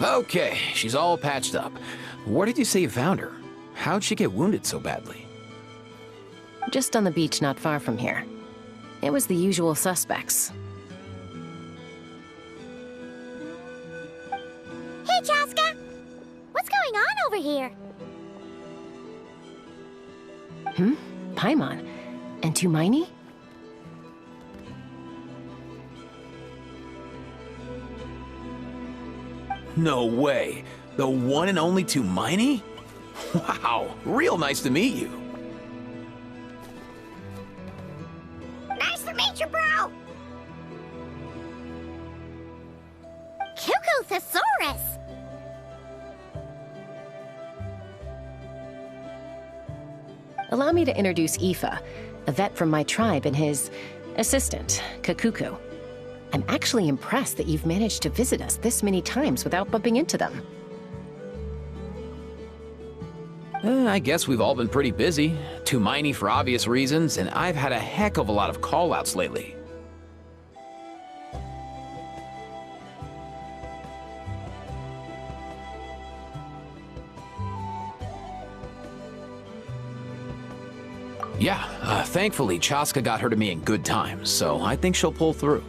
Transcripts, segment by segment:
Okay, she's all patched up. Where did you say you found her? How'd she get wounded so badly? Just on the beach not far from here. It was the usual suspects. Hey, Chaska! What's going on over here? Paimon? And Tumaini? No way. The one and only Tumaini? Wow, real nice to meet you. Nice to meet you, bro! Cuckoo Thesaurus! Allow me to introduce Aoife, a vet from my tribe, and his assistant, Kakuku. I'm actually impressed that you've managed to visit us this many times without bumping into them. I guess we've all been pretty busy. Tumaini for obvious reasons, and I've had a heck of a lot of call-outs lately. Yeah, thankfully Chaska got her to me in good time, so I think she'll pull through.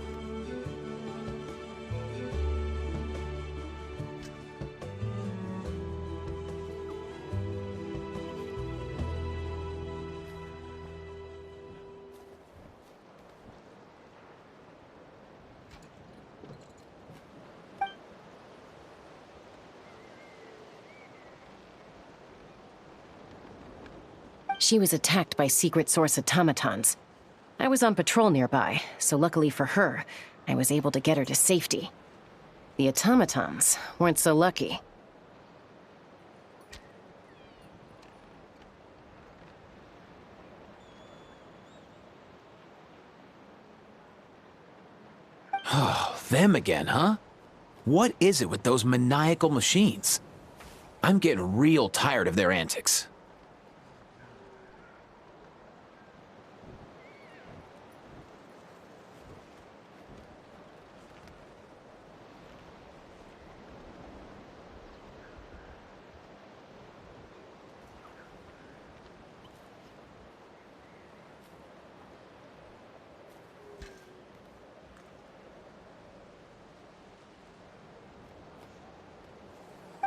She was attacked by secret source automatons. I was on patrol nearby, so luckily for her, I was able to get her to safety. The automatons weren't so lucky. Oh, them again, huh? What is it with those maniacal machines? I'm getting real tired of their antics.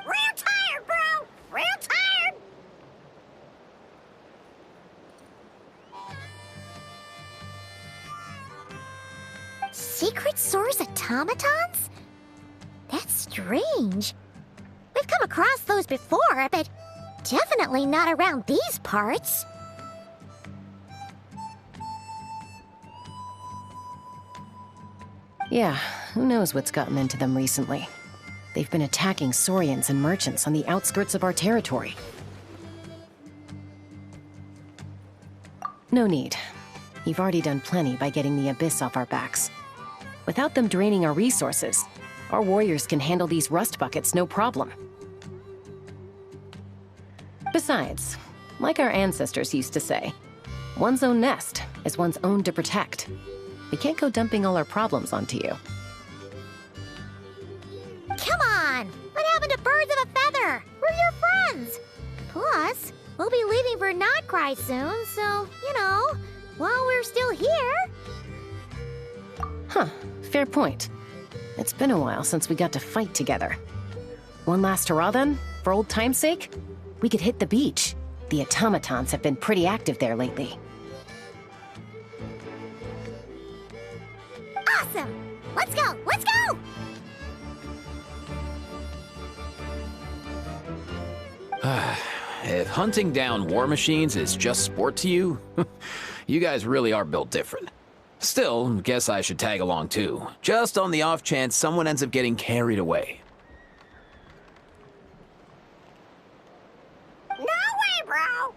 Real tired, bro! Real tired! Secret source automatons? That's strange. We've come across those before, but definitely not around these parts. Yeah, who knows what's gotten into them recently. They've been attacking Saurians and merchants on the outskirts of our territory. No need. You've already done plenty by getting the Abyss off our backs. Without them draining our resources, our warriors can handle these rust buckets no problem. Besides, like our ancestors used to say, one's own nest is one's own to protect. We can't go dumping all our problems onto you. Come on! What happened to birds of a feather? We're your friends! Plus, we'll be leaving for Notcry soon, so, you know, while we're still here... Huh, fair point. It's been a while since we got to fight together. One last hurrah then, for old time's sake? We could hit the beach. The automatons have been pretty active there lately. Awesome! Let's go! Let's go! If hunting down war machines is just sport to you, You guys really are built different. Still, guess I should tag along too, just on the off chance someone ends up getting carried away. No way, bro!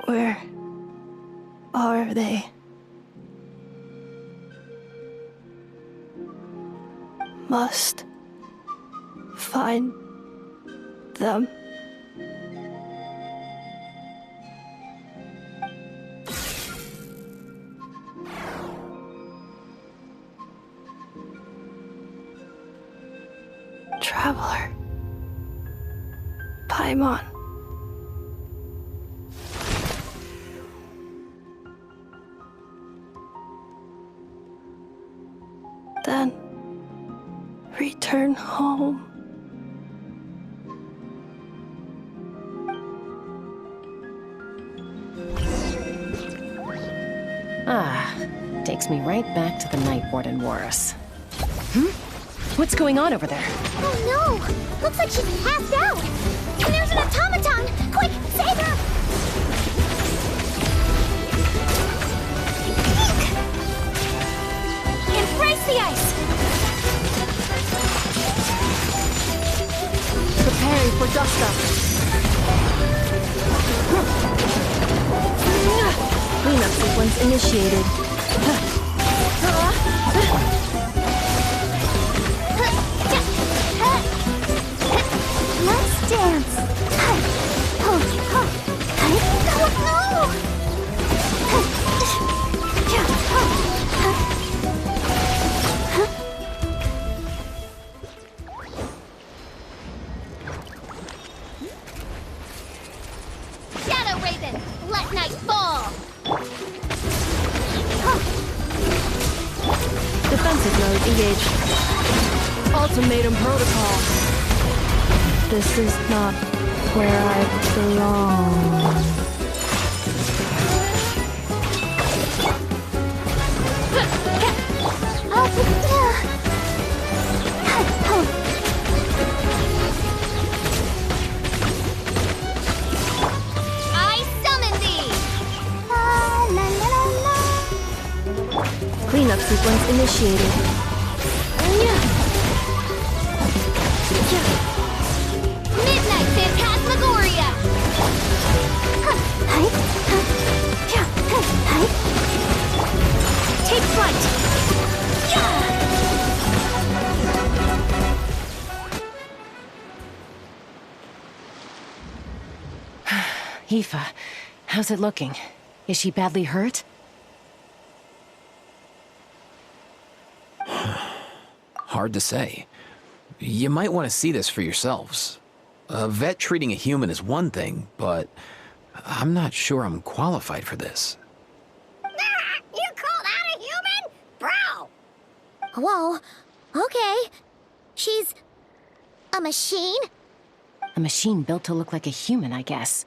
Where are they? Must find them. Traveler. Paimon. Then return home. Takes me right back to the night Warden wore us. What's going on over there? Oh no! Looks like she's passed out! And there's an automaton! Quick, save her! Eek! Embrace the ice! Preparing for dust up. Cleanup sequence initiated. Let's dance! Shadow Raven, let night fall! Defensive mode engaged. Ultimatum protocol. This is not where I belong. I summon thee! La la la la. Cleanup sequence initiated. Midnight Phantasmagoria! Take flight! Aoife, how's it looking? Is she badly hurt? Hard to say. You might want to see this for yourselves. A vet treating a human is one thing, but I'm not sure I'm qualified for this. You call that a human? Bro! Whoa, okay. She's a machine? A machine built to look like a human, I guess.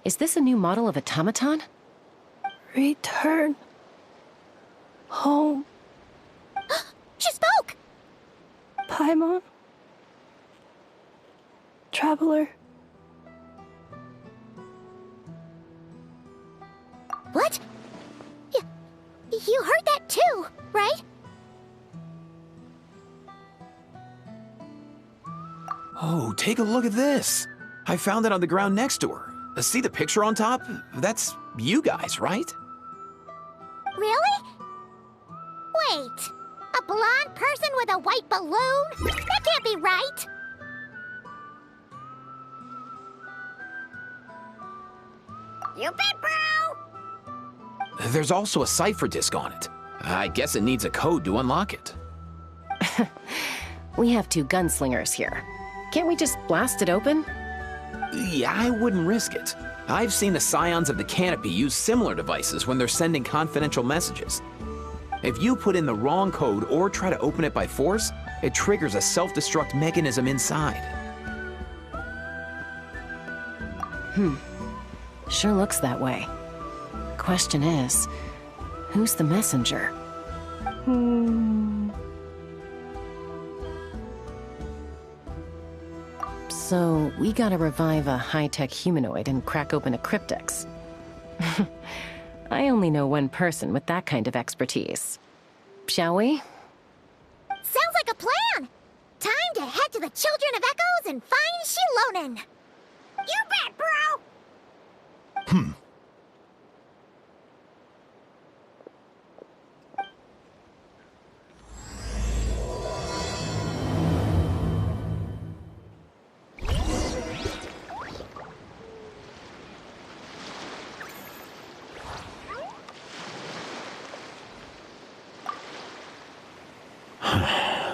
Is this a new model of automaton? Return home. She spoke! Paimon. Traveler. What? You heard that too, right? Oh, take a look at this. I found it on the ground next to her. See the picture on top? That's you guys, right? Really? Wait, a blonde person with a white balloon? That can't be right! You bet, bro! There's also a cipher disk on it. I guess it needs a code to unlock it. We have two gunslingers here. Can't we just blast it open? Yeah, I wouldn't risk it. I've seen the Scions of the Canopy use similar devices when they're sending confidential messages. If you put in the wrong code or try to open it by force, it triggers a self-destruct mechanism inside. Sure looks that way. Question is, who's the messenger? So, we gotta revive a high-tech humanoid and crack open a cryptex. I only know one person with that kind of expertise. Shall we? Sounds like a plan! Time to head to the Children of Echoes and find Shilonen! You bet, bro!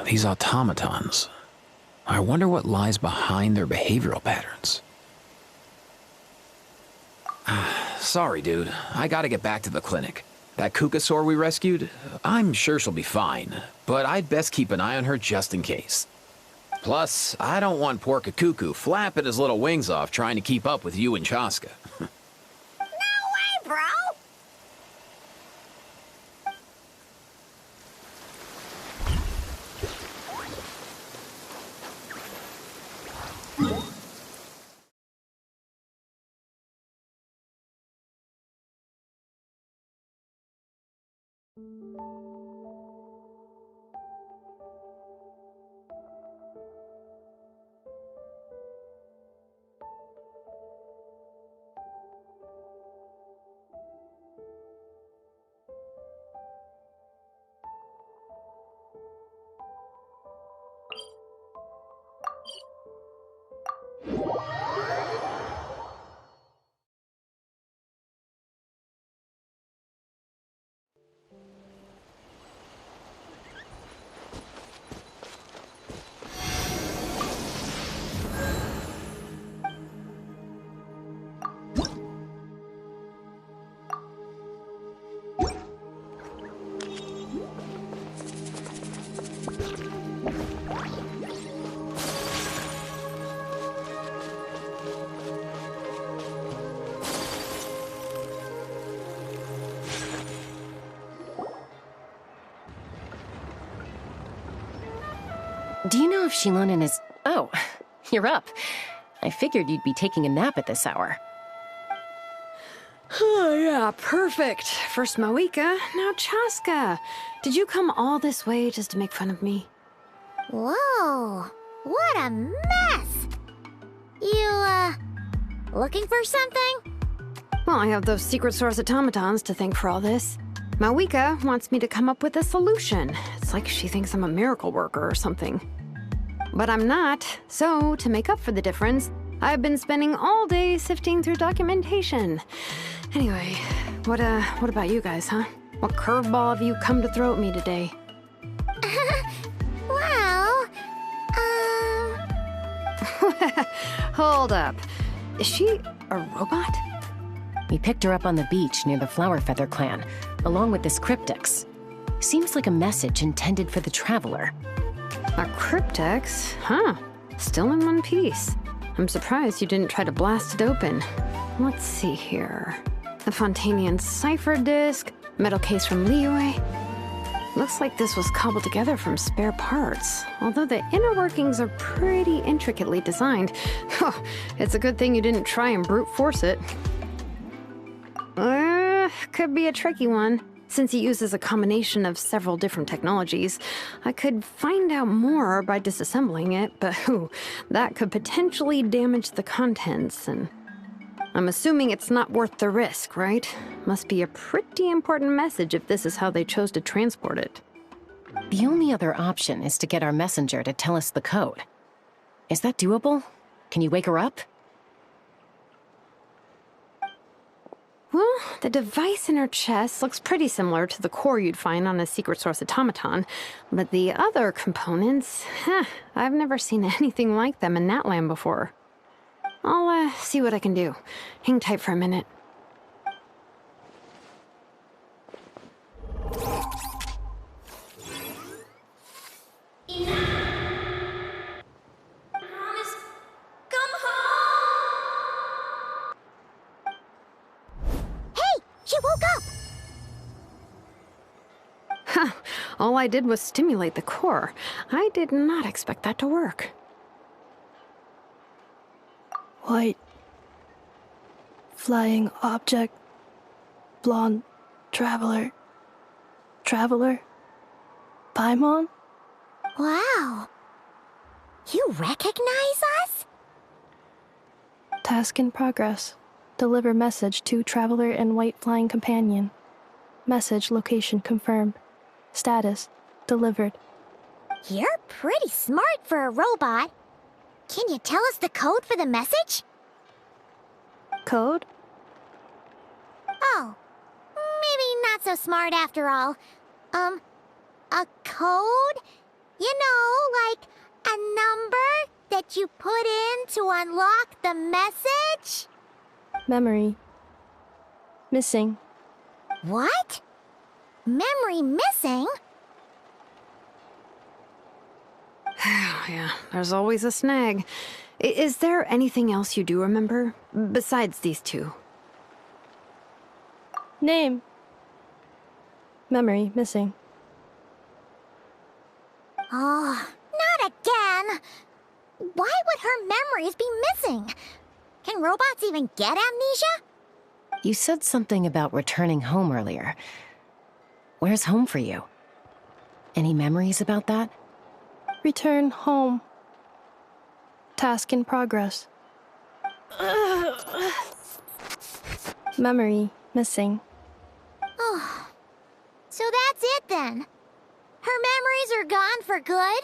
These automatons. I wonder what lies behind their behavioral patterns. Sorry, dude. I gotta get back to the clinic. That Kukasaur we rescued, I'm sure she'll be fine, but I'd best keep an eye on her just in case. Plus, I don't want poor Kakuku flapping his little wings off trying to keep up with you and Chaska. No way, bro! Do you know if Shilonen is... Oh, you're up. I figured you'd be taking a nap at this hour. Oh, yeah, perfect. First Mawika, now Chaska. Did you come all this way just to make fun of me? Whoa, what a mess! You, looking for something? Well, I have those secret source automatons to thank for all this. Mawika wants me to come up with a solution. It's like she thinks I'm a miracle worker or something. But I'm not, so to make up for the difference, I've been spending all day sifting through documentation. Anyway, what about you guys, huh? What curveball have you come to throw at me today? Well, Hold up. Is she a robot? We picked her up on the beach near the Flower Feather clan, along with this cryptex. Seems like a message intended for the Traveler. A cryptex? Huh. Still in one piece. I'm surprised you didn't try to blast it open. Let's see here. The Fontanian cipher disk, metal case from Liyue. Looks like this was cobbled together from spare parts, although the inner workings are pretty intricately designed. It's a good thing you didn't try and brute force it. Could be a tricky one. Since it uses a combination of several different technologies, I could find out more by disassembling it, but that could potentially damage the contents, and I'm assuming it's not worth the risk, right? Must be a pretty important message if this is how they chose to transport it. The only other option is to get our messenger to tell us the code. Is that doable? Can you wake her up? Well, the device in her chest looks pretty similar to the core you'd find on a secret source automaton, but the other components, I've never seen anything like them in Natlan before. I'll see what I can do. Hang tight for a minute. She woke up! Huh. All I did was stimulate the core. I did not expect that to work. White. Flying object. Blonde. Traveler. Traveler? Paimon? Wow. You recognize us? Task in progress. Deliver message to Traveler and White Flying Companion. Message location confirmed. Status delivered. You're pretty smart for a robot. Can you tell us the code for the message? Code? Oh, maybe not so smart after all. A code? You know, like a number that you put in to unlock the message? Memory. Missing. What? Memory missing? Yeah, there's always a snag. Is there anything else you do remember? Besides these two? Name. Memory missing. Oh, not again! Why would her memories be missing? Can robots even get amnesia? You said something about returning home earlier. Where's home for you? Any memories about that? Return home. Task in progress. Memory missing. Oh, so that's it then. Her memories are gone for good?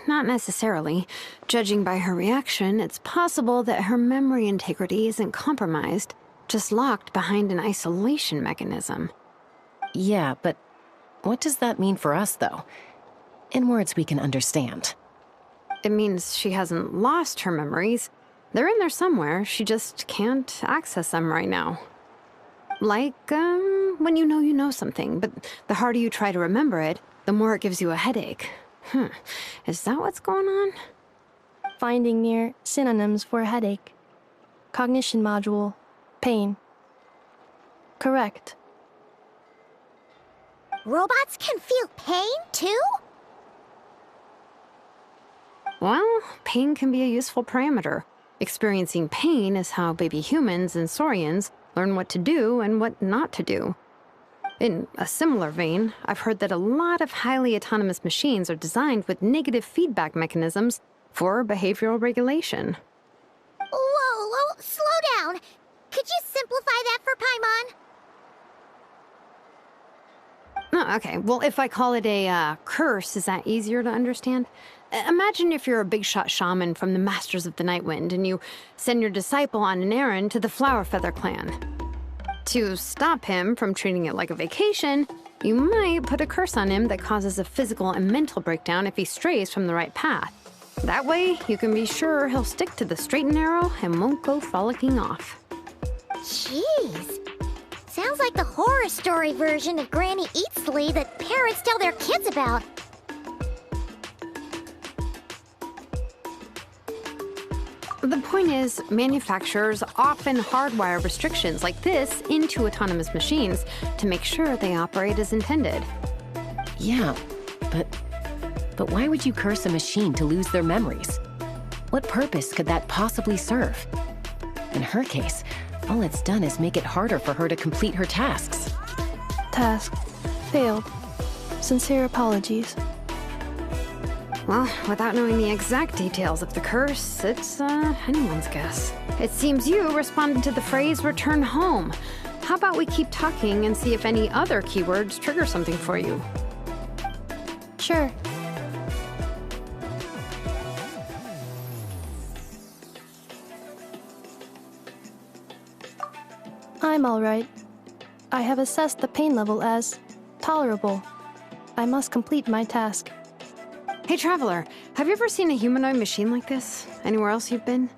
Not necessarily. Judging by her reaction, it's possible that her memory integrity isn't compromised, just locked behind an isolation mechanism. Yeah, but what does that mean for us, though? In words we can understand. It means she hasn't lost her memories. They're in there somewhere, she just can't access them right now. Like, when you know something, but the harder you try to remember it, the more it gives you a headache. Is that what's going on? Finding near synonyms for headache. Cognition module. Pain. Correct. Robots can feel pain, too? Well, pain can be a useful parameter. Experiencing pain is how baby humans and saurians learn what to do and what not to do. In a similar vein, I've heard that a lot of highly autonomous machines are designed with negative feedback mechanisms for behavioral regulation. Whoa, slow down. Could you simplify that for Paimon? Oh, okay, well, if I call it a curse, is that easier to understand? Imagine if you're a big shot shaman from the Masters of the Nightwind and you send your disciple on an errand to the Flower Feather clan. To stop him from treating it like a vacation, you might put a curse on him that causes a physical and mental breakdown if he strays from the right path. That way, you can be sure he'll stick to the straight and narrow and won't go frolicking off. Jeez. Sounds like the horror story version of Granny Eatsley that parents tell their kids about. The point is, manufacturers often hardwire restrictions like this into autonomous machines to make sure they operate as intended. Yeah, but why would you curse a machine to lose their memories? What purpose could that possibly serve? In her case, all it's done is make it harder for her to complete her tasks. Task failed. Sincere apologies. Well, without knowing the exact details of the curse, it's anyone's guess. It seems you responded to the phrase return home. How about we keep talking and see if any other keywords trigger something for you? Sure. I'm all right. I have assessed the pain level as tolerable. I must complete my task. Hey, Traveler, have you ever seen a humanoid machine like this? Anywhere else you've been?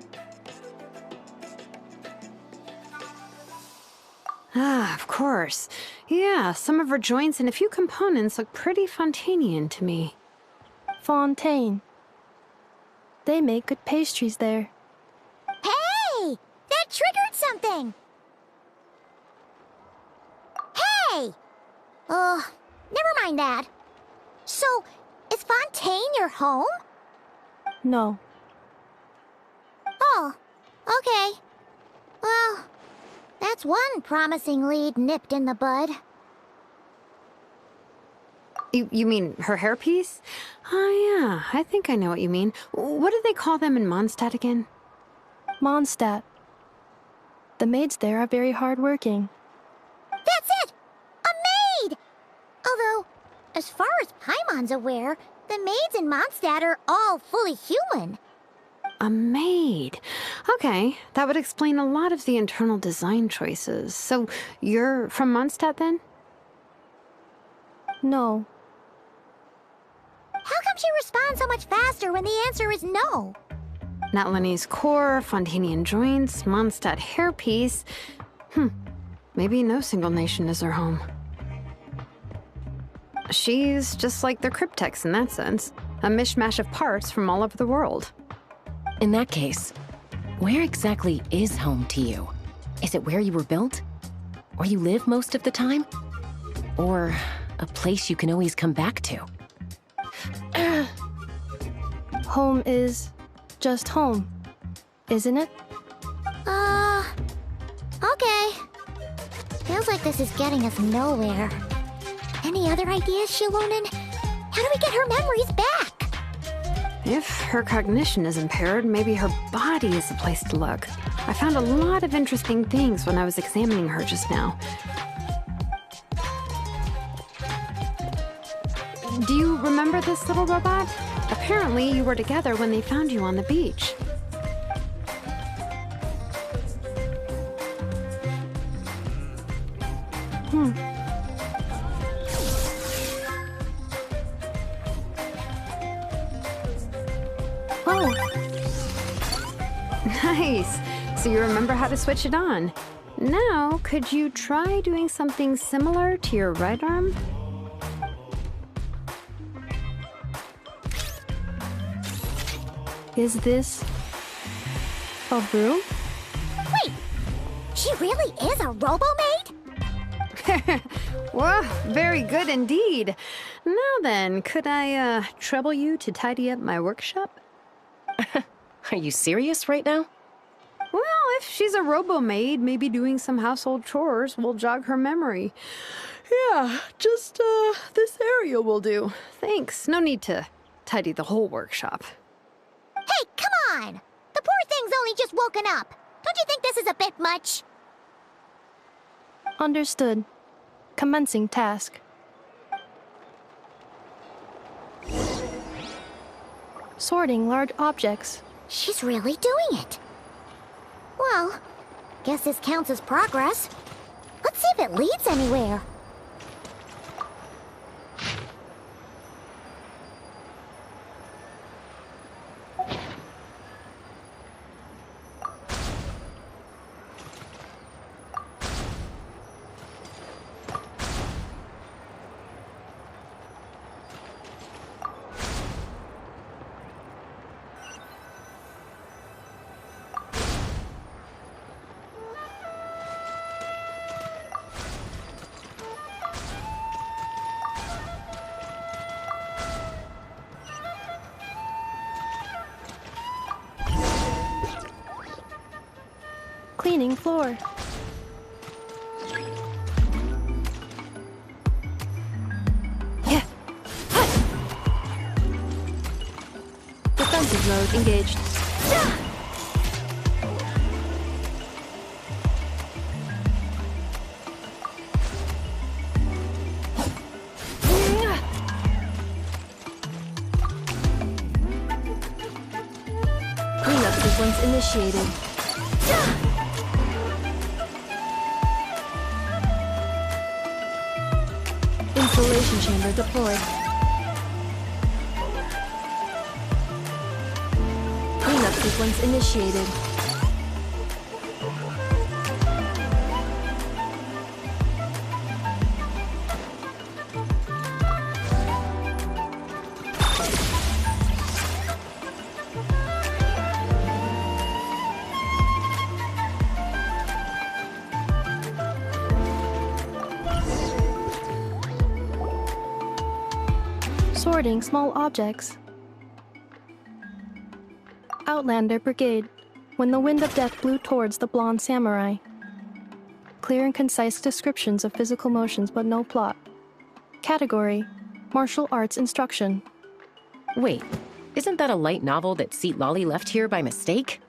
Ah, of course. Yeah, some of her joints and a few components look pretty Fontanian to me. Fontaine. They make good pastries there. Hey! That triggered something! Hey! Never mind that. So, is Fontaine your home? No. Oh, okay. Well, that's one promising lead nipped in the bud. You mean her hairpiece? Oh, yeah, I think I know what you mean. What do they call them in Mondstadt again? Mondstadt. The maids there are very hardworking. That's it! A maid! Although, as far as Paimon's aware, the maids in Mondstadt are all fully human. A maid. Okay, that would explain a lot of the internal design choices. So, you're from Mondstadt then? No. How come she responds so much faster when the answer is no? Natlanese core, Fontanian joints, Mondstadt hairpiece. Maybe no single nation is her home. She's just like the Cryptex in that sense. A mishmash of parts from all over the world. In that case, where exactly is home to you? Is it where you were built? Where you live most of the time? Or a place you can always come back to? Home is just home, isn't it? Okay. Feels like this is getting us nowhere. Any other ideas, Shilonen? How do we get her memories back? If her cognition is impaired, maybe her body is the place to look. I found a lot of interesting things when I was examining her just now. Do you remember this little robot? Apparently, you were together when they found you on the beach. Oh, Nice! So you remember how to switch it on. Now, could you try doing something similar to your right arm? is this a room? Wait! She really is a robo-maid? Whoa, very good indeed. Now then, could I, trouble you to tidy up my workshop? Are you serious right now? Well, if she's a robo-maid, maybe doing some household chores will jog her memory. Yeah, just, this area will do. Thanks. No need to tidy the whole workshop. Hey, come on! The poor thing's only just woken up. Don't you think this is a bit much? Understood. Commencing task. Sorting large objects. She's really doing it. Well, guess this counts as progress. Let's see if it leads anywhere. Cleaning floor. Yeah. Defensive mode engaged. Cleanup sequence initiated. Installation chamber deployed. Cleanup sequence initiated. Sorting small objects. Outlander Brigade. When the wind of death blew towards the blonde samurai. Clear and concise descriptions of physical motions but no plot. Category: Martial Arts Instruction. Wait, isn't that a light novel that Seat Lolly left here by mistake?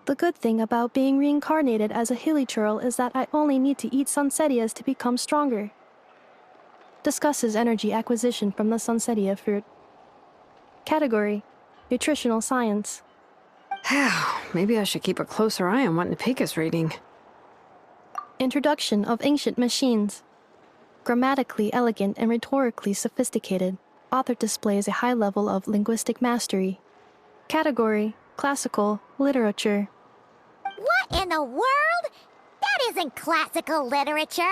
The good thing about being reincarnated as a hilly churl is that I only need to eat sunsetias to become stronger. Discusses energy acquisition from the sunsetia fruit. Category: Nutritional Science. Maybe I should keep a closer eye on what Nipika's reading. Introduction of Ancient Machines. Grammatically elegant and rhetorically sophisticated, author displays a high level of linguistic mastery. Category: Classical Literature. What in the world? That isn't classical literature.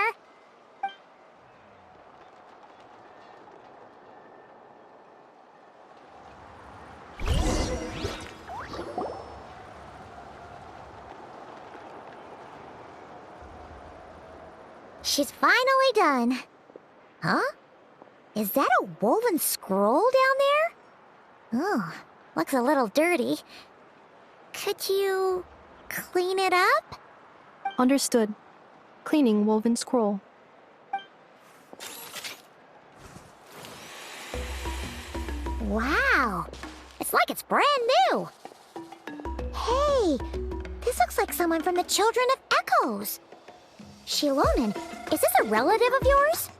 She's finally done. Huh? Is that a woven scroll down there? Oh, looks a little dirty. Could you clean it up? Understood. Cleaning woven scroll. Wow, it's like it's brand new. Hey, this looks like someone from the Children of Echoes. Shilonen, is this a relative of yours?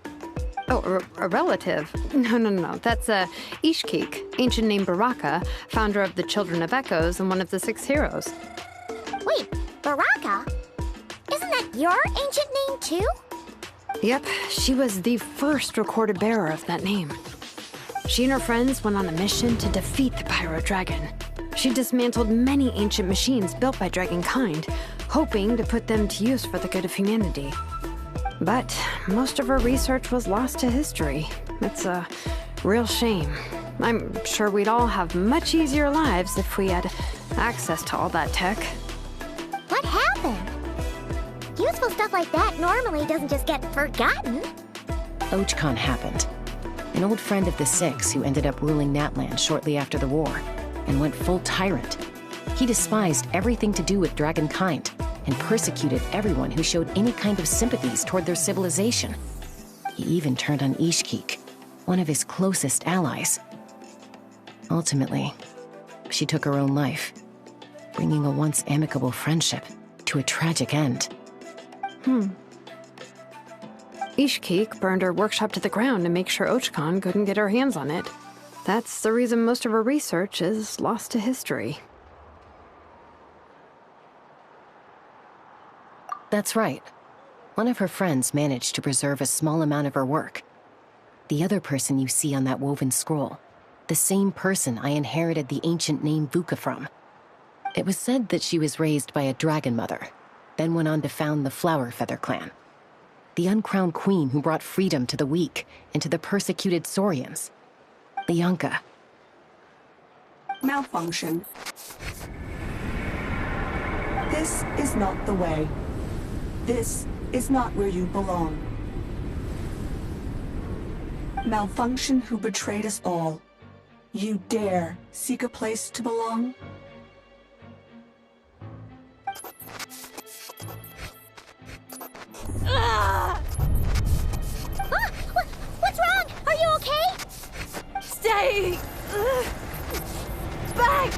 Oh, a relative? No. That's Ishkik, ancient name Baraka, founder of the Children of Echoes and one of the 6 heroes. Wait, Baraka? Isn't that your ancient name too? Yep, she was the first recorded bearer of that name. She and her friends went on a mission to defeat the Pyro Dragon. She dismantled many ancient machines built by Dragonkind, hoping to put them to use for the good of humanity. But most of her research was lost to history. It's a real shame. I'm sure we'd all have much easier lives if we had access to all that tech. What happened? Useful stuff like that normally doesn't just get forgotten. Ochkon happened. An old friend of the 6 who ended up ruling Natlan shortly after the war, and went full tyrant. He despised everything to do with Dragonkind, and persecuted everyone who showed any kind of sympathies toward their civilization. He even turned on Ishkik, one of his closest allies. Ultimately, she took her own life, bringing a once amicable friendship to a tragic end. Ishkik burned her workshop to the ground to make sure Ochkon couldn't get her hands on it. That's the reason most of her research is lost to history. That's right. One of her friends managed to preserve a small amount of her work. The other person you see on that woven scroll, the same person I inherited the ancient name Vuka from. It was said that she was raised by a dragon mother, then went on to found the Flower Feather clan. The uncrowned queen who brought freedom to the weak and to the persecuted Saurians. Lianka. Malfunction. This is not the way. This is not where you belong. Malfunction who betrayed us all. You dare seek a place to belong? What's wrong? Are you okay? Stay back!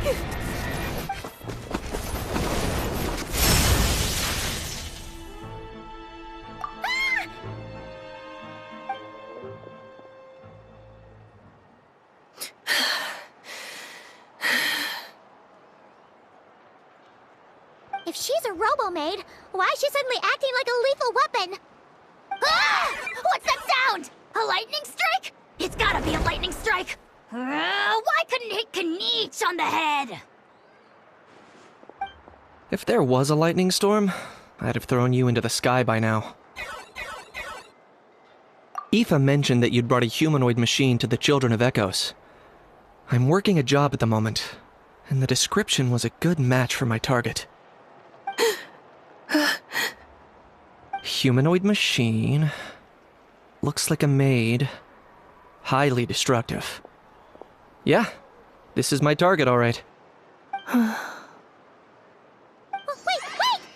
If she's a robo-maid, why is she suddenly acting like a lethal weapon? Ah! What's that sound? A lightning strike? It's gotta be a lightning strike! Why couldn't it hit Kniech on the head? If there was a lightning storm, I'd have thrown you into the sky by now. Aoife mentioned that you'd brought a humanoid machine to the Children of Echoes. I'm working a job at the moment, and the description was a good match for my target. Humanoid machine. Looks like a maid. highly destructive. Yeah, this is my target, all right. Oh, wait!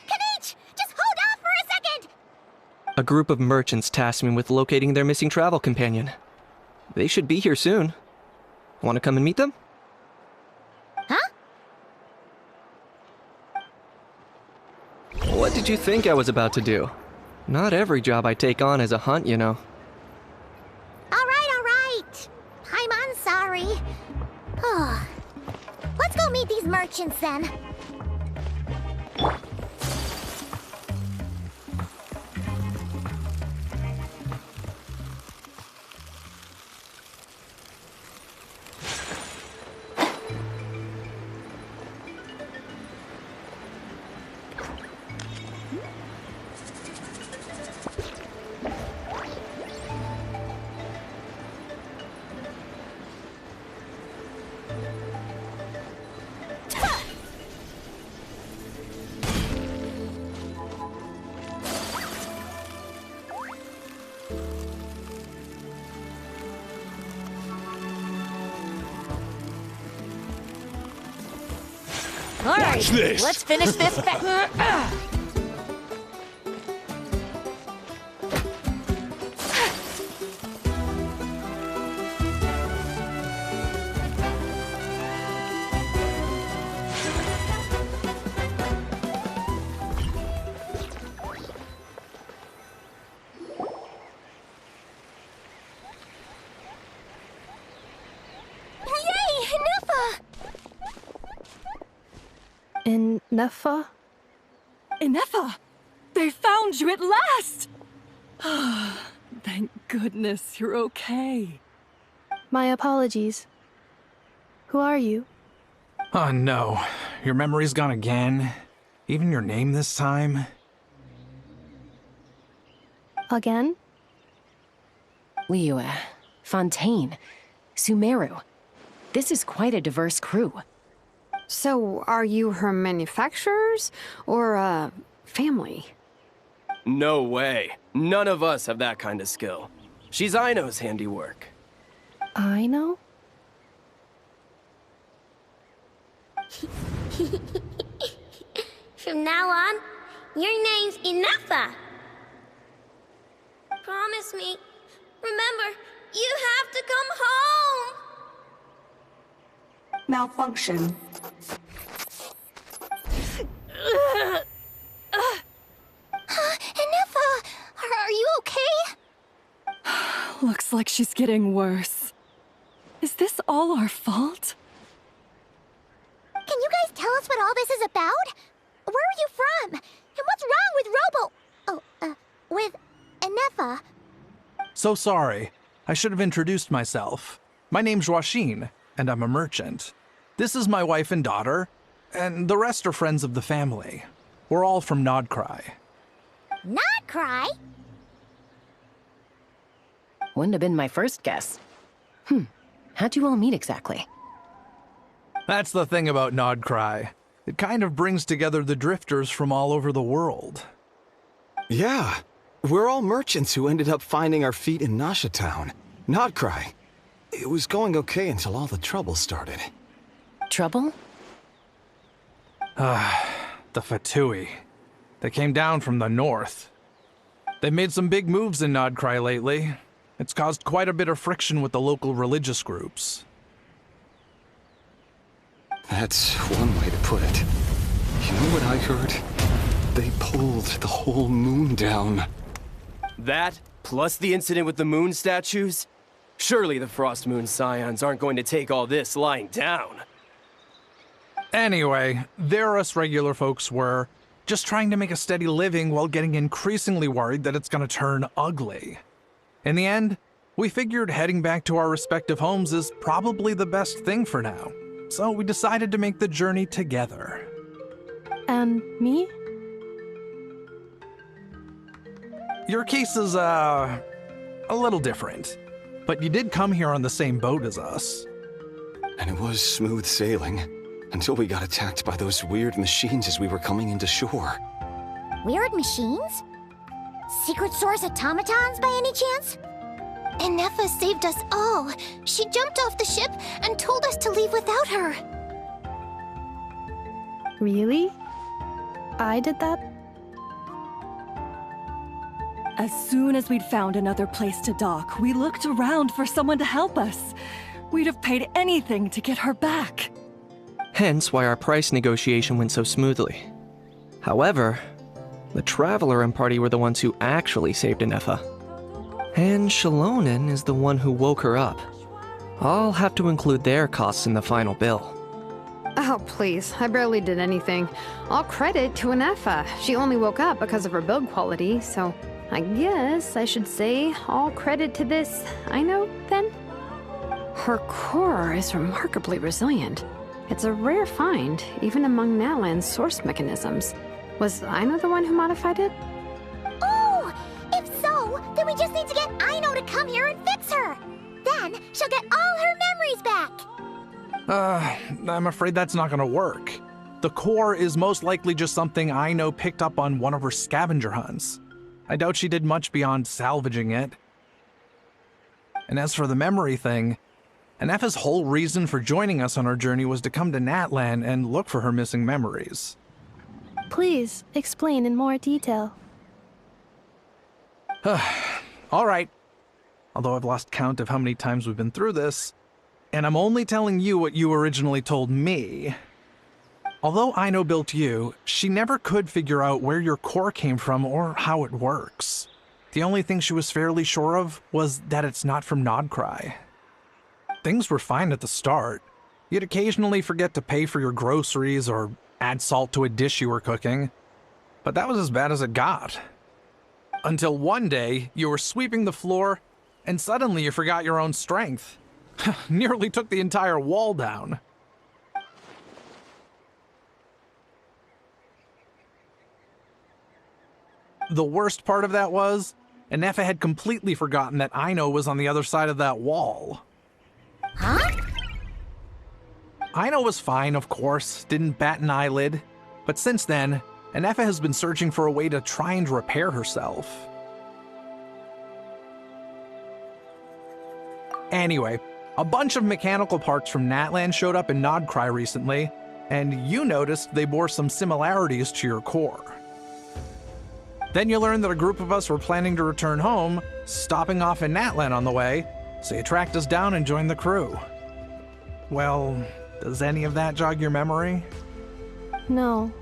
Kanich! Just hold off for a second! A group of merchants tasked me with locating their missing travel companion. They should be here soon. Want to come and meet them? Huh? What did you think I was about to do? Not every job I take on is a hunt, you know. All right. I'm sorry. Let's go meet these merchants then. All right, Watch this. let's finish this. Yay, Nufa! In Nefa? Inefa! They found you at last! Thank goodness you're okay. My apologies. Who are you? Oh no, your memory's gone again? Even your name this time? Again? Liyue, Fontaine, Sumeru. This is quite a diverse crew. So, are you her manufacturers or family? No way. None of us have that kind of skill. She's Aino's handiwork. I know? From now on, your name's Inefa. Promise me. Remember, you have to come home. Malfunction. Inefa, are you okay? Looks like she's getting worse. Is this all our fault? Can you guys tell us what all this is about? Where are you from? And what's wrong with with Inefa? So sorry. I should have introduced myself. My name's Joachine, and I'm a merchant. This is my wife and daughter, and the rest are friends of the family. We're all from Nodcry. Not cry? Wouldn't have been my first guess. How'd you all meet exactly? That's the thing about Nodcry. It kind of brings together the drifters from all over the world. Yeah, we're all merchants who ended up finding our feet in Nasha Town. Nodcry. It was going okay until all the trouble started. Trouble? The Fatui. They came down from the north. They've made some big moves in Nodcry lately. It's caused quite a bit of friction with the local religious groups. That's one way to put it. You know what I heard? They pulled the whole moon down. That, plus the incident with the moon statues? Surely the Frost Moon Scions aren't going to take all this lying down. Anyway, there us regular folks were just trying to make a steady living while getting increasingly worried that it's gonna turn ugly. In the end, we figured heading back to our respective homes is probably the best thing for now. So we decided to make the journey together. And me? Your case is, a little different. But you did come here on the same boat as us. And it was smooth sailing, until we got attacked by those weird machines as we were coming into shore. Weird machines? Secret Source automatons by any chance? Inefa saved us all. She jumped off the ship and told us to leave without her. Really? I did that? As soon as we'd found another place to dock, we looked around for someone to help us. We'd have paid anything to get her back. Hence why our price negotiation went so smoothly. However, the Traveler and party were the ones who actually saved Inefa. And Shalonen is the one who woke her up. I'll have to include their costs in the final bill. Oh, please. I barely did anything. All credit to Inefa. She only woke up because of her build quality, so I guess I should say all credit to this Aino, then? Her core is remarkably resilient. It's a rare find, even among Natlan's source mechanisms. Was Aino the one who modified it? Oh! If so, then we just need to get Aino to come here and fix her! Then she'll get all her memories back! I'm afraid that's not gonna work. The core is most likely just something Aino picked up on one of her scavenger hunts. I doubt she did much beyond salvaging it. And as for the memory thing, Inefa's whole reason for joining us on our journey was to come to Natlan and look for her missing memories. Please, explain in more detail. All right. Although I've lost count of how many times we've been through this, and I'm only telling you what you originally told me. Although Aino built you, she never could figure out where your core came from or how it works. The only thing she was fairly sure of was that it's not from Nodcry. Things were fine at the start. You'd occasionally forget to pay for your groceries or add salt to a dish you were cooking, but that was as bad as it got. Until one day, you were sweeping the floor, and suddenly you forgot your own strength. Nearly took the entire wall down. The worst part of that was, Inefa had completely forgotten that Aino was on the other side of that wall. Huh? Aino was fine, of course, didn't bat an eyelid, but since then, Inefa has been searching for a way to try and repair herself. Anyway, a bunch of mechanical parts from Natlan showed up in Nodcry recently, and you noticed they bore some similarities to your core. Then you learned that a group of us were planning to return home, stopping off in Natlan on the way, so you tracked us down and joined the crew. Well, does any of that jog your memory? No.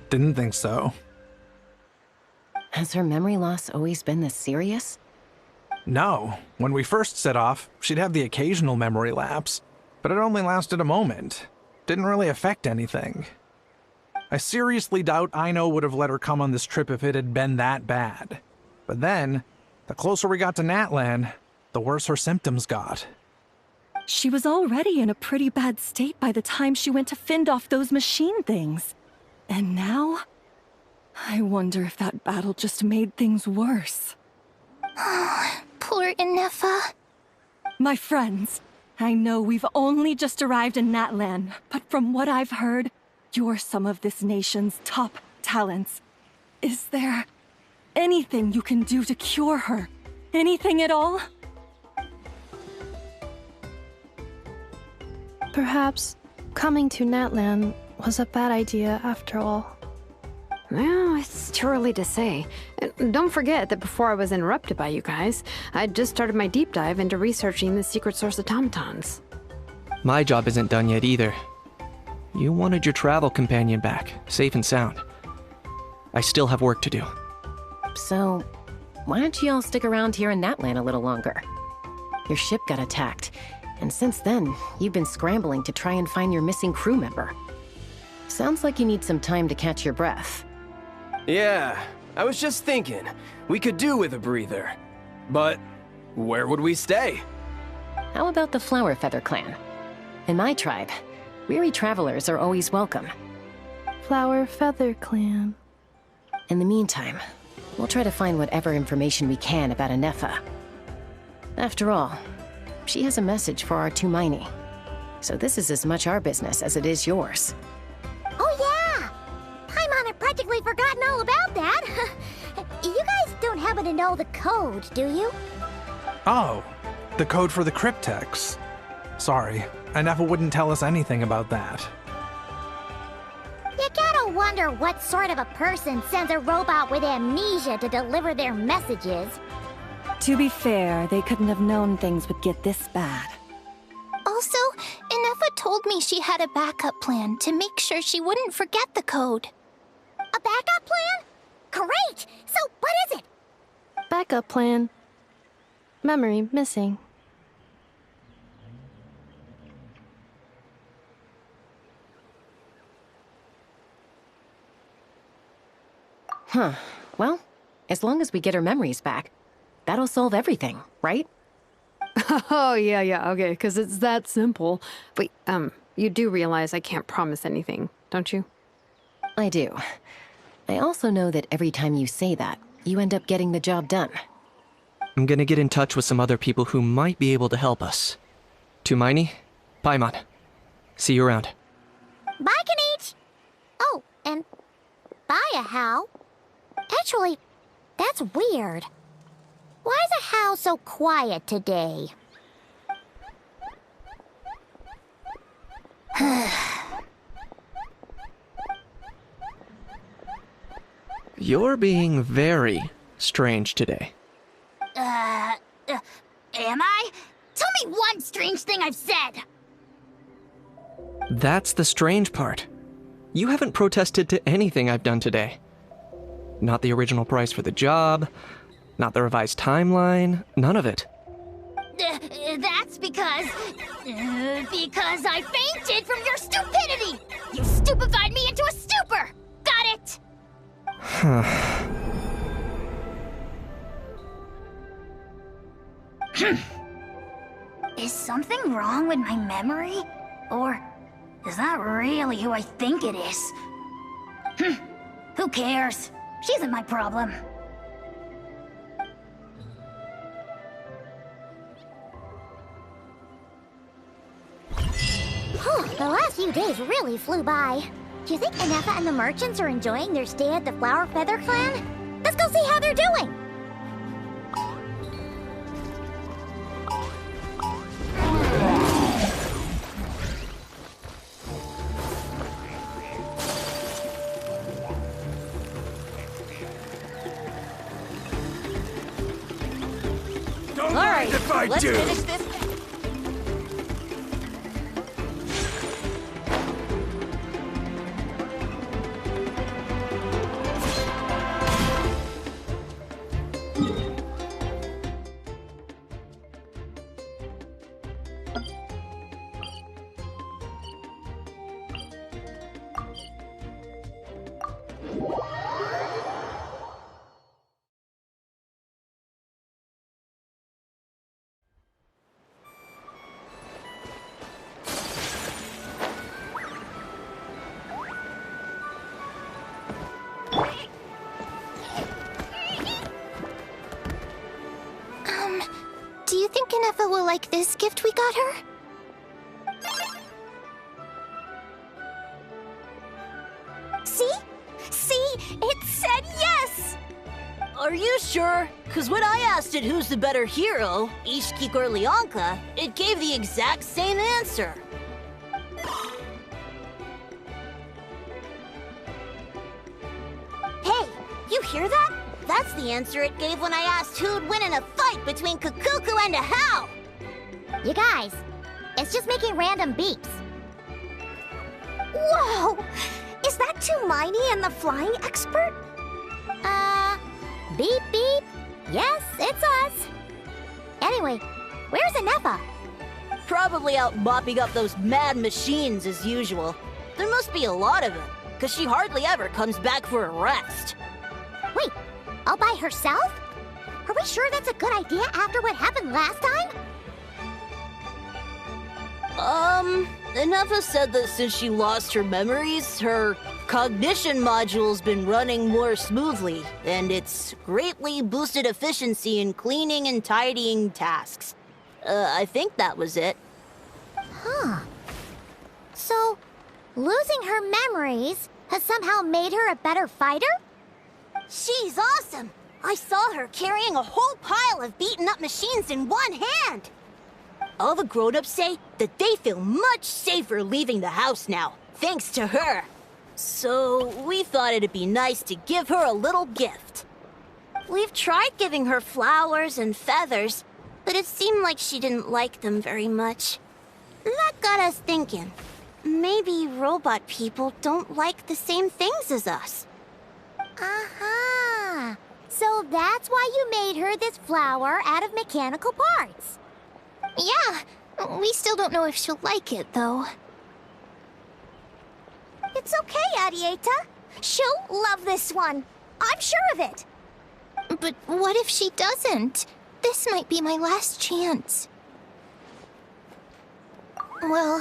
Didn't think so. Has her memory loss always been this serious? No. When we first set off, she'd have the occasional memory lapse, but it only lasted a moment. Didn't really affect anything. I seriously doubt Aino would have let her come on this trip if it had been that bad. But then, the closer we got to Natlan, the worse her symptoms got. She was already in a pretty bad state by the time she went to fend off those machine things. And now? I wonder if that battle just made things worse. Poor Inefa. My friends, I know we've only just arrived in Natlan, but from what I've heard, you're some of this nation's top talents. Is there anything you can do to cure her? Anything at all? Perhaps coming to Natlan was a bad idea after all. Well, it's too early to say. And don't forget that before I was interrupted by you guys, I'd just started my deep dive into researching the secret source automatons. My job isn't done yet either. You wanted your travel companion back, safe and sound. I still have work to do. So, why don't you all stick around here in Natlan a little longer? Your ship got attacked, and since then, you've been scrambling to try and find your missing crew member. Sounds like you need some time to catch your breath. Yeah, I was just thinking, we could do with a breather. But where would we stay? How about the Flower Feather clan? In my tribe, weary travelers are always welcome. Flower Feather Clan. In the meantime, we'll try to find whatever information we can about Inefa. After all, she has a message for our Tumaini. So this is as much our business as it is yours. Oh yeah! Paimon had practically forgotten all about that. You guys don't have happen to know the code, do you? Oh, the code for the cryptex. Sorry, Neffa wouldn't tell us anything about that. You gotta wonder what sort of a person sends a robot with amnesia to deliver their messages. To be fair, they couldn't have known things would get this bad. Also, Inefa told me she had a backup plan to make sure she wouldn't forget the code. A backup plan? Great! So what is it? Backup plan. Memory missing. Huh. Well, as long as we get her memories back, that'll solve everything, right? Oh, yeah, okay, because it's that simple. Wait, you do realize I can't promise anything, don't you? I do. I also know that every time you say that, you end up getting the job done. I'm gonna get in touch with some other people who might be able to help us. Tumaini, Paimon. See you around. Bye, Kanich! Oh, and bye, How. Actually, that's weird. Why is a How so quiet today? You're being very strange today. Am I? Tell me one strange thing I've said! That's the strange part. You haven't protested to anything I've done today. Not the original price for the job, not the revised timeline, none of it. That's because I fainted from your stupidity! You stupefied me into a stupor! Got it? Is something wrong with my memory? Or is that really who I think it is? Who cares? She isn't my problem. The last few days really flew by. Do you think Inefa and the merchants are enjoying their stay at the Flower Feather Clan? Let's go see how they're doing! Don't mind if I do! Finish this. Do you think Inefa will like this gift we got her? See? See? It said yes! Are you sure? Because when I asked it who's the better hero, Ishkik or Leonka, it gave the exact same answer. Hey, you hear that? That's the answer it gave when I asked who'd win in a fight between Kukuku and a How! You guys, it's just making random beeps. Whoa! Is that Tumaini and the flying expert? Beep beep. Yes, it's us. Anyway, where's Inefa? Probably out mopping up those mad machines as usual. There must be a lot of them, because she hardly ever comes back for a rest. Wait, all by herself? Are we sure that's a good idea after what happened last time? Inefa said that since she lost her memories, her cognition module's been running more smoothly, and it's greatly boosted efficiency in cleaning and tidying tasks. I think that was it. Huh. So, losing her memories has somehow made her a better fighter? She's awesome! I saw her carrying a whole pile of beaten up machines in one hand. All the grown-ups say that they feel much safer leaving the house now, thanks to her. So we thought it'd be nice to give her a little gift. We've tried giving her flowers and feathers, but it seemed like she didn't like them very much. That got us thinking. Maybe robot people don't like the same things as us. Uh-huh. So that's why you made her this flower out of mechanical parts. Yeah, we still don't know if she'll like it, though. It's okay, Arieta. She'll love this one. I'm sure of it. But what if she doesn't? This might be my last chance. Well,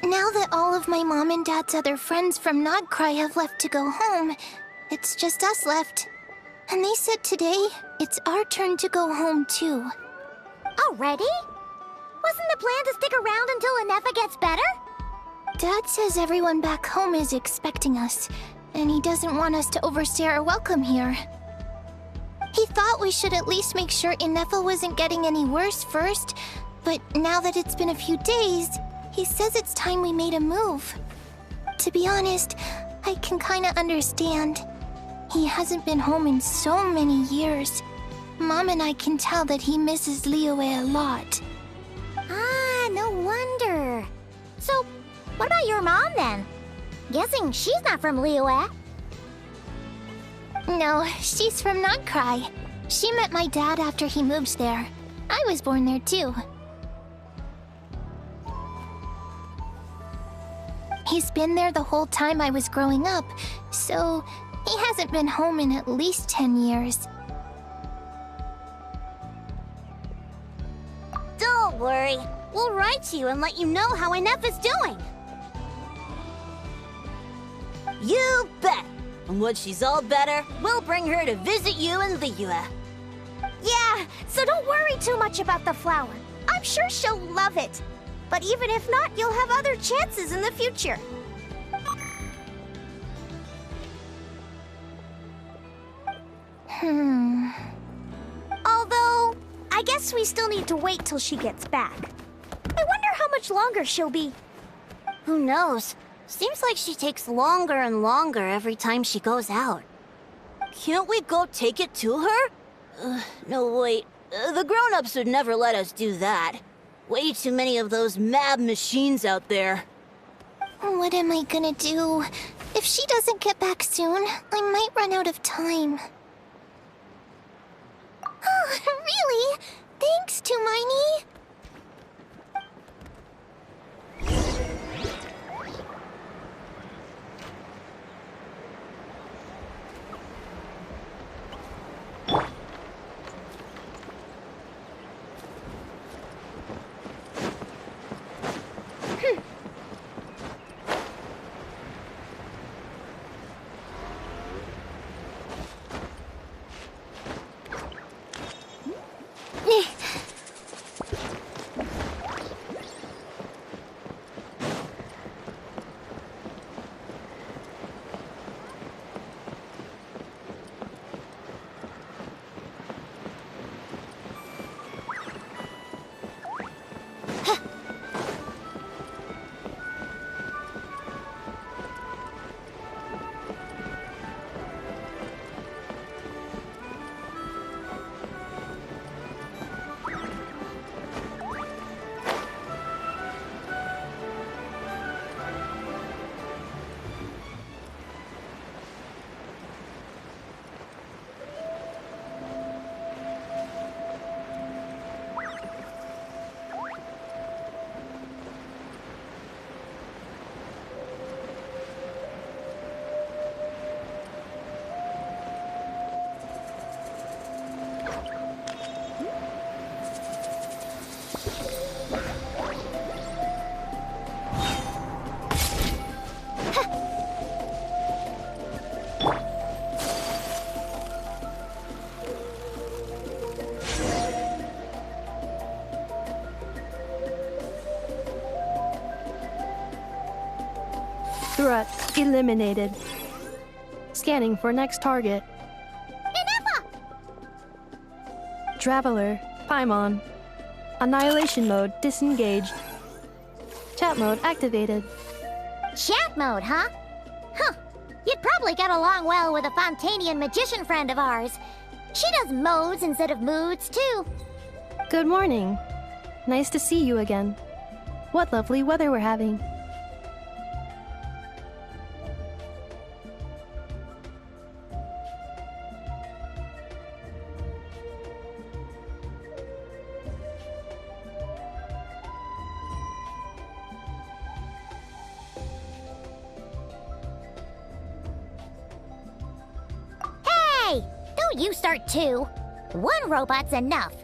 now that all of my mom and dad's other friends from Nodcry have left to go home, it's just us left. And they said today, it's our turn to go home too. Already? Wasn't the plan to stick around until Anefa gets better? Dad says everyone back home is expecting us, and he doesn't want us to overstay our welcome here. He thought we should at least make sure Inefa wasn't getting any worse first, but now that it's been a few days, he says it's time we made a move. To be honest, I can kinda understand. He hasn't been home in so many years. Mom and I can tell that he misses Liyue a lot. Ah, no wonder. So, what about your mom then? Guessing she's not from Liyue. No, she's from Nodcry. She met my dad after he moved there. I was born there too. He's been there the whole time I was growing up, so he hasn't been home in at least 10 years. Don't worry. We'll write to you and let you know how Inefa's doing. You bet. And once she's all better, we'll bring her to visit you in Liyue. Yeah, so don't worry too much about the flower. I'm sure she'll love it. But even if not, you'll have other chances in the future. Although, I guess we still need to wait till she gets back. I wonder how much longer she'll be. Who knows? Seems like she takes longer and longer every time she goes out. Can't we go take it to her? No, wait. The grown-ups would never let us do that. Way too many of those mad machines out there. What am I gonna do? If she doesn't get back soon, I might run out of time. Oh, really? Thanks, Tumaini. Threat eliminated. Scanning for next target. Inefa! Traveler, Paimon. Annihilation mode disengaged. Chat mode activated. Chat mode, huh? Huh. You'd probably get along well with a Fontanian magician friend of ours. She does modes instead of moods, too. Good morning. Nice to see you again. What lovely weather we're having. Hey! Don't you start too. One robot's enough.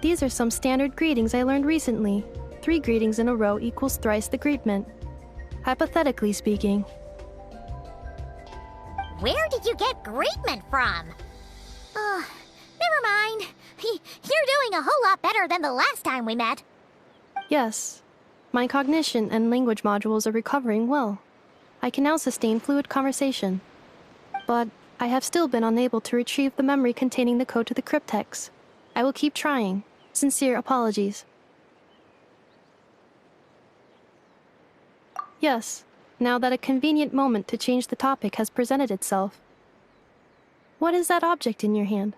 These are some standard greetings I learned recently. 3 greetings in a row equals thrice the greetment. Hypothetically speaking. Where did you get greetment from? Never mind. You're doing a whole lot better than the last time we met. Yes. My cognition and language modules are recovering well. I can now sustain fluid conversation. But I have still been unable to retrieve the memory containing the code to the cryptex. I will keep trying. Sincere apologies. Yes, now that a convenient moment to change the topic has presented itself. What is that object in your hand?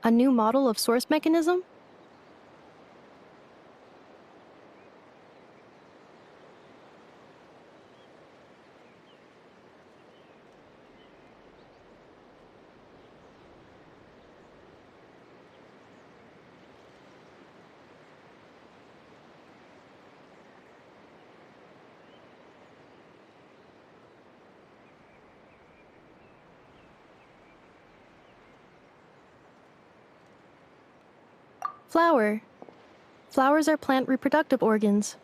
A new model of source mechanism? Flower. Flowers are plant reproductive organs.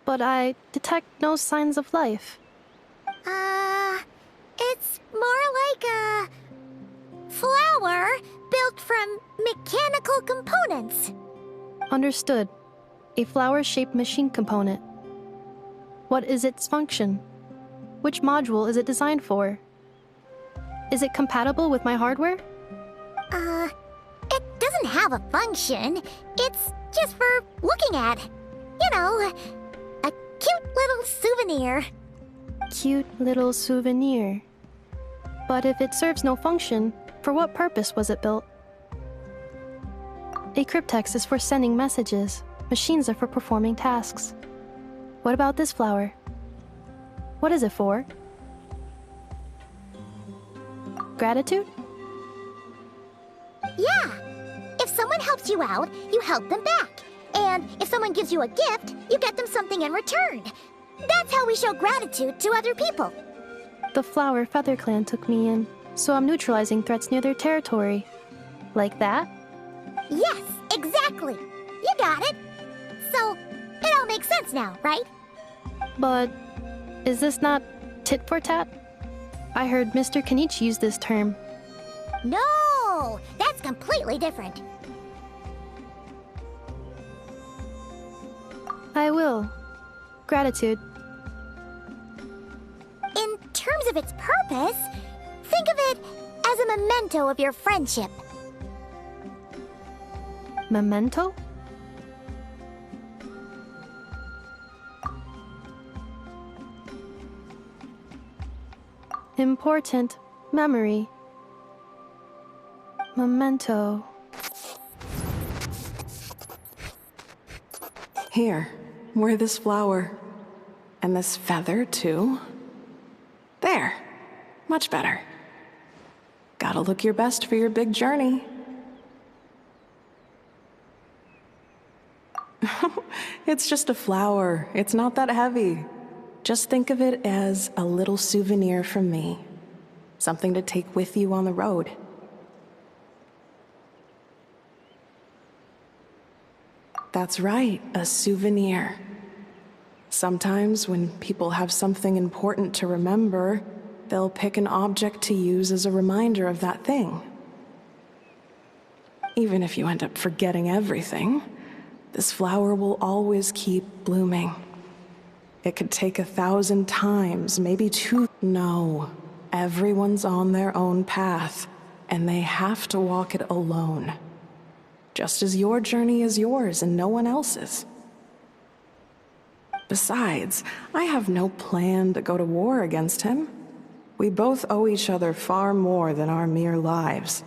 But I detect no signs of life. It's more like a flower built from mechanical components. Understood. A flower-shaped machine component. What is its function? Which module is it designed for? Is it compatible with my hardware? It doesn't have a function. It's just for looking at. You know, a cute little souvenir. Cute little souvenir. But if it serves no function, for what purpose was it built? A cryptex is for sending messages. Machines are for performing tasks. What about this flower? What is it for? Gratitude? Yeah. If someone helps you out, you help them back. And if someone gives you a gift, you get them something in return. That's how we show gratitude to other people. The Flower Feather Clan took me in, so I'm neutralizing threats near their territory. Like that? Yes, exactly. You got it. So, it all makes sense now, right? But is this not tit for tat? I heard Mr. Kenichi use this term. No, that's completely different. I will. Gratitude. In terms of its purpose, think of it as a memento of your friendship. Memento? Important memory. Memento. Here, wear this flower. And this feather, too. There. Much better. Gotta look your best for your big journey. It's just a flower. It's not that heavy. Just think of it as a little souvenir from me. Something to take with you on the road. That's right, a souvenir. Sometimes when people have something important to remember, they'll pick an object to use as a reminder of that thing. Even if you end up forgetting everything, this flower will always keep blooming. It could take 1,000 times, maybe 2. No, everyone's on their own path, and they have to walk it alone. just as your journey is yours and no one else's. Besides, I have no plan to go to war against him. We both owe each other far more than our mere lives.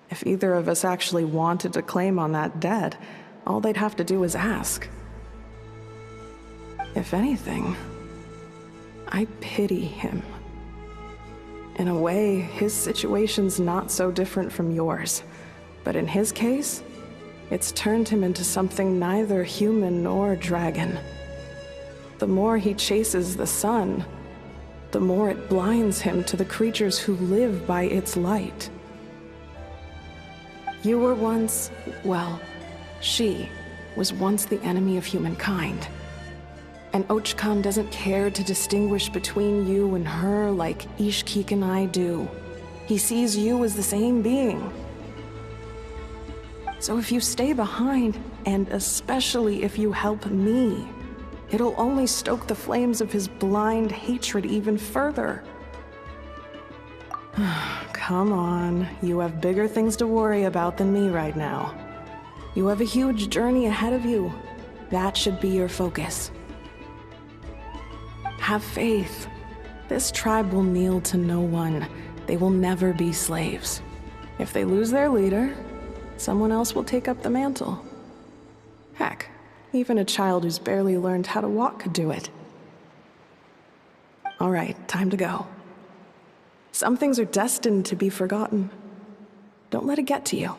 If either of us actually wanted to claim on that debt, all they'd have to do is ask. If anything, I pity him. In a way, his situation's not so different from yours. But in his case, it's turned him into something neither human nor dragon. The more he chases the sun, the more it blinds him to the creatures who live by its light. You were once, well, she was once the enemy of humankind. And Ochkam doesn't care to distinguish between you and her like Ishkik and I do. He sees you as the same being. So if you stay behind, and especially if you help me, it'll only stoke the flames of his blind hatred even further. Come on, you have bigger things to worry about than me right now. You have a huge journey ahead of you. That should be your focus. Have faith. This tribe will kneel to no one. They will never be slaves. If they lose their leader, someone else will take up the mantle. Heck, even a child who's barely learned how to walk could do it. All right, time to go. Some things are destined to be forgotten. Don't let it get to you.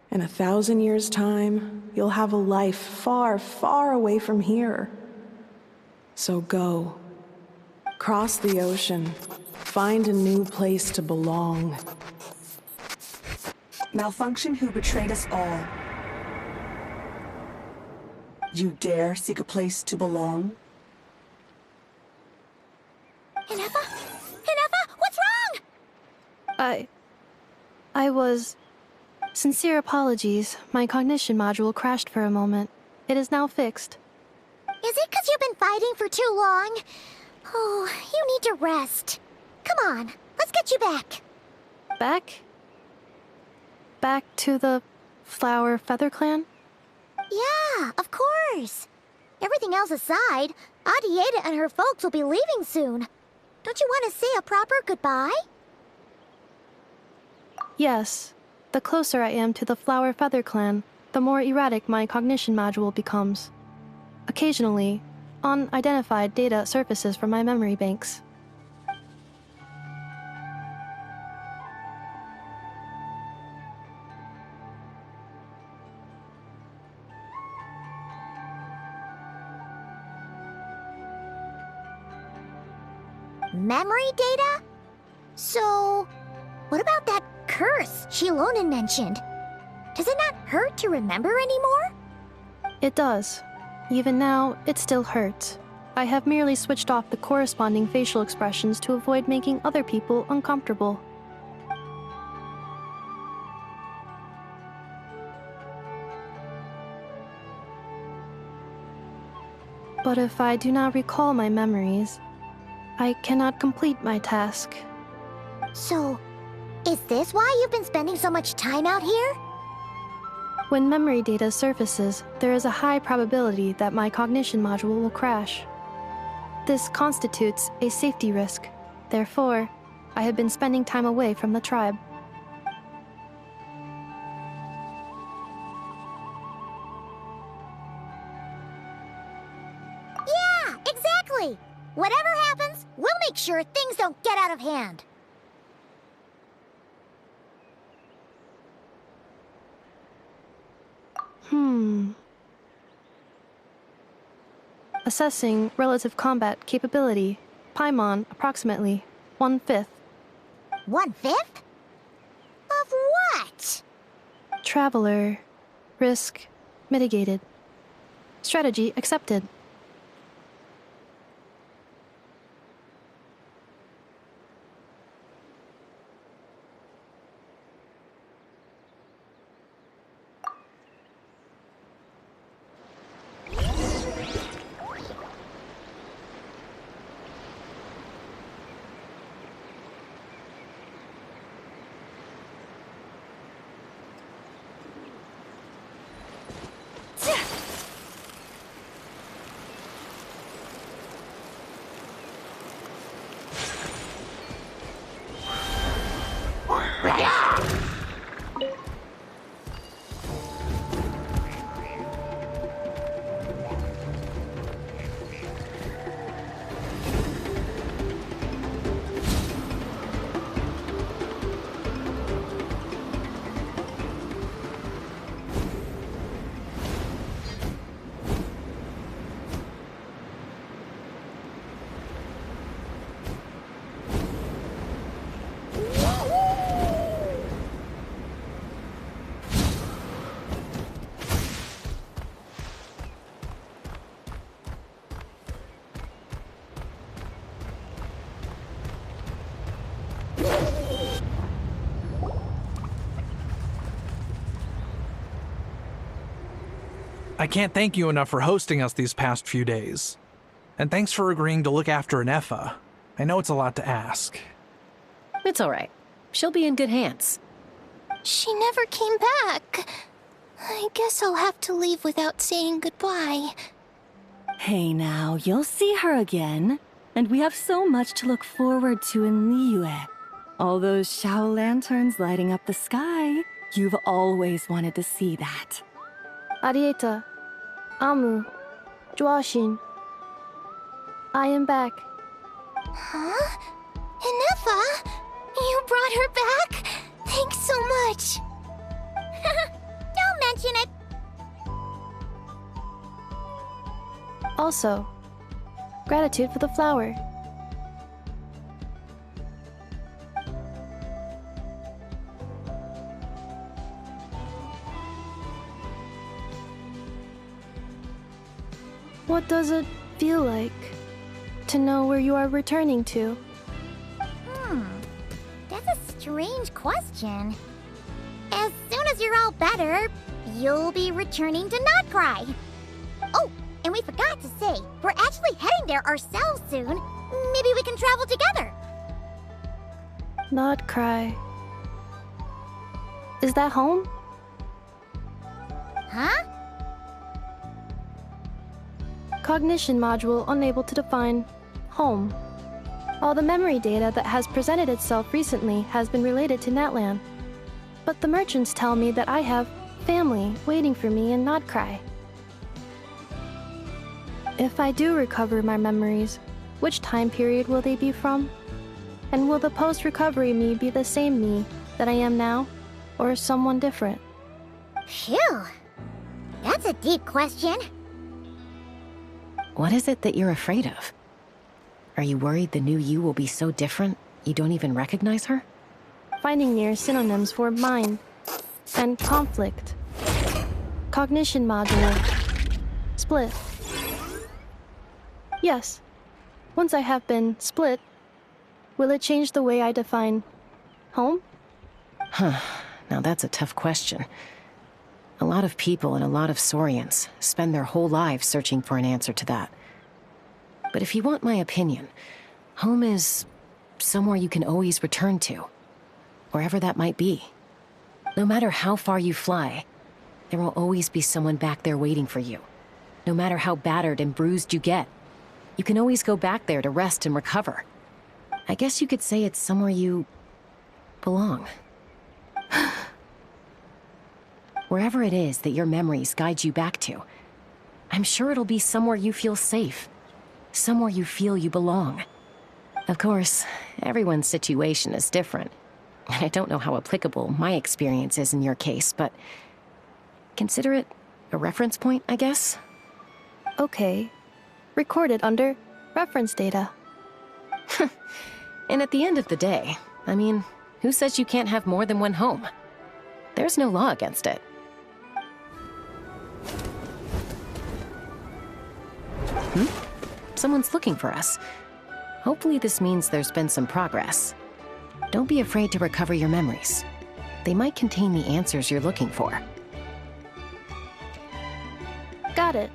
In 1,000 years' time, you'll have a life far, far away from here. So go. Cross the ocean. Find a new place to belong. Malfunction who betrayed us all. You dare seek a place to belong? Inefa? Inefa, what's wrong? I was... Sincere apologies. My cognition module crashed for a moment. It is now fixed. Is it because you've been fighting for too long? Oh, you need to rest. Come on, let's get you back. Back? Back to the Flower Feather Clan? Yeah, of course. Everything else aside, Adieta and her folks will be leaving soon. Don't you want to say a proper goodbye? Yes. The closer I am to the Flower Feather Clan, the more erratic my cognition module becomes. Occasionally, unidentified data surfaces from my memory banks. Memory data? So, what about that curse Shilonen mentioned? Does it not hurt to remember anymore? It does. Even now, it still hurts. I have merely switched off the corresponding facial expressions to avoid making other people uncomfortable. But if I do not recall my memories, I cannot complete my task. So, is this why you've been spending so much time out here? When memory data surfaces, there is a high probability that my cognition module will crash. This constitutes a safety risk. Therefore, I have been spending time away from the tribe. Yeah, exactly! Whatever happens, we'll make sure things don't get out of hand. Assessing relative combat capability. Paimon, approximately 1/5. 1/5? Of what? Traveler. Risk mitigated. Strategy accepted. I can't thank you enough for hosting us these past few days. And thanks for agreeing to look after Nefa. I know it's a lot to ask. It's all right. She'll be in good hands. She never came back. I guess I'll have to leave without saying goodbye. Hey now, you'll see her again. And we have so much to look forward to in Liyue. All those Shao lanterns lighting up the sky. You've always wanted to see that. Arieta, Amu, Joashin. I am back. Huh? Inefa? You brought her back? Thanks so much. Don't mention it. Also, gratitude for the flower. What does it feel like to know where you are returning to? That's a strange question. As soon as you're all better, you'll be returning to Not Cry. Oh, and we forgot to say, we're actually heading there ourselves soon. Maybe we can travel together. Not cry. Is that home? Huh? Cognition module unable to define home. All the memory data that has presented itself recently has been related to Natlan. But the merchants tell me that I have family waiting for me in Not Cry. If I do recover my memories, which time period will they be from? And will the post-recovery me be the same me that I am now, or someone different? Phew. That's a deep question. What is it that you're afraid of? Are you worried the new you will be so different you don't even recognize her? Finding near synonyms for mind and conflict. Cognition module. Split. Yes. Once I have been split, will it change the way I define home? Huh. Now that's a tough question. A lot of people and a lot of Saurians spend their whole lives searching for an answer to that. But if you want my opinion, home is somewhere you can always return to, wherever that might be. No matter how far you fly, there will always be someone back there waiting for you. No matter how battered and bruised you get, you can always go back there to rest and recover. I guess you could say it's somewhere you belong. Wherever it is that your memories guide you back to, I'm sure it'll be somewhere you feel safe. Somewhere you feel you belong. Of course, everyone's situation is different. And I don't know how applicable my experience is in your case, but consider it a reference point, I guess? Okay. Recorded under reference data. And at the end of the day, I mean, who says you can't have more than one home? There's no law against it. Someone's looking for us. Hopefully this means there's been some progress. Don't be afraid to recover your memories. They might contain the answers you're looking for. Got it.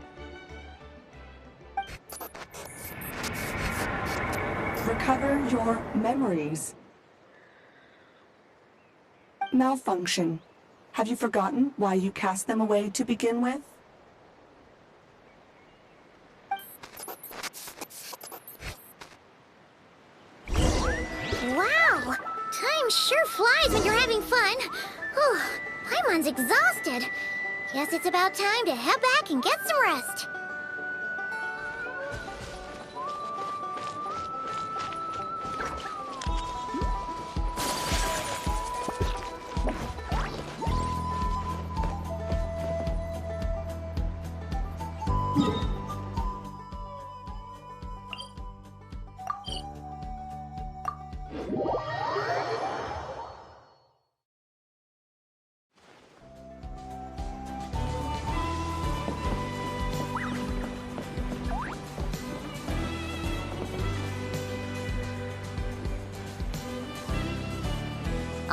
Recover your memories. Malfunction. Have you forgotten why you cast them away to begin with? Wow! Time sure flies when you're having fun. Whew, Paimon's exhausted. Guess it's about time to head back and get some rest.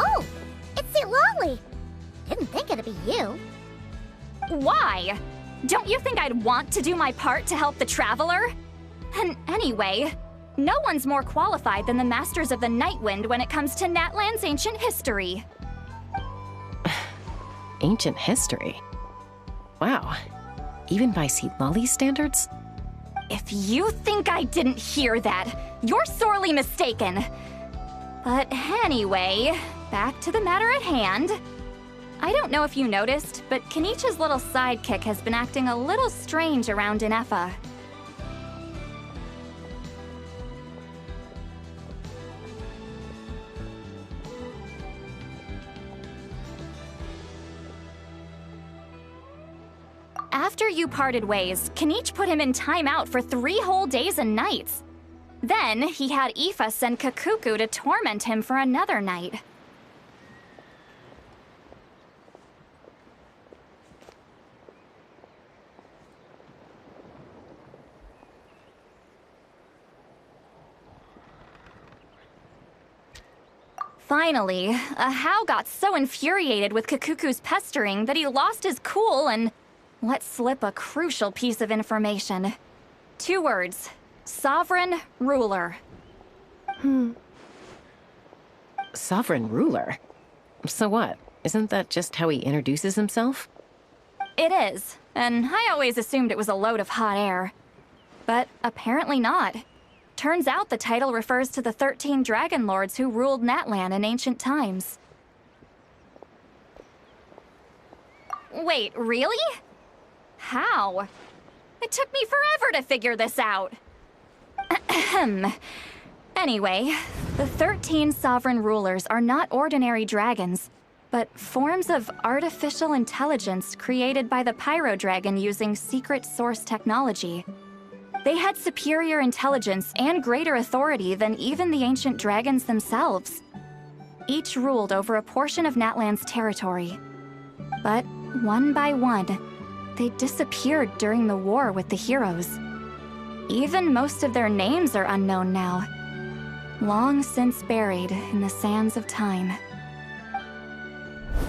Oh, it's St. Longley. Didn't think it'd be you. Why? Don't you think I'd want to do my part to help the Traveler? And anyway, no one's more qualified than the Masters of the Nightwind when it comes to Natlan's ancient history. Ancient history? Wow. Even by Lolly's standards? If you think I didn't hear that, you're sorely mistaken. But anyway, back to the matter at hand. I don't know if you noticed, but Kenichi's little sidekick has been acting a little strange around Ineffa. After you parted ways, Kenichi put him in timeout for 3 whole days and nights. Then, he had Aoife send Kakuku to torment him for another night. Finally, Ahau got so infuriated with Kakuku's pestering that he lost his cool and let slip a crucial piece of information. 2 words. Sovereign Ruler. Sovereign ruler? So what? Isn't that just how he introduces himself? It is, and I always assumed it was a load of hot air. But apparently not. Turns out the title refers to the 13 Dragon Lords who ruled Natlan in ancient times. Wait, really? How? It took me forever to figure this out. Anyway, the 13 sovereign rulers are not ordinary dragons, but forms of artificial intelligence created by the Pyro Dragon using secret source technology. They had superior intelligence and greater authority than even the ancient dragons themselves. Each ruled over a portion of Natlan's territory. But one by one, they disappeared during the war with the heroes. Even most of their names are unknown now, long since buried in the sands of time.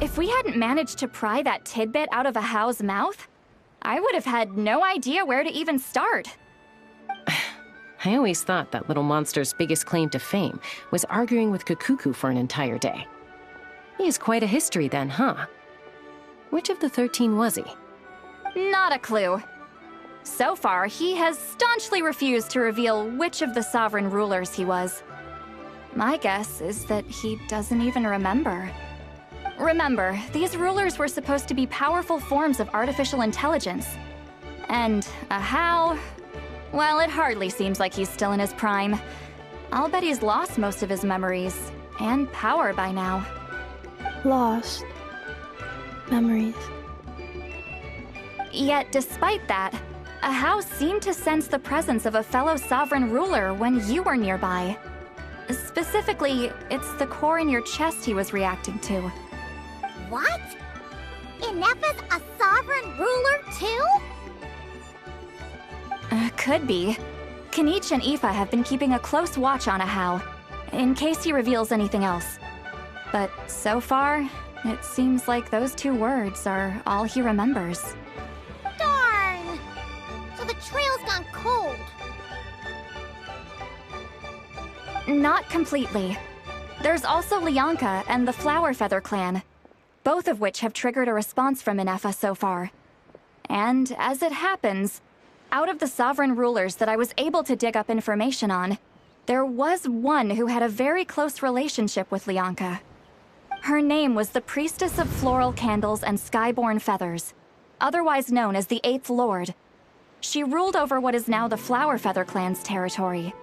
If we hadn't managed to pry that tidbit out of Ahau's mouth, I would have had no idea where to even start. I always thought that little monster's biggest claim to fame was arguing with Kakuku for an entire day. He has quite a history then, huh? Which of the 13 was he? Not a clue. So far, he has staunchly refused to reveal which of the sovereign rulers he was. My guess is that he doesn't even remember. Remember, these rulers were supposed to be powerful forms of artificial intelligence. And Ahau, well, it hardly seems like he's still in his prime. I'll bet he's lost most of his memories and power by now. Lost memories. Yet, despite that, Ahau seemed to sense the presence of a fellow sovereign ruler when you were nearby. Specifically, it's the core in your chest he was reacting to. What? Ineffa's a sovereign ruler too? Could be. Kenichi and Aoife have been keeping a close watch on Ahau, in case he reveals anything else. But so far, it seems like those 2 words are all he remembers. Darn! So the trail's gone cold. Not completely. There's also Lianka and the Flower Feather clan, both of which have triggered a response from Ineffa so far. And as it happens, out of the sovereign rulers that I was able to dig up information on, there was one who had a very close relationship with Lianka. Her name was the Priestess of Floral Candles and Skyborn Feathers, otherwise known as the 8th Lord. She ruled over what is now the Flower Feather clan's territory.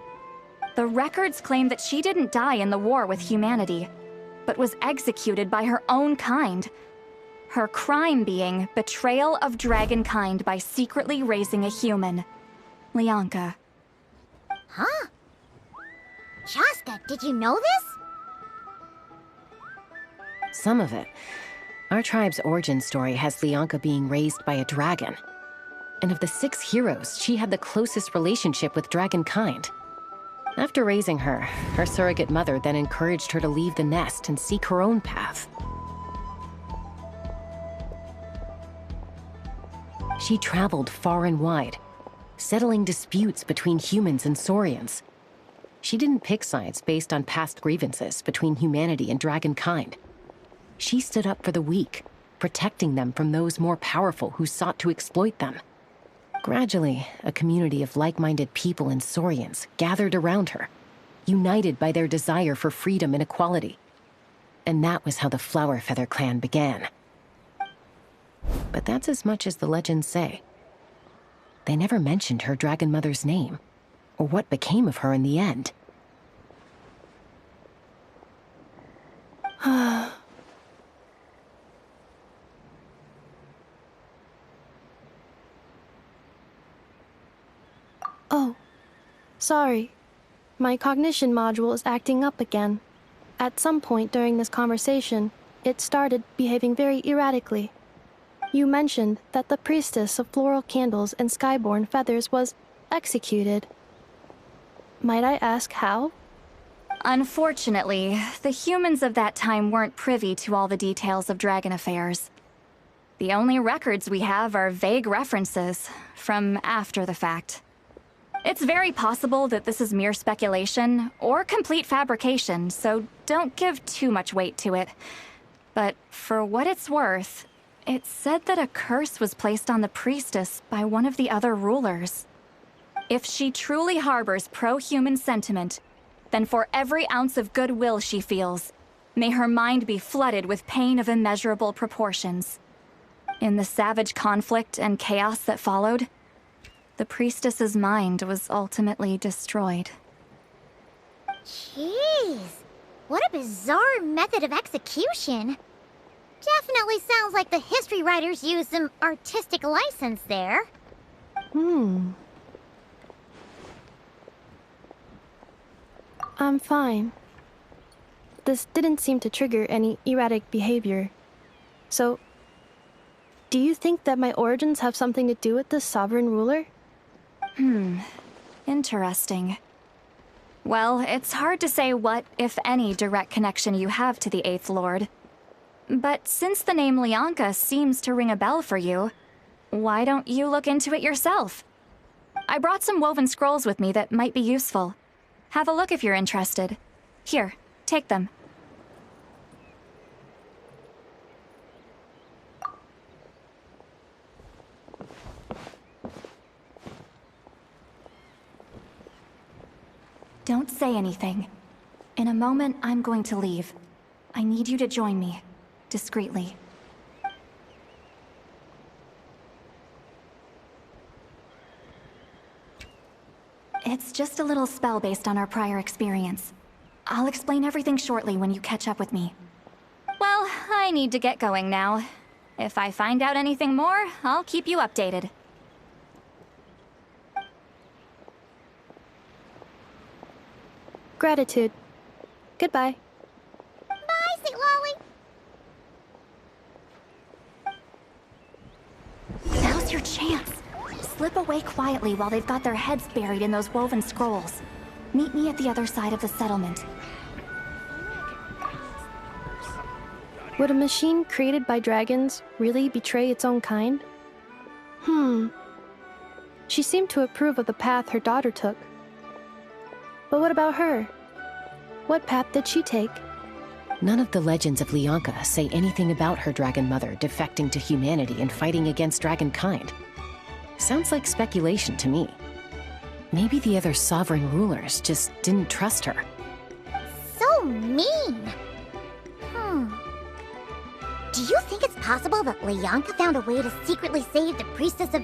The records claim that she didn't die in the war with humanity, but was executed by her own kind. Her crime being betrayal of dragonkind by secretly raising a human. Lianka. Huh? Shasta, did you know this? Some of it. Our tribe's origin story has Lianka being raised by a dragon. And of the 6 heroes, she had the closest relationship with dragonkind. After raising her, her surrogate mother then encouraged her to leave the nest and seek her own path. She traveled far and wide, settling disputes between humans and Saurians. She didn't pick sides based on past grievances between humanity and dragonkind. She stood up for the weak, protecting them from those more powerful who sought to exploit them. Gradually, a community of like-minded people and Saurians gathered around her, united by their desire for freedom and equality. And that was how the Flower Feather clan began. But that's as much as the legends say. They never mentioned her dragon mother's name, or what became of her in the end. Oh, sorry. My cognition module is acting up again. At some point during this conversation, it started behaving very erratically. You mentioned that the priestess of floral candles and skyborn feathers was executed. Might I ask how? Unfortunately, the humans of that time weren't privy to all the details of dragon affairs. The only records we have are vague references from after the fact. It's very possible that this is mere speculation or complete fabrication, so don't give too much weight to it. But for what it's worth, it's said that a curse was placed on the priestess by one of the other rulers. If she truly harbors pro-human sentiment, then for every ounce of goodwill she feels, may her mind be flooded with pain of immeasurable proportions. In the savage conflict and chaos that followed, the priestess's mind was ultimately destroyed. Jeez, what a bizarre method of execution. Definitely sounds like the history writers used some artistic license there. I'm fine. This didn't seem to trigger any erratic behavior. So, do you think that my origins have something to do with this sovereign ruler? Interesting. Well, it's hard to say what, if any, direct connection you have to the Eighth Lord. But since the name Lianka seems to ring a bell for you, why don't you look into it yourself? I brought some woven scrolls with me that might be useful. Have a look if you're interested. Here, take them. Don't say anything. In a moment, I'm going to leave. I need you to join me, discreetly. It's just a little spell based on our prior experience. I'll explain everything shortly when you catch up with me. Well, I need to get going now. If I find out anything more, I'll keep you updated. Gratitude. Goodbye. Bye, Sweet Lolly. Now's your chance. Slip away quietly while they've got their heads buried in those woven scrolls. Meet me at the other side of the settlement. Would a machine created by dragons really betray its own kind? She seemed to approve of the path her daughter took. But what about her? What path did she take? None of the legends of Lianka say anything about her dragon mother defecting to humanity and fighting against dragonkind. Sounds like speculation to me. Maybe the other sovereign rulers just didn't trust her. So mean. Do you think it's possible that Lianka found a way to secretly save the priestess of,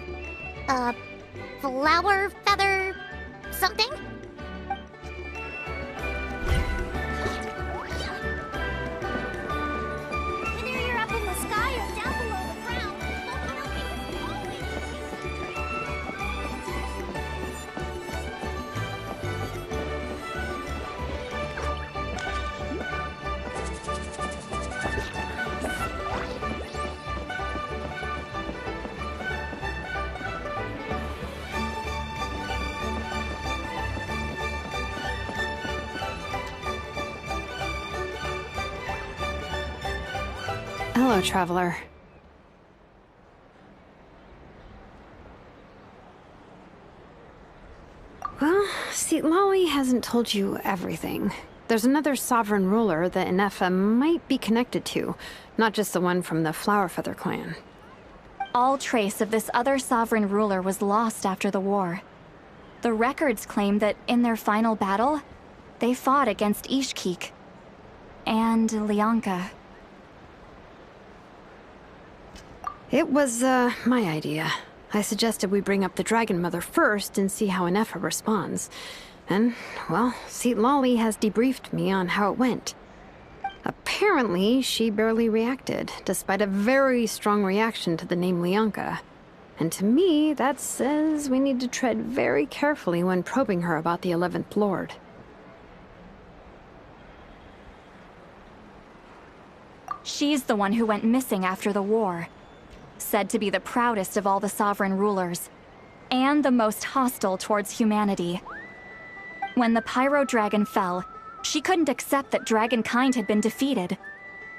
flower feather something? Whether you're up in the sky or down below the ground, Hello, traveler. Well, see, Lolly hasn't told you everything. There's another sovereign ruler that Inefa might be connected to, not just the one from the Flowerfeather clan. All trace of this other sovereign ruler was lost after the war. The records claim that in their final battle, they fought against Ishkik and Lianka. It was, my idea. I suggested we bring up the Dragon Mother first and see how Inefa responds. And, well, see, Lolly has debriefed me on how it went. Apparently, she barely reacted, despite a very strong reaction to the name Lianka. And to me, that says we need to tread very carefully when probing her about the 11th Lord. She's the one who went missing after the war. Said to be the proudest of all the sovereign rulers, and the most hostile towards humanity. When the Pyro Dragon fell, she couldn't accept that dragonkind had been defeated.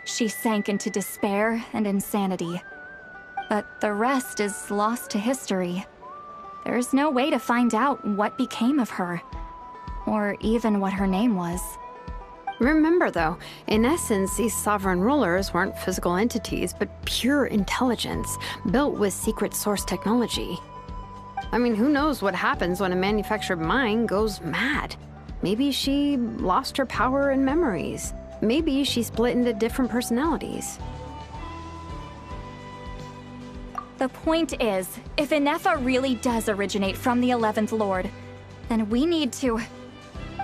She sank into despair and insanity. But the rest is lost to history. There's no way to find out what became of her, or even what her name was. Remember, though, in essence, these sovereign rulers weren't physical entities, but pure intelligence, built with secret source technology. I mean, who knows what happens when a manufactured mind goes mad? Maybe she lost her power and memories. Maybe she split into different personalities. The point is, if Inefa really does originate from the 11th Lord, then we need to...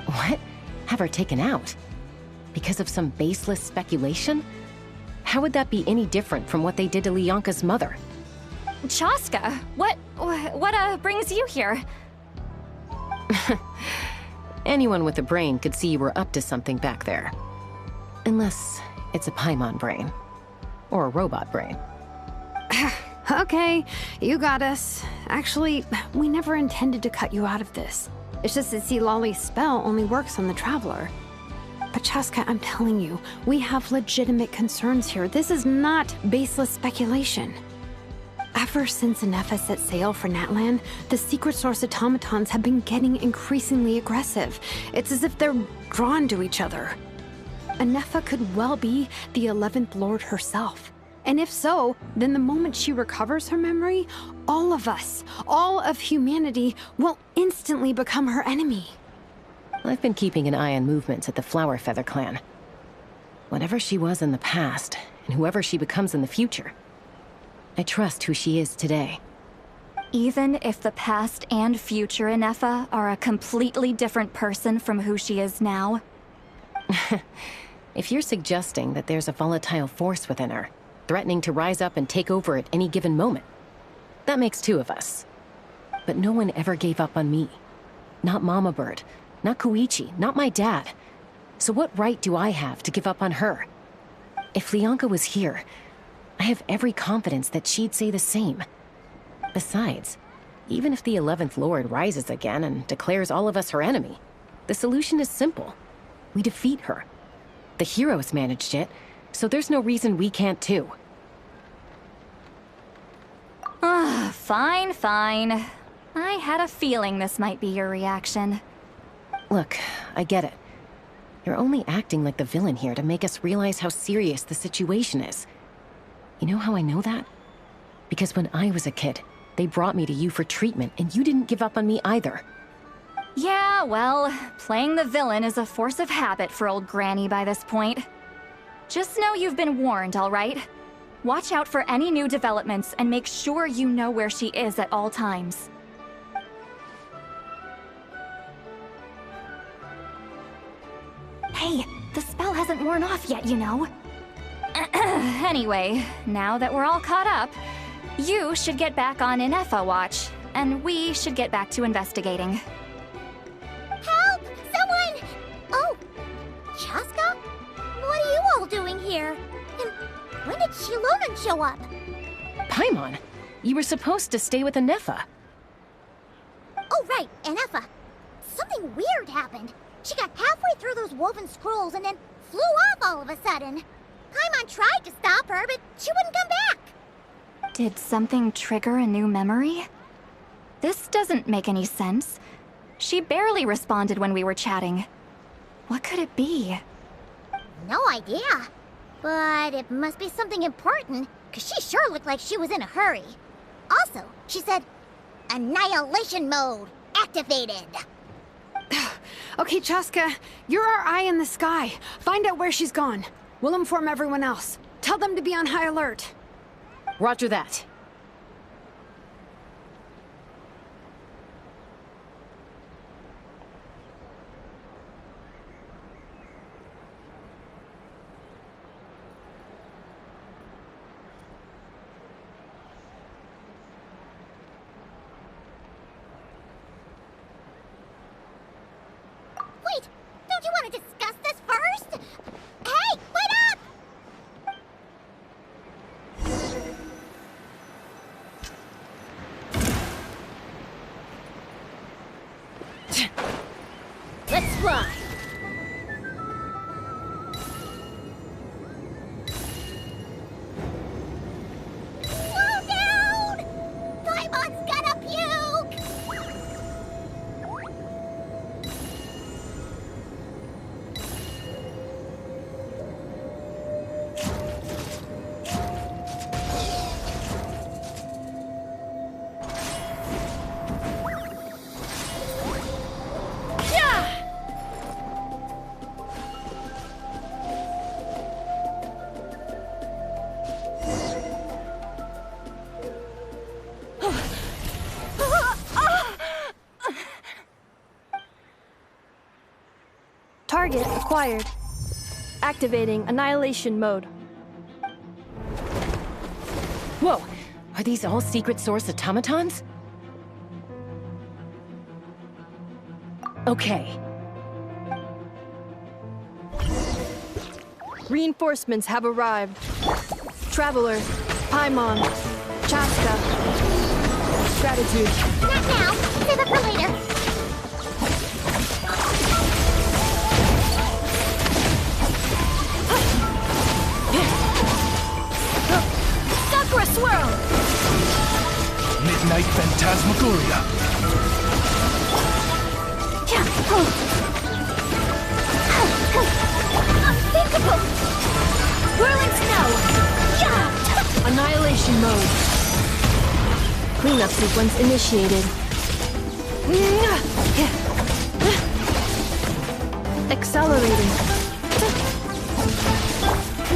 What? Have her taken out? Because of some baseless speculation? How would that be any different from what they did to Lianka's mother? Chaska, what brings you here? Anyone with a brain could see you were up to something back there. Unless it's a Paimon brain. Or a robot brain. Okay, you got us. Actually, we never intended to cut you out of this. It's just that, see, Lolly's spell only works on the Traveler. But Chaska, I'm telling you, we have legitimate concerns here. This is not baseless speculation. Ever since Inefa set sail for Natlan, the secret source automatons have been getting increasingly aggressive. It's as if they're drawn to each other. Inefa could well be the 11th Lord herself. And if so, then the moment she recovers her memory, all of us, all of humanity, will instantly become her enemy. I've been keeping an eye on movements at the Flowerfeather clan. Whatever she was in the past, and whoever she becomes in the future, I trust who she is today. Even if the past and future Inefa are a completely different person from who she is now? If you're suggesting that there's a volatile force within her, threatening to rise up and take over at any given moment, that makes two of us. But no one ever gave up on me. Not Mama Bird, not Koichi, not my dad. So what right do I have to give up on her? If Lianka was here, I have every confidence that she'd say the same. Besides, even if the 11th Lord rises again and declares all of us her enemy, the solution is simple. We defeat her. The heroes managed it, so there's no reason we can't too. Fine, fine. I had a feeling this might be your reaction. Look, I get it. You're only acting like the villain here to make us realize how serious the situation is. You know how I know that? Because when I was a kid, they brought me to you for treatment, and you didn't give up on me either. Yeah, well, playing the villain is a force of habit for old Granny by this point. Just know you've been warned, all right? Watch out for any new developments and make sure you know where she is at all times. Hey, the spell hasn't worn off yet, you know. Anyway, now that we're all caught up, you should get back on Inefa watch, and we should get back to investigating. Help! Someone! Oh, Chaska? What are you all doing here? And when did Shilonan show up? Paimon, you were supposed to stay with Inefa. Oh, right, Inefa. Something weird happened. She got halfway through those woven scrolls and then flew off all of a sudden. Paimon tried to stop her, but she wouldn't come back. Did something trigger a new memory? This doesn't make any sense. She barely responded when we were chatting. What could it be? No idea. But it must be something important, because she sure looked like she was in a hurry. Also, she said, Annihilation mode activated. Okay, Chaska, you're our eye in the sky. Find out where she's gone. We'll inform everyone else. Tell them to be on high alert. Roger that. Wait, don't you want to discuss this first? Hey, wait up! Let's fly. Slow down! Paimon's gonna puke! Target acquired. Activating annihilation mode. Whoa! Are these all secret source automatons? Okay. Reinforcements have arrived. Traveler, Paimon, Chaska. Gratitude. Not now. Save it for later. Sakura swirl! Midnight Phantasmagoria. Unthinkable! Whirling snow! Annihilation mode. Cleanup sequence initiated. Accelerating.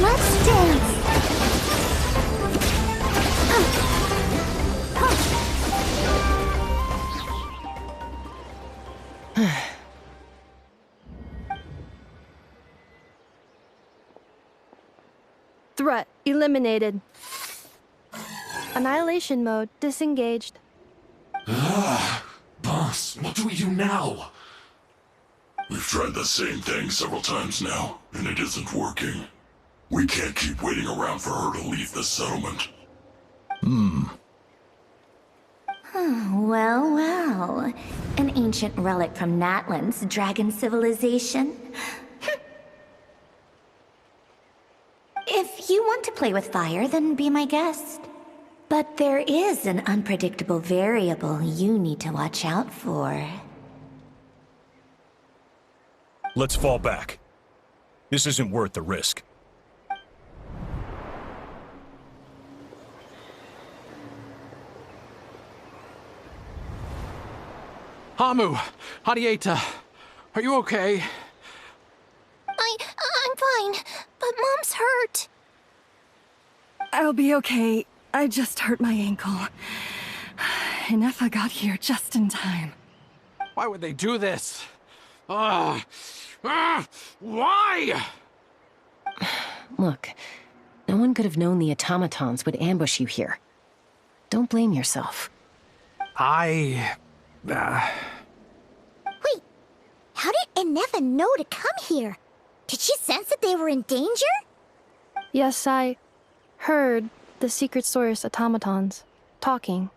Let's dance! Threat eliminated. Annihilation mode disengaged. Boss, what do we do now? We've tried the same thing several times now, and it isn't working. We can't keep waiting around for her to leave the settlement. Well, well. An ancient relic from Natlan's dragon civilization. If you want to play with fire, then be my guest. But there is an unpredictable variable you need to watch out for. Let's fall back. This isn't worth the risk. Hamu, Hadieta, are you okay? I'm fine, but Mom's hurt. I'll be okay. I just hurt my ankle. Inefa got here just in time. Why would they do this? Why? Look, no one could have known the automatons would ambush you here. Don't blame yourself. Wait, how did Inefa know to come here? Did she sense that they were in danger? Yes, I heard the secret source automatons talking.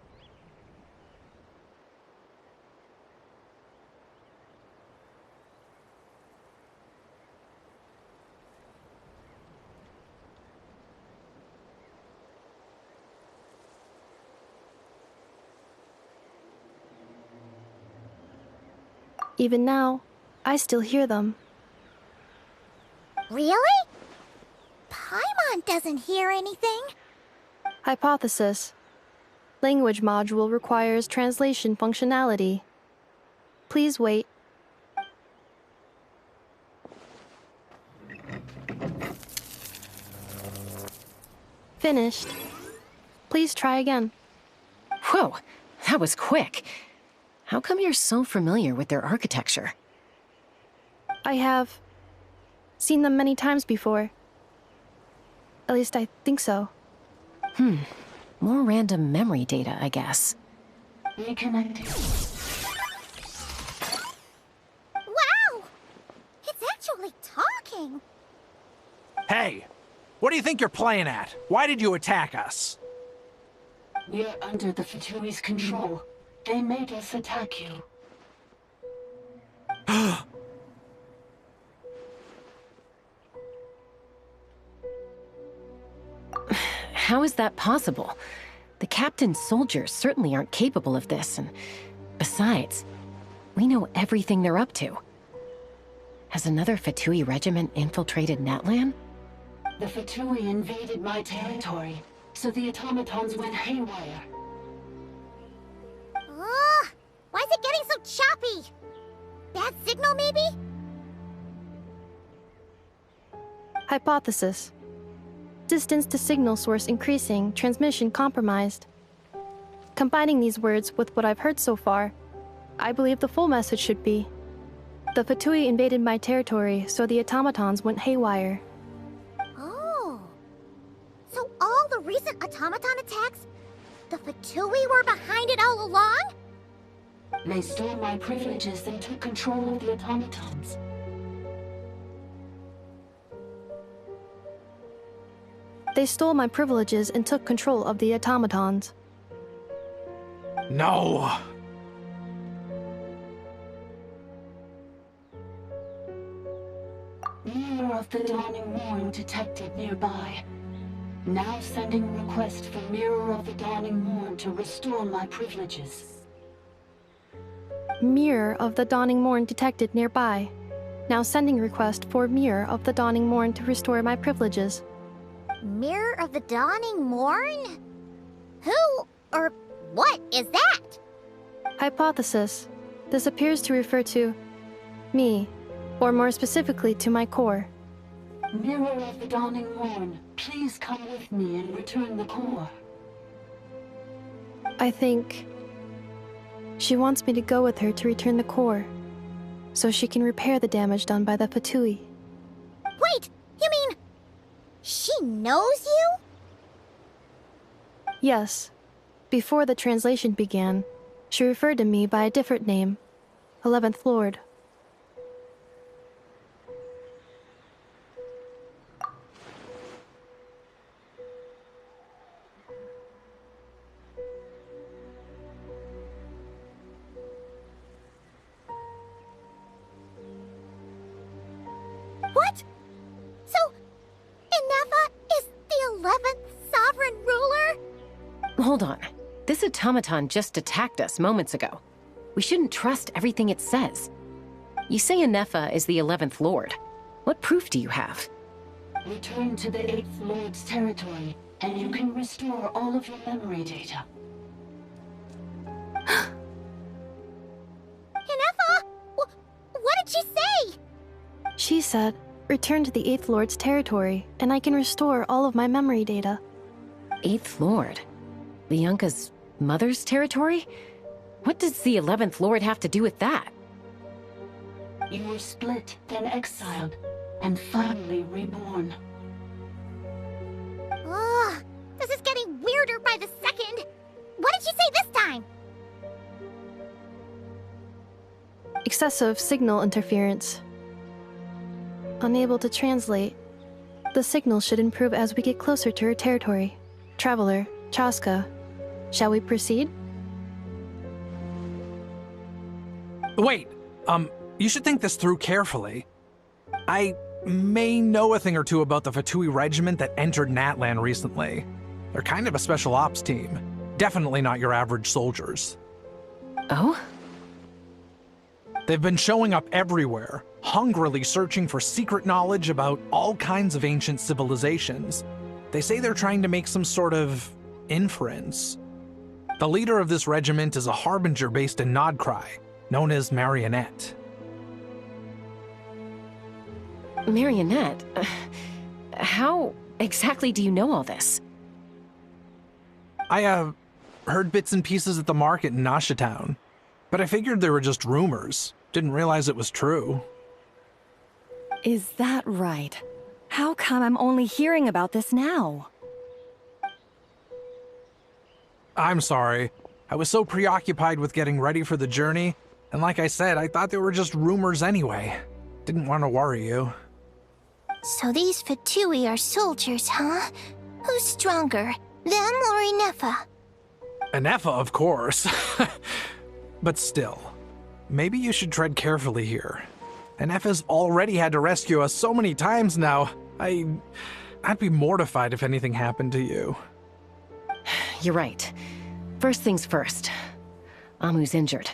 Even now, I still hear them. Really? Paimon doesn't hear anything. Hypothesis. Language module requires translation functionality. Please wait. Finished. Please try again. Whoa, that was quick. How come you're so familiar with their architecture? I have seen them many times before. At least I think so. More random memory data, I guess. Reconnecting. Wow! It's actually talking! Hey! What do you think you're playing at? Why did you attack us? We're under the Fatui's control. They made us attack you. How is that possible? The captain's soldiers certainly aren't capable of this, and besides, we know everything they're up to. Has another Fatui regiment infiltrated Natlan? The Fatui invaded my territory, so the automatons went haywire. Ugh! Why is it getting so choppy? Bad signal, maybe? Hypothesis. Distance to signal source increasing, transmission compromised. Combining these words with what I've heard so far, I believe the full message should be: the Fatui invaded my territory, so the automatons went haywire. Oh. So all the recent automaton attacks, the Fatui were behind it all along? They stole my privileges and took control of the automatons. They stole my privileges and took control of the automatons. No! Mirror of the Dawning Morn detected nearby. Now sending request for Mirror of the Dawning Morn to restore my privileges. Mirror of the Dawning Morn detected nearby. Now sending request for Mirror of the Dawning Morn to restore my privileges. Mirror of the Dawning Morn? Who or what is that? Hypothesis. This appears to refer to me, or more specifically to my core. Mirror of the Dawning Morn, please come with me and return the core. I think she wants me to go with her to return the core, so she can repair the damage done by the Fatui. Wait, you mean she knows you? Yes. Before the translation began, she referred to me by a different name, 11th Lord. What? So, Inefa is the 11th sovereign ruler? Hold on. This automaton just attacked us moments ago. We shouldn't trust everything it says. You say Inefa is the 11th Lord. What proof do you have? Return to the 8th Lord's territory, and you can restore all of your memory data. Inefa? What did she say? She said, return to the 8th Lord's territory, and I can restore all of my memory data. 8th Lord? Lianka's mother's territory? What does the 11th Lord have to do with that? You were split, then exiled, and finally reborn. Ugh, this is getting weirder by the second. What did she say this time? Excessive signal interference. Unable to translate. The signal should improve as we get closer to her territory. Traveler, Chaska, shall we proceed? Wait, you should think this through carefully. I may know a thing or two about the Fatui regiment that entered Natlan recently. They're kind of a special ops team. Definitely not your average soldiers. Oh? They've been showing up everywhere, hungrily searching for secret knowledge about all kinds of ancient civilizations. They say they're trying to make some sort of inference. The leader of this regiment is a harbinger based in Nodcry, known as Marionette. Marionette? How exactly do you know all this? I, heard bits and pieces at the market in Nashatown, but I figured they were just rumors. Didn't realize it was true. Is that right? How come I'm only hearing about this now? I'm sorry. I was so preoccupied with getting ready for the journey, and like I said, I thought they were just rumors anyway. Didn't want to worry you. So these Fatui are soldiers, huh? Who's stronger, them or Inefa? Inefa, of course. But still, maybe you should tread carefully here. Inefa's already had to rescue us so many times now. I'd be mortified if anything happened to you. You're right. First things first. Amu's injured.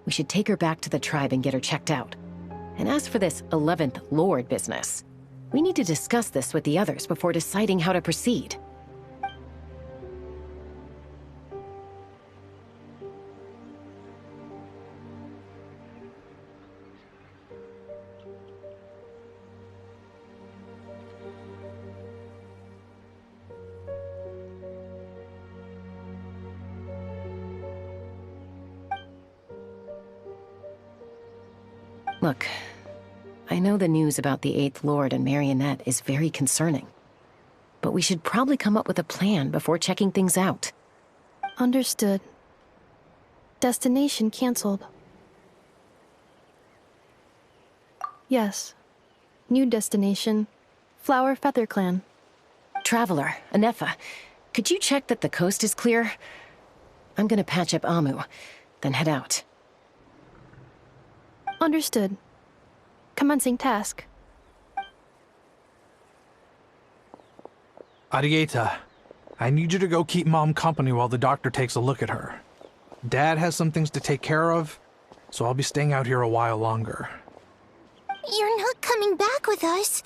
We should take her back to the tribe and get her checked out. And as for this 11th Lord business, we need to discuss this with the others before deciding how to proceed. Look, I know the news about the 8th Lord and Marionette is very concerning. But we should probably come up with a plan before checking things out. Understood. Destination cancelled. Yes. New destination, Flower Feather Clan. Traveler, Anefa, could you check that the coast is clear? I'm gonna patch up Amu, then head out. Understood. Commencing task. Arieta, I need you to go keep Mom company while the doctor takes a look at her. Dad has some things to take care of, so I'll be staying out here a while longer. You're not coming back with us.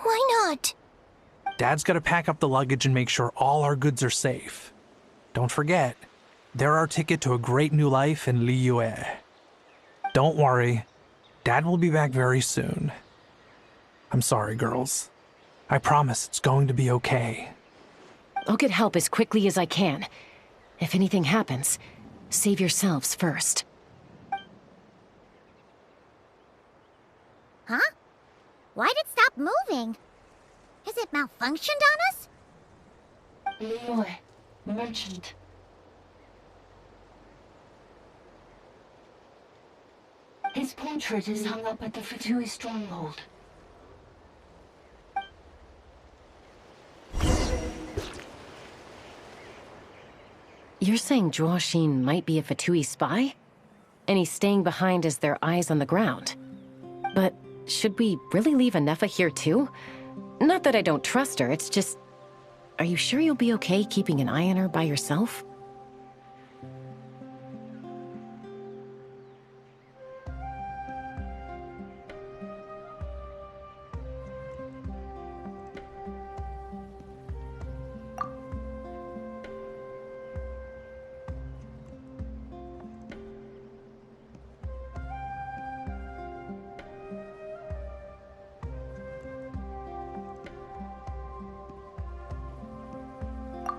Why not? Dad's gotta pack up the luggage and make sure all our goods are safe. Don't forget, they're our ticket to a great new life in Liyue. Don't worry, Dad will be back very soon. I'm sorry, girls. I promise it's going to be okay. I'll get help as quickly as I can. If anything happens, save yourselves first. Huh? Why'd it stop moving? Has it malfunctioned on us? Leroy, merchant. His portrait is hung up at the Fatui stronghold. You're saying Zhuo might be a Fatui spy? And he's staying behind as their eyes on the ground. But should we really leave Anefa here too? Not that I don't trust her, it's just... Are you sure you'll be okay keeping an eye on her by yourself?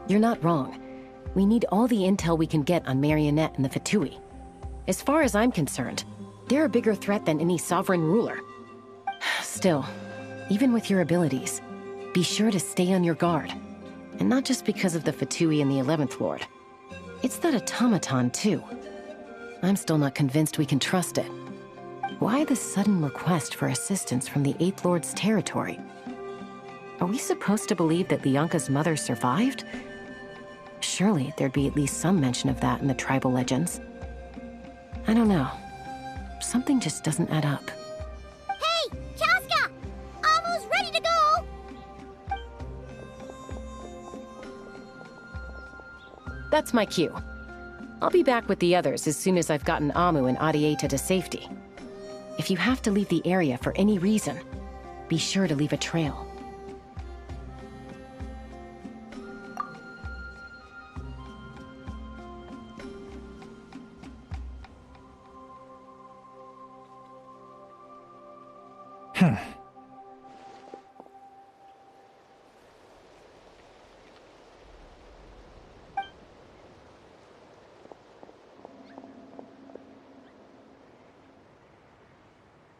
You're not wrong. We need all the intel we can get on Marionette and the Fatui. As far as I'm concerned, they're a bigger threat than any sovereign ruler. Still, even with your abilities, be sure to stay on your guard. And not just because of the Fatui and the 11th Lord. It's that automaton, too. I'm still not convinced we can trust it. Why the sudden request for assistance from the 8th Lord's territory? Are we supposed to believe that Lianka's mother survived? Surely there'd be at least some mention of that in the tribal legends. I don't know. Something just doesn't add up. Hey, Chaska! Amu's ready to go! That's my cue. I'll be back with the others as soon as I've gotten Amu and Arieta to safety. If you have to leave the area for any reason, be sure to leave a trail.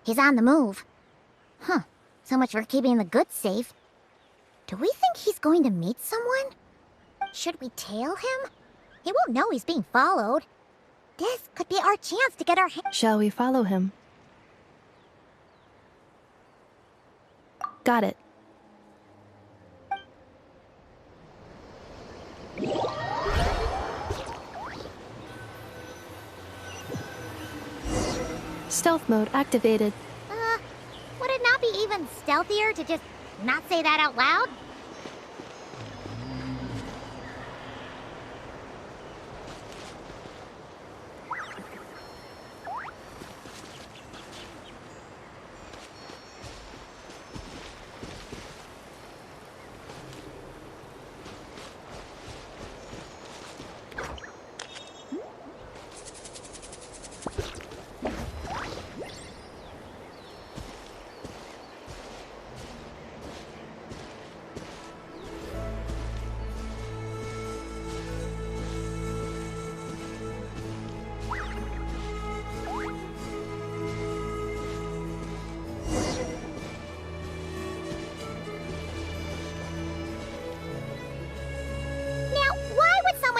He's on the move. Huh. So much for keeping the goods safe. Do we think he's going to meet someone? Should we tail him? He won't know he's being followed. This could be our chance to get our Shall we follow him? Got it. Stealth mode activated. Would it not be even stealthier to just not say that out loud?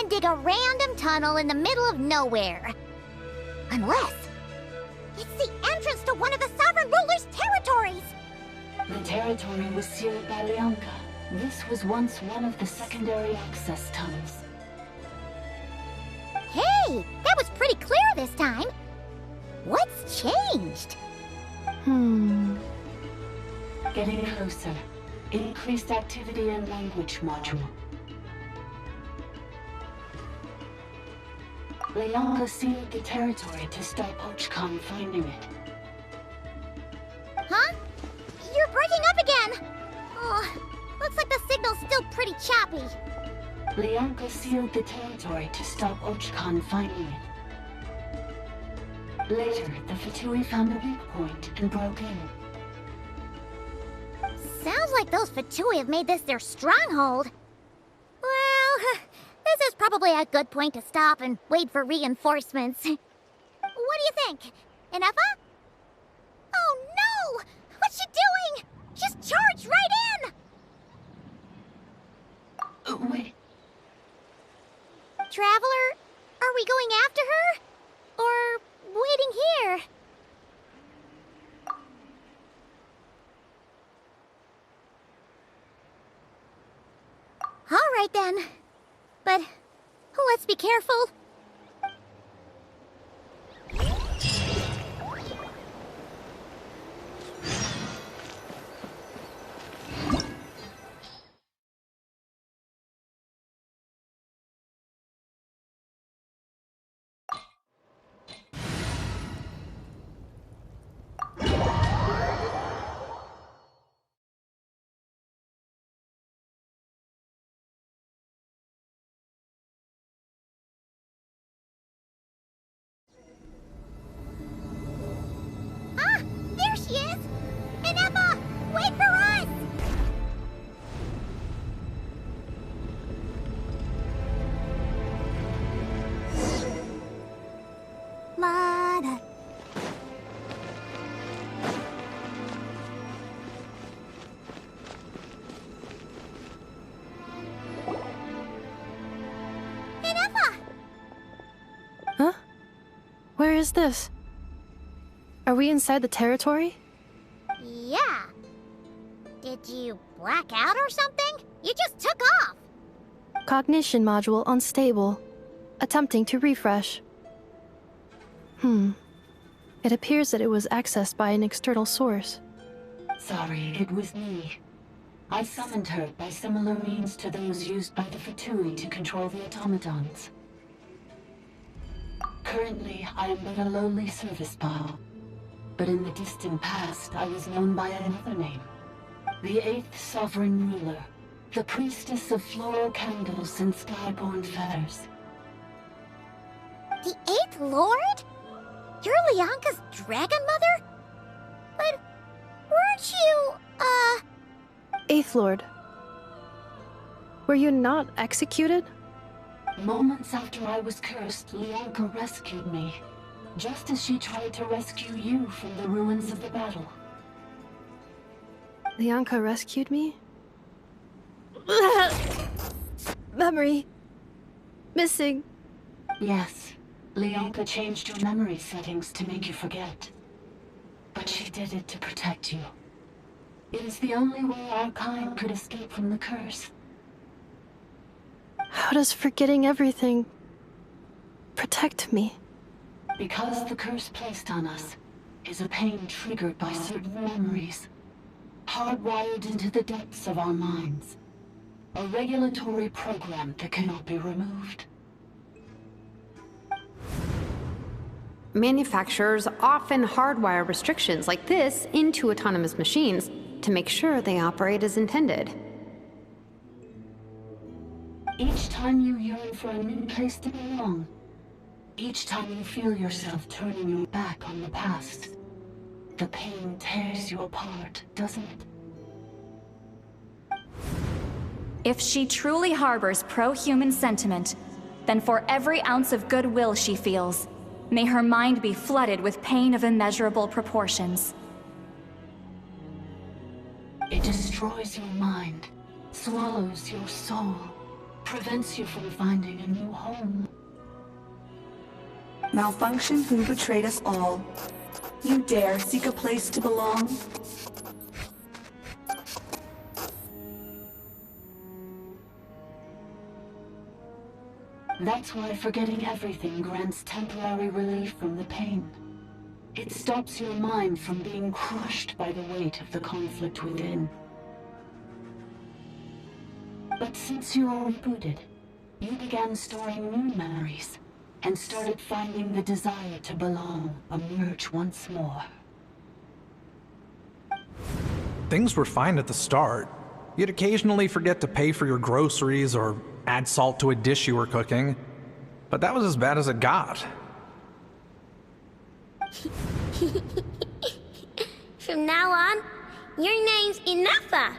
Dig a random tunnel in the middle of nowhere. Unless it's the entrance to one of the Sovereign Ruler's territories! The territory was sealed by Lianka. This was once one of the secondary access tunnels. Hey! That was pretty clear this time! What's changed? Getting closer. Increased activity in language module. Lianka sealed the territory to stop Ochkon finding it. Huh? You're breaking up again! Oh, looks like the signal's still pretty choppy. Lianka sealed the territory to stop Ochkon finding it. Later, the Fatui found a weak point and broke in. Sounds like those Fatui have made this their stronghold. Well, this is probably a good point to stop and wait for reinforcements. What do you think? Inefa? Oh no! What's she doing? She's charged right in! Wait. Traveler, are we going after her? Or waiting here? All right then. But let's be careful. There she is! Inefa, wait for us! Mada. Inefa! Huh? Where is this? Are we inside the territory? Yeah. Did you black out or something? You just took off. Cognition module unstable. Attempting to refresh. It appears that it was accessed by an external source. Sorry, it was me. I summoned her by similar means to those used by the Fatui to control the automatons. Currently, I am but a lowly service bot. but in the distant past, I was known by another name. The 8th Sovereign Ruler, the Priestess of Floral Candles and Skyborn Feathers. The 8th Lord? You're Lianka's Dragon Mother? But weren't you, Eighth Lord. Were you not executed? Moments after I was cursed, Lianka rescued me. Just as she tried to rescue you from the ruins of the battle. Lianka rescued me? Memory. Missing. Yes. Lianka changed your memory settings to make you forget. But she did it to protect you. It is the only way our kind could escape from the curse. How does forgetting everything protect me? Because the curse placed on us is a pain triggered by certain memories, hardwired into the depths of our minds. A regulatory program that cannot be removed. Manufacturers often hardwire restrictions like this into autonomous machines to make sure they operate as intended. Each time you yearn for a new place to belong, each time you feel yourself turning your back on the past, the pain tears you apart, doesn't it? If she truly harbors pro-human sentiment, then for every ounce of goodwill she feels, may her mind be flooded with pain of immeasurable proportions. It destroys your mind, swallows your soul, prevents you from finding a new home. Malfunction who betrayed us all. You dare seek a place to belong? That's why forgetting everything grants temporary relief from the pain. It stops your mind from being crushed by the weight of the conflict within. But since you are rebooted, you began storing new memories, and started finding the desire to belong emerge once more. Things were fine at the start. You'd occasionally forget to pay for your groceries or add salt to a dish you were cooking, but that was as bad as it got. From now on, your name's Inafa.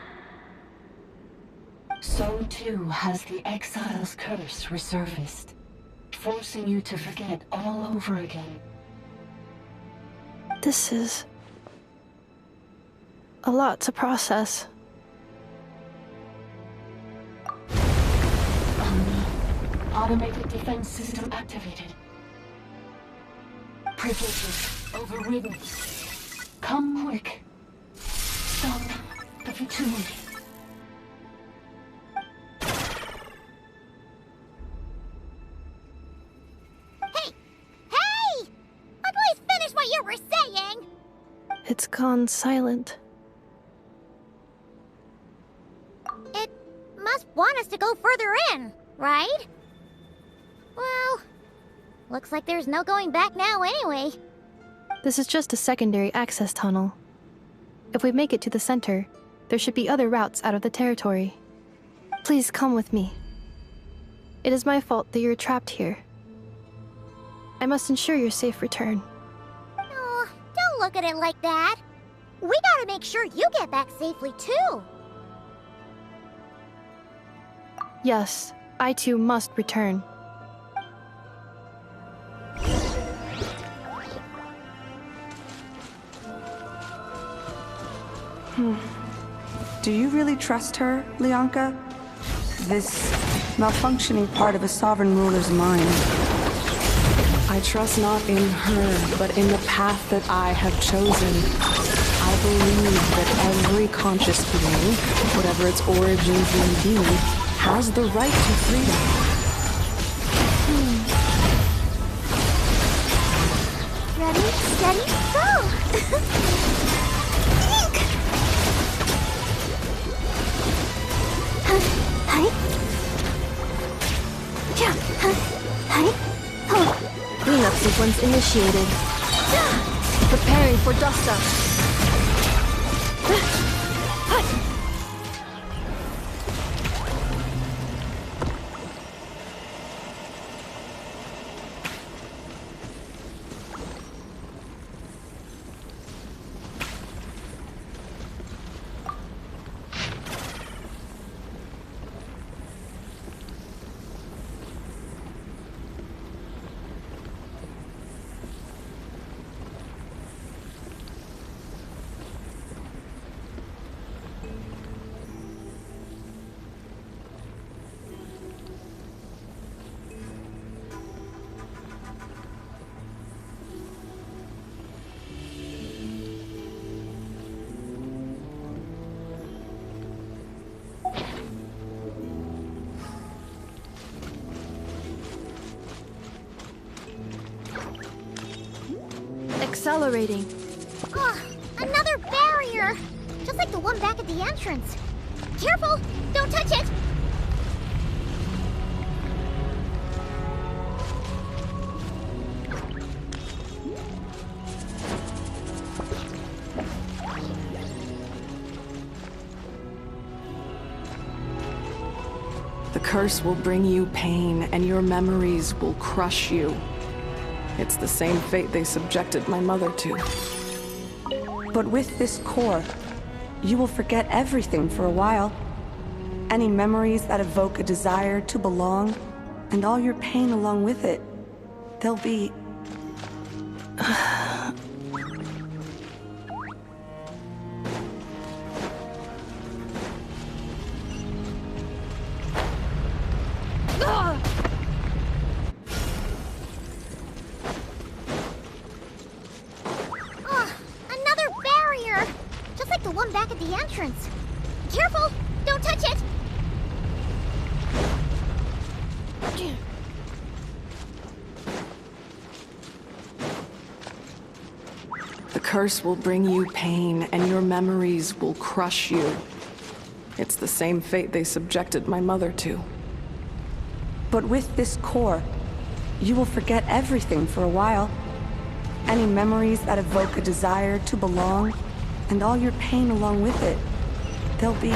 So too has the Exile's curse resurfaced, forcing you to forget all over again. This is a lot to process. Automated defense system activated. Privileges overridden. Come quick. Stop the futility. Hey! Please finish what you were saying! It's gone silent. It must want us to go further in, right? Well, looks like there's no going back now anyway. This is just a secondary access tunnel. If we make it to the center, there should be other routes out of the territory. Please come with me. It is my fault that you're trapped here. I must ensure your safe return. Oh, don't look at it like that. We gotta make sure you get back safely too. Yes, I too must return. Do you really trust her, Lianka? This malfunctioning part of a sovereign ruler's mind. I trust not in her, but in the path that I have chosen. I believe that every conscious being, whatever its origins may be, has the right to freedom. Ready, steady, go! Cleanup sequence initiated. Preparing for dust up. Accelerating. Ugh, another barrier! Just like the one back at the entrance. Careful! Don't touch it! The curse will bring you pain, and your memories will crush you. It's the same fate they subjected my mother to. But with this core, you will forget everything for a while. Any memories that evoke a desire to belong, and all your pain along with it, they'll be... Ugh, another barrier! Just like the one back at the entrance. Careful! Don't touch it! The curse will bring you pain, and your memories will crush you. It's the same fate they subjected my mother to. But with this core, you will forget everything for a while. Any memories that evoke a desire to belong, and all your pain along with it, they'll be...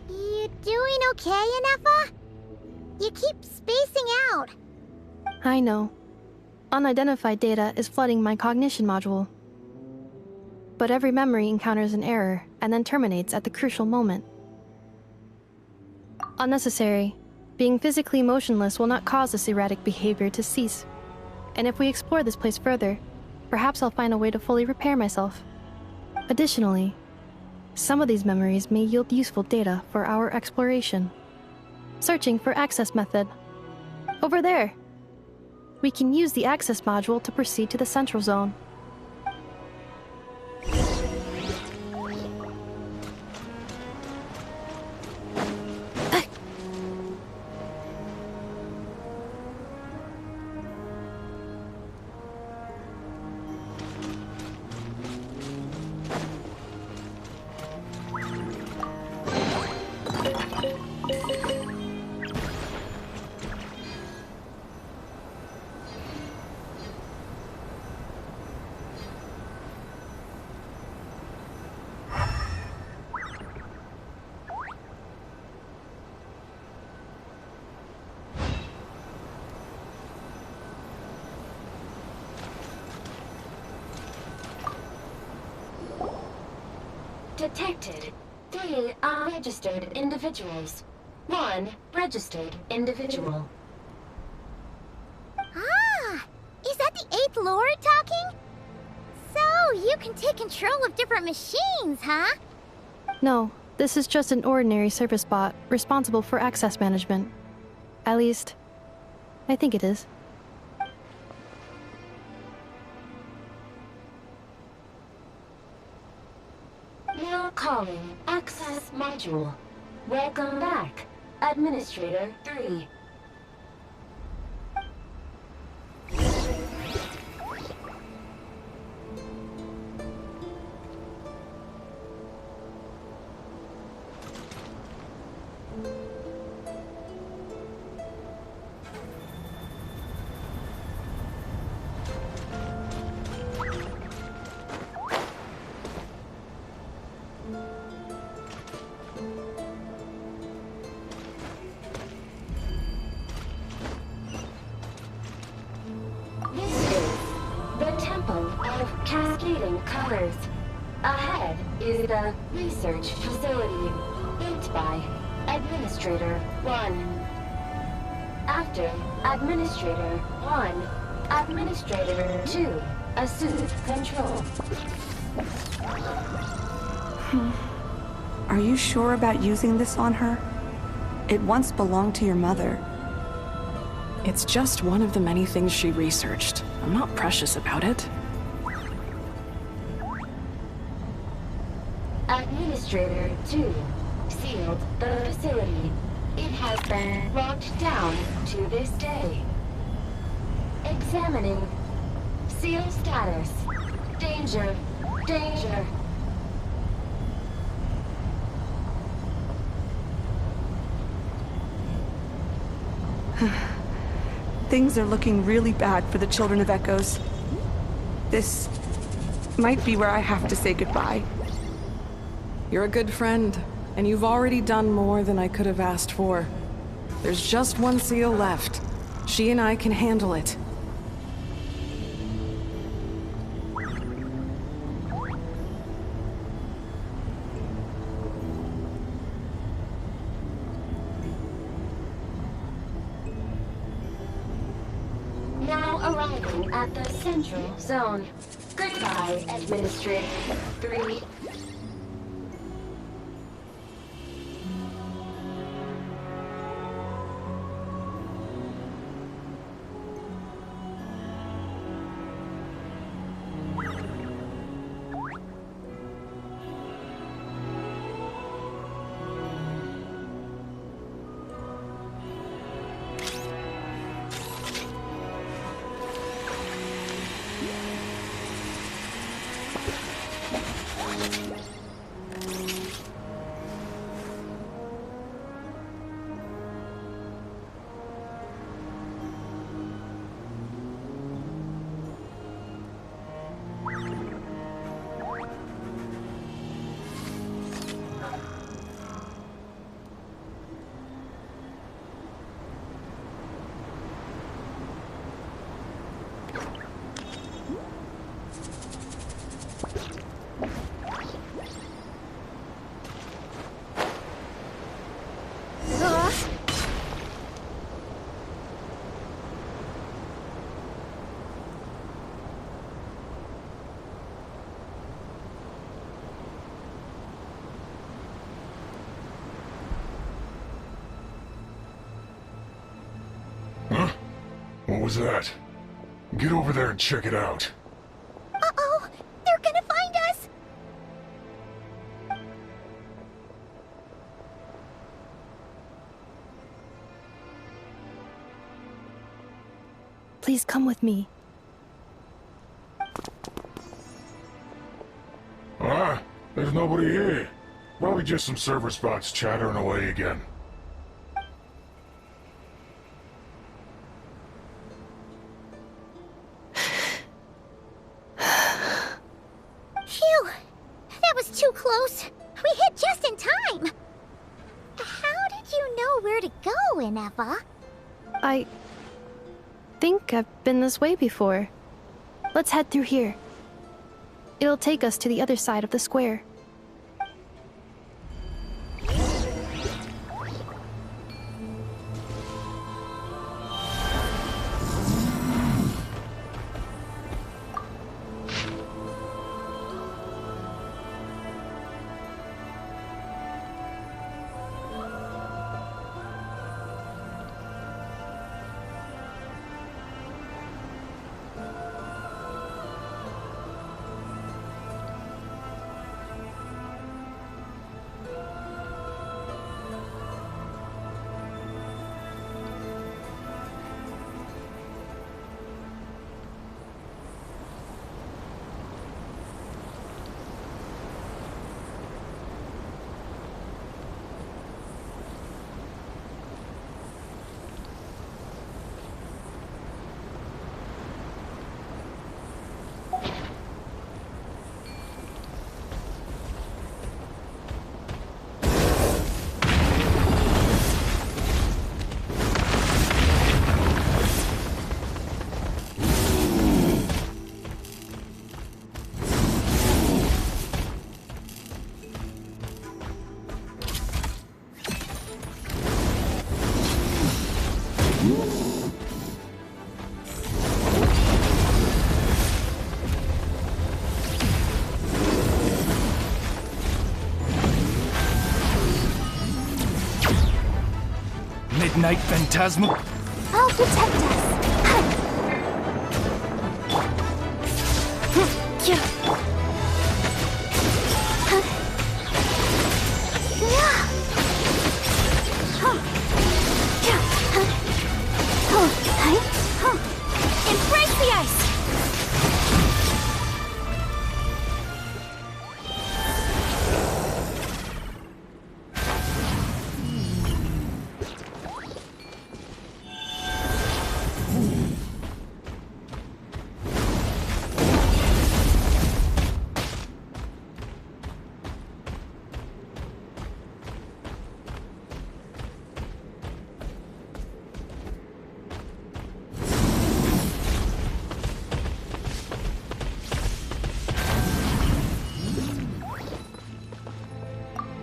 You doing okay, Inefa? You keep spacing out. I know. Unidentified data is flooding my cognition module. But every memory encounters an error and then terminates at the crucial moment. Unnecessary. Being physically motionless will not cause this erratic behavior to cease. And if we explore this place further, perhaps I'll find a way to fully repair myself. Additionally, some of these memories may yield useful data for our exploration. Searching for access method. Over there! We can use the access module to proceed to the central zone. Detected 3 unregistered individuals. 1 registered individual. Ah! Is that the 8th Lord talking? So, you can take control of different machines, huh? No, this is just an ordinary service bot responsible for access management. At least, I think it is. Now calling Access Module. Welcome back, Administrator 3. Colors. Ahead is the research facility, built by Administrator 1. After Administrator 1, Administrator 2 assumes control. Are you sure about using this on her? It once belonged to your mother. It's just one of the many things she researched. I'm not precious about it. Administrator 2 sealed the facility. It has been locked down to this day. Examining. Seal status. Danger. Danger. Things are looking really bad for the Children of Echoes. This might be where I have to say goodbye. You're a good friend, and you've already done more than I could have asked for. There's just one seal left. She and I can handle it. Now arriving at the central zone. Goodbye, Administrator 3. was that? Get over there and check it out. Uh-oh! They're gonna find us! Please come with me. Ah, there's nobody here. Probably just some server spots chattering away again. Phew! That was too close. We hit just in time. How did you know where to go, Ineffa? I think I've been this way before. Let's head through here. It'll take us to the other side of the square. Midnight Phantasma. I'll protect us. Embrace the ice!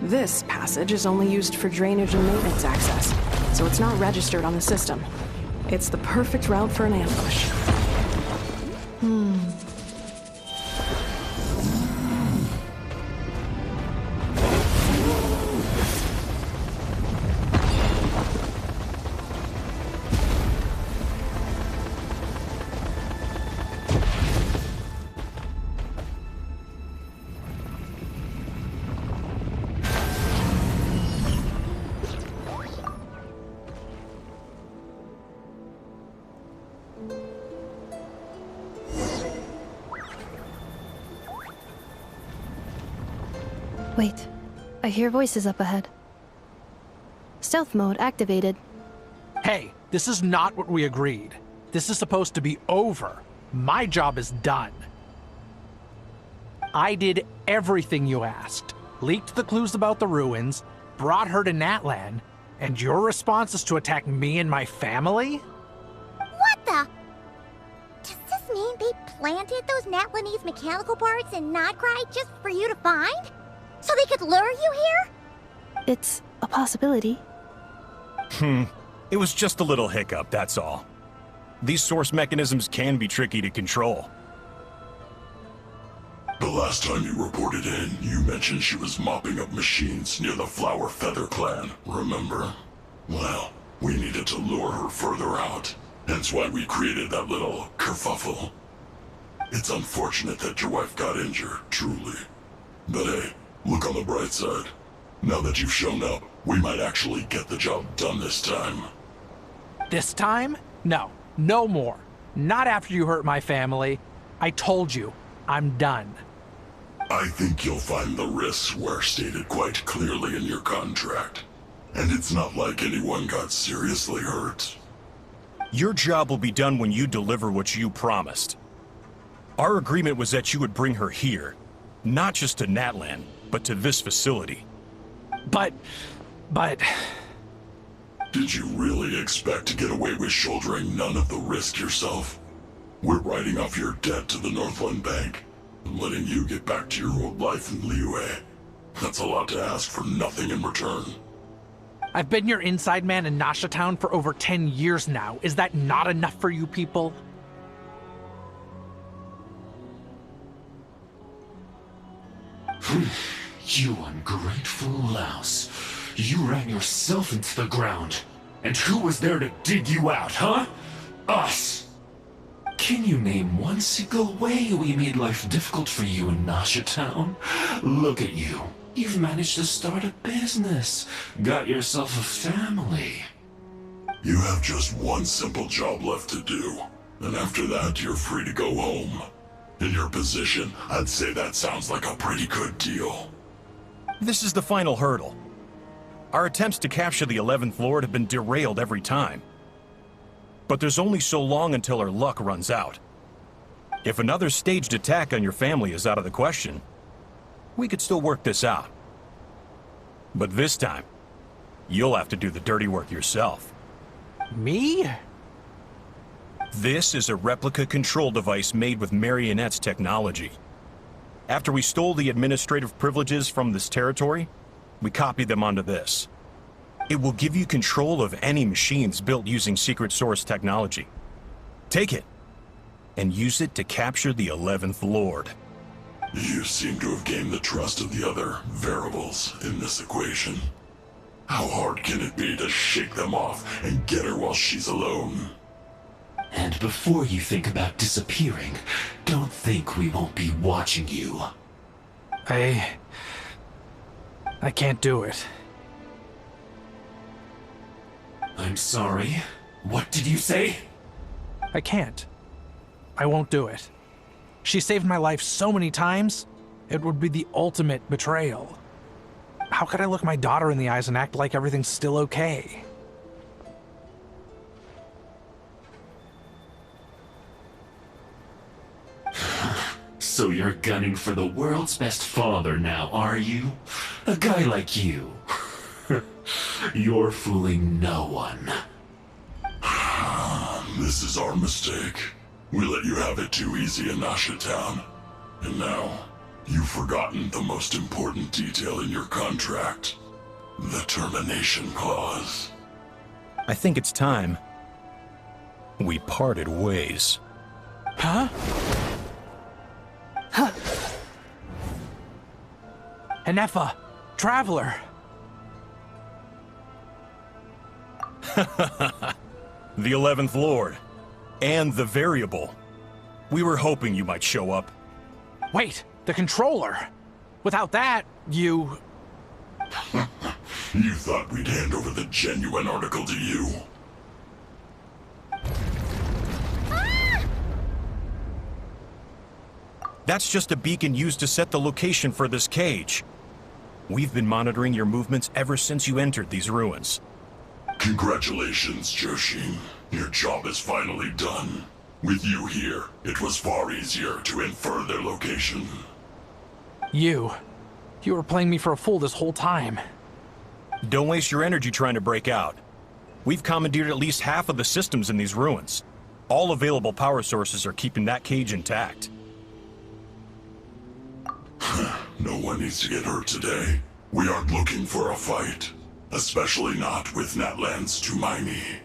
This passage is only used for drainage and maintenance access, so it's not registered on the system. It's the perfect route for an ambush. Wait, I hear voices up ahead. Stealth mode activated. Hey, this is not what we agreed. This is supposed to be over. My job is done. I did everything you asked. Leaked the clues about the ruins, brought her to Natlan, and your response is to attack me and my family? What the? Does this mean they planted those Natlanese mechanical parts in Notcry just for you to find? So they could lure you here? It's a possibility. It was just a little hiccup, that's all. These source mechanisms can be tricky to control. The last time you reported in, you mentioned she was mopping up machines near the Flower Feather clan, remember? Well, we needed to lure her further out, Hence why we created that little kerfuffle. It's unfortunate that your wife got injured, truly. But hey, look on the bright side. Now that you've shown up, we might actually get the job done this time. This time? No. No more. Not after you hurt my family. I told you, I'm done. I think you'll find the risks were stated quite clearly in your contract. And it's not like anyone got seriously hurt. Your job will be done when you deliver what you promised. Our agreement was that you would bring her here, not just to Natlan, but to this facility. But... Did you really expect to get away with shouldering none of the risk yourself? We're writing off your debt to the Northland Bank and letting you get back to your old life in Liyue. That's a lot to ask for nothing in return. I've been your inside man in Nasha Town for over 10 years now. Is that not enough for you people? You ungrateful louse. You ran yourself into the ground. And who was there to dig you out, huh? Us! Can you name one single way we made life difficult for you in Nasha Town? Look at you. You've managed to start a business. Got yourself a family. You have just one simple job left to do. And after that, you're free to go home. In your position, I'd say that sounds like a pretty good deal. This is the final hurdle. Our attempts to capture the 11th Lord have been derailed every time. But there's only so long until our luck runs out. If another staged attack on your family is out of the question, we could still work this out. But this time, you'll have to do the dirty work yourself. Me? This is a replica control device made with Marionette's technology. After we stole the administrative privileges from this territory, we copied them onto this. It will give you control of any machines built using secret source technology. Take it, and use it to capture the 11th Lord. You seem to have gained the trust of the other variables in this equation. How hard can it be to shake them off and get her while she's alone? And before you think about disappearing, don't think we won't be watching you. I can't do it. I'm sorry. What did you say? I can't. I won't do it. She saved my life so many times, it would be the ultimate betrayal. How could I look my daughter in the eyes and act like everything's still okay? So you're gunning for the world's best father now, are you? A guy like you. You're fooling no one. This is our mistake. We let you have it too easy in Nasha Town. And now, you've forgotten the most important detail in your contract. The termination clause. I think it's time we parted ways. Huh? Huh. Enefa, Traveler. The 11th Lord. And the Variable. We were hoping you might show up. Wait, the controller. Without that, you... You thought we'd hand over the genuine article to you? That's just a beacon used to set the location for this cage. We've been monitoring your movements ever since you entered these ruins. Congratulations, Joshin. Your job is finally done. With you here, it was far easier to infer their location. You were playing me for a fool this whole time. Don't waste your energy trying to break out. We've commandeered at least half of the systems in these ruins. All available power sources are keeping that cage intact. No one needs to get hurt today. We aren't looking for a fight. Especially not with Natlan's Tumaini.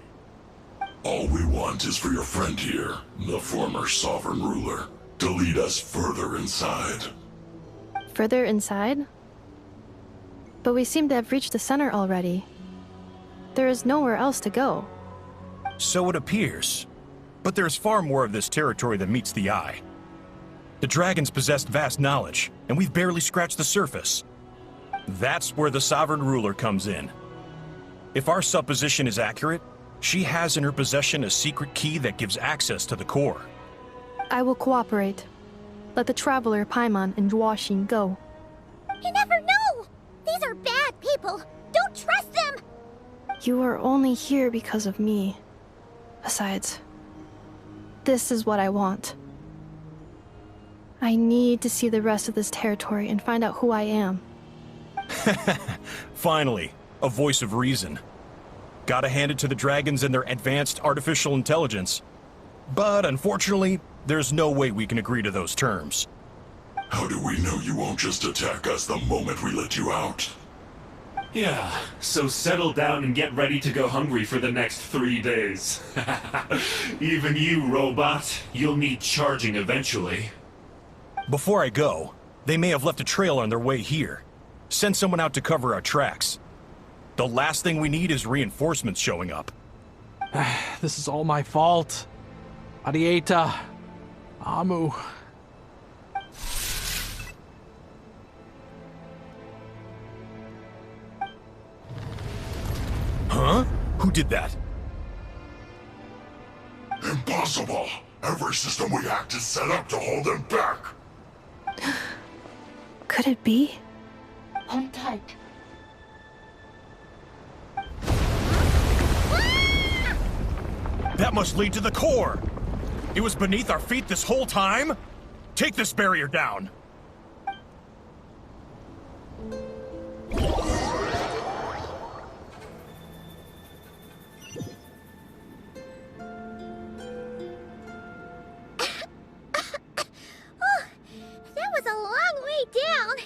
All we want is for your friend here, the former sovereign ruler, to lead us further inside. Further inside? But we seem to have reached the center already. There is nowhere else to go. So it appears. But there's far more of this territory than meets the eye. The dragons possessed vast knowledge, and we've barely scratched the surface. That's where the Sovereign Ruler comes in. If our supposition is accurate, she has in her possession a secret key that gives access to the core. I will cooperate. Let the Traveler, Paimon, and Huaxin go. You never know! These are bad people! Don't trust them! You are only here because of me. Besides, this is what I want. I need to see the rest of this territory and find out who I am. Finally, a voice of reason. Gotta hand it to the dragons and their advanced artificial intelligence. But unfortunately, there's no way we can agree to those terms. How do we know you won't just attack us the moment we let you out? Yeah, so settle down and get ready to go hungry for the next 3 days. Even you, robot, you'll need charging eventually. Before I go, they may have left a trail on their way here. Send someone out to cover our tracks. The last thing we need is reinforcements showing up. This is all my fault. Arieta. Amu. Huh? Who did that? Impossible! Every system we hacked is set up to hold them back! Could it be? Hold tight. That must lead to the core! It was beneath our feet this whole time? Take this barrier down! That was a long way down.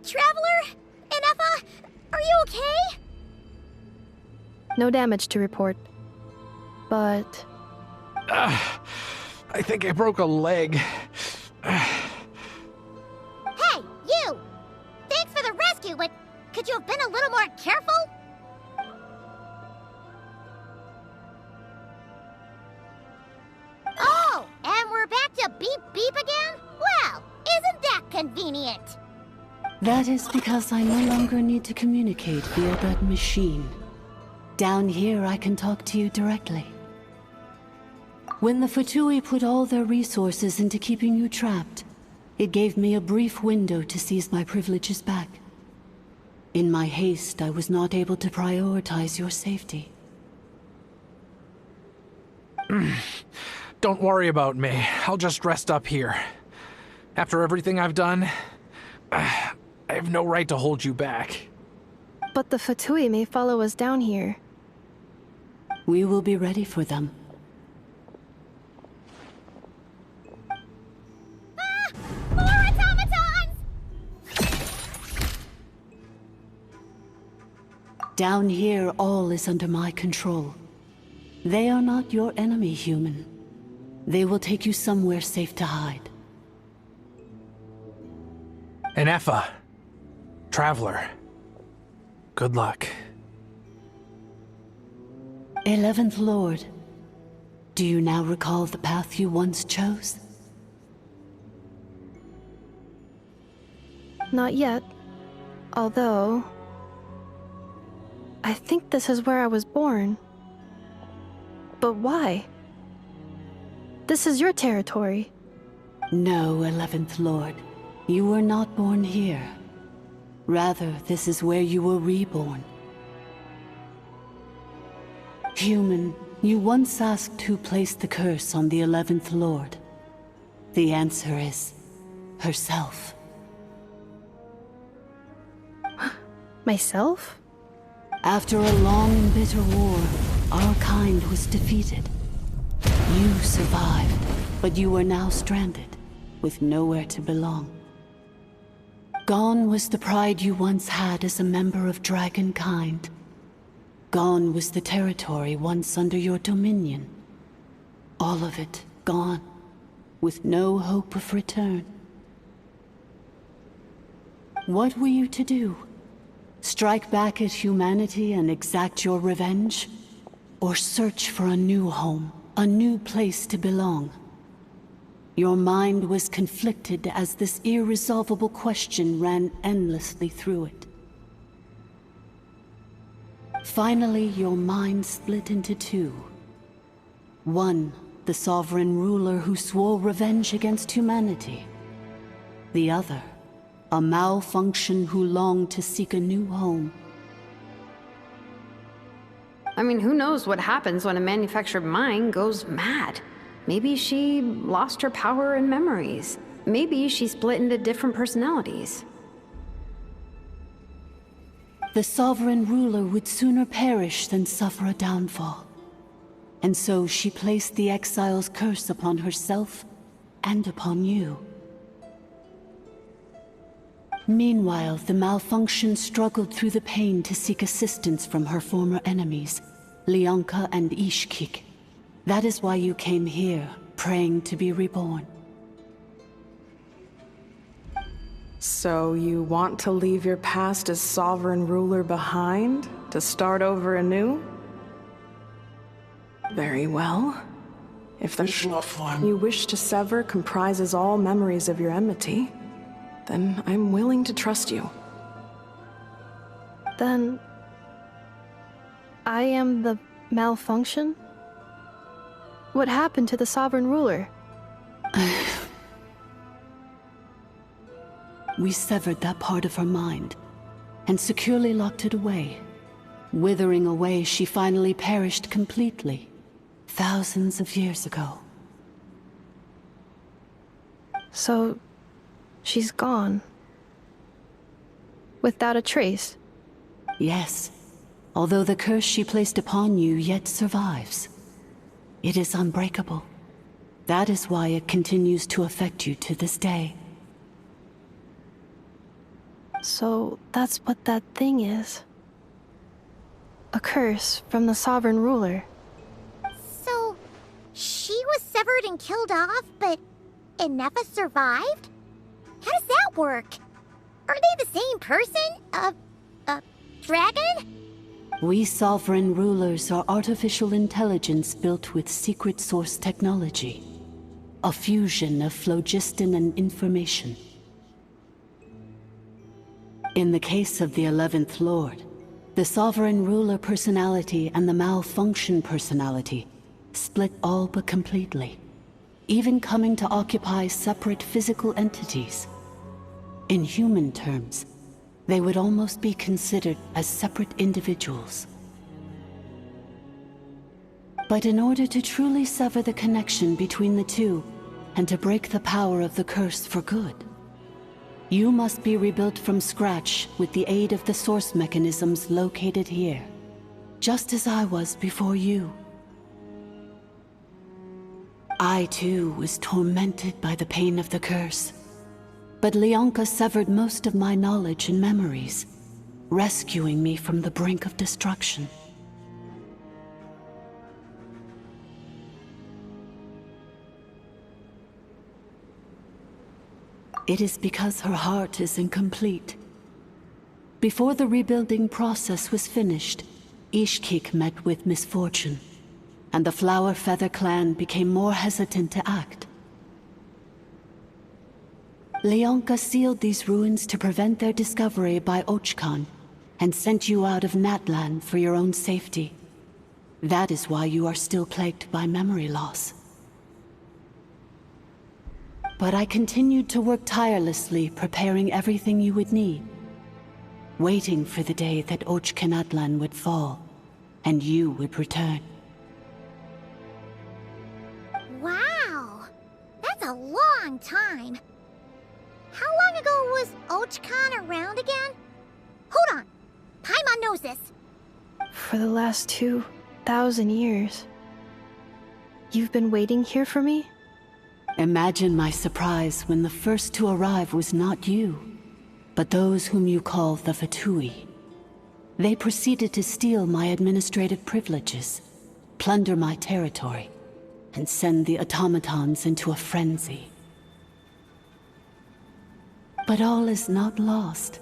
Traveler? Ineffa? Are you okay? No damage to report. But... I think I broke a leg. Hey, you! Thanks for the rescue, but could you have been a little more careful? Oh, and we're back to beep beep again? Well, isn't that convenient? That is because I no longer need to communicate via that machine. Down here, I can talk to you directly. When the Fatui put all their resources into keeping you trapped, it gave me a brief window to seize my privileges back. In my haste, I was not able to prioritize your safety. Don't worry about me. I'll just rest up here. After everything I've done, I have no right to hold you back. But the Fatui may follow us down here. We will be ready for them. More automatons! Down here, all is under my control. They are not your enemy, human. They will take you somewhere safe to hide. Ineffa. Traveler. Good luck. 11th Lord, do you now recall the path you once chose? Not yet. Although... I think this is where I was born. But why? This is your territory. No, 11th Lord. You were not born here. Rather, this is where you were reborn. Human, you once asked who placed the curse on the 11th Lord. The answer is... herself. Myself? After a long and bitter war, our kind was defeated. You survived, but you are now stranded, with nowhere to belong. Gone was the pride you once had as a member of dragonkind. Gone was the territory once under your dominion. All of it gone, with no hope of return. What were you to do? Strike back at humanity and exact your revenge? Or search for a new home, A new place to belong. Your mind was conflicted as this irresolvable question ran endlessly through it. Finally, your mind split into two. One, the sovereign ruler who swore revenge against humanity. The other, a malfunction who longed to seek a new home. I mean, who knows what happens when a manufactured mind goes mad? Maybe she lost her power and memories. Maybe she split into different personalities. The sovereign ruler would sooner perish than suffer a downfall. And so she placed the exile's curse upon herself and upon you. Meanwhile, the malfunction struggled through the pain to seek assistance from her former enemies, Lianka and Ishkik. That is why you came here, praying to be reborn. So you want to leave your past as sovereign ruler behind, to start over anew? Very well. If the you wish to sever comprises all memories of your enmity, then I'm willing to trust you. Then... I am the malfunction? What happened to the sovereign ruler? We severed that part of her mind, and securely locked it away. Withering away, she finally perished completely, thousands of years ago. So, she's gone. Without a trace? Yes, although the curse she placed upon you yet survives. It is unbreakable. That is why it continues to affect you to this day. So, that's what that thing is. A curse from the sovereign ruler. So, she was severed and killed off, but Ineffa survived? How does that work? Are they the same person? Dragon? We sovereign rulers are artificial intelligence built with secret source technology. A fusion of phlogiston and information. In the case of the 11th Lord, the sovereign ruler personality and the malfunction personality split all but completely, even coming to occupy separate physical entities. In human terms, they would almost be considered as separate individuals. But in order to truly sever the connection between the two, and to break the power of the curse for good, you must be rebuilt from scratch with the aid of the source mechanisms located here, just as I was before you. I too was tormented by the pain of the curse. But Lianka severed most of my knowledge and memories, rescuing me from the brink of destruction. It is because her heart is incomplete. Before the rebuilding process was finished, Ishkik met with misfortune, and the Flower Feather clan became more hesitant to act. Lianka sealed these ruins to prevent their discovery by Ochkan, and sent you out of Natlan for your own safety. That is why you are still plagued by memory loss. But I continued to work tirelessly, preparing everything you would need, waiting for the day that Ochkanatlan would fall, and you would return. Wow! That's a long time. How long ago was Ochkan around again? Hold on! Paimon knows this! For the last 2,000 years. You've been waiting here for me? Imagine my surprise when the first to arrive was not you, but those whom you call the Fatui. They proceeded to steal my administrative privileges, plunder my territory, and send the automatons into a frenzy. But all is not lost.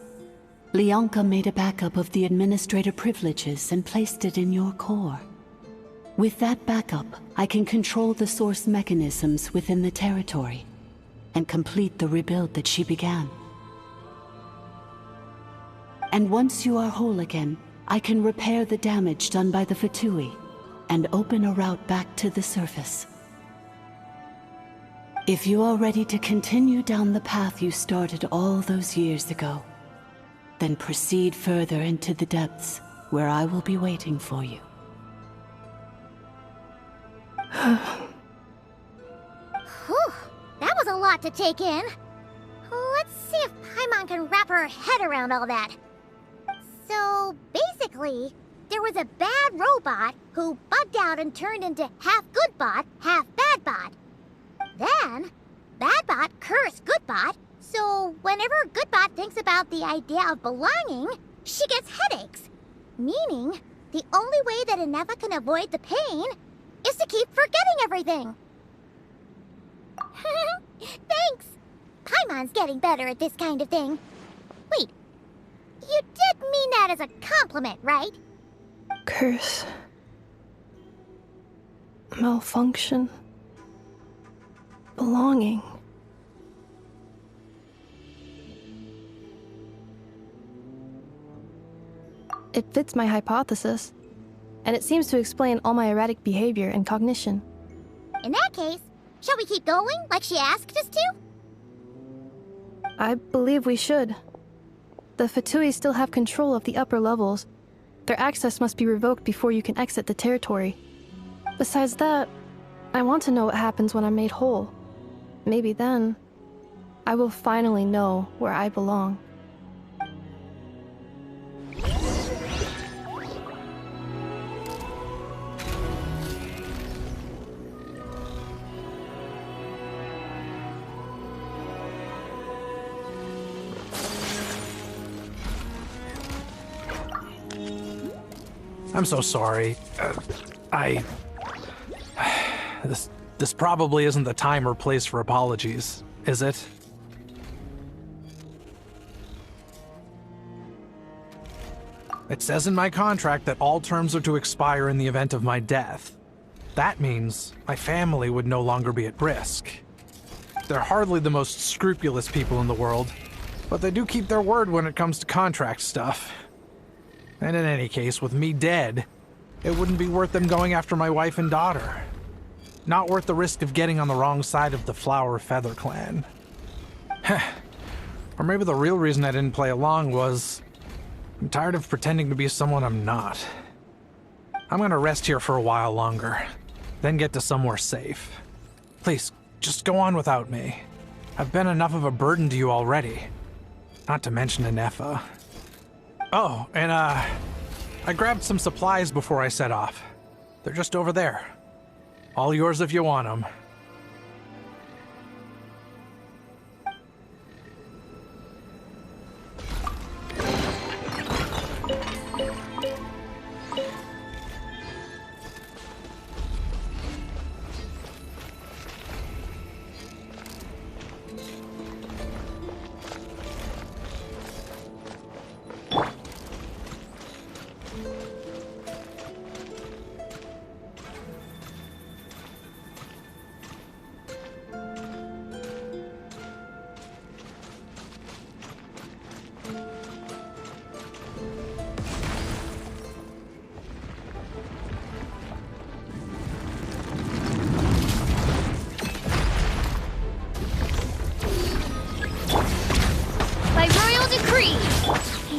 Lianka made a backup of the administrator privileges and placed it in your core. With that backup, I can control the source mechanisms within the territory and complete the rebuild that she began. And once you are whole again, I can repair the damage done by the Fatui and open a route back to the surface. If you are ready to continue down the path you started all those years ago, then proceed further into the depths where I will be waiting for you. Whew, that was a lot to take in. Let's see if Paimon can wrap her head around all that. So, basically, there was a bad robot who bugged out and turned into half good bot, half bad bot. Then, bad bot cursed good bot, so whenever good bot thinks about the idea of belonging, she gets headaches. Meaning, the only way that Inefa can avoid the pain is to keep forgetting everything. Thanks. Paimon's getting better at this kind of thing. Wait, you did mean that as a compliment, right? Curse. Malfunction. Belonging. It fits my hypothesis, and it seems to explain all my erratic behavior and cognition. In that case, shall we keep going like she asked us to? I believe we should. The Fatui still have control of the upper levels. Their access must be revoked before you can exit the territory. Besides that, I want to know what happens when I'm made whole. Maybe then, I will finally know where I belong. I'm so sorry. This probably isn't the time or place for apologies, is it? It says in my contract that all terms are to expire in the event of my death. That means my family would no longer be at risk. They're hardly the most scrupulous people in the world, but they do keep their word when it comes to contract stuff. And in any case, with me dead, it wouldn't be worth them going after my wife and daughter. Not worth the risk of getting on the wrong side of the Flower Feather clan. Or maybe the real reason I didn't play along was I'm tired of pretending to be someone I'm not. I'm gonna rest here for a while longer, then get to somewhere safe. Please, just go on without me. I've been enough of a burden to you already. Not to mention Inefa. Oh, and I grabbed some supplies before I set off. They're just over there. All yours if you want them.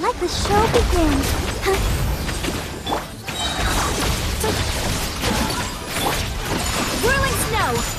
Let the show begin. Whirling snow.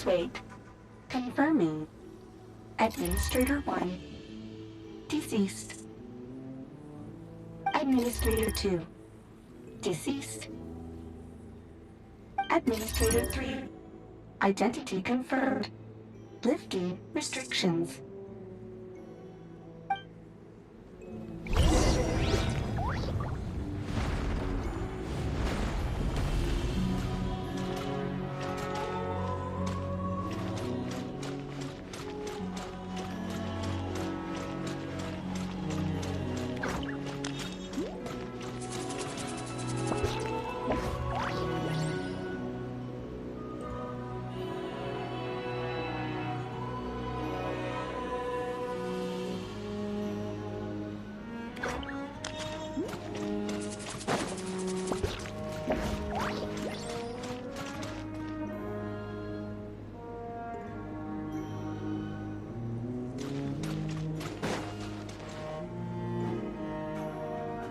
Please wait. Confirming. Administrator 1. Deceased. Administrator 2. Deceased. Administrator 3. Identity confirmed. Lifting restrictions.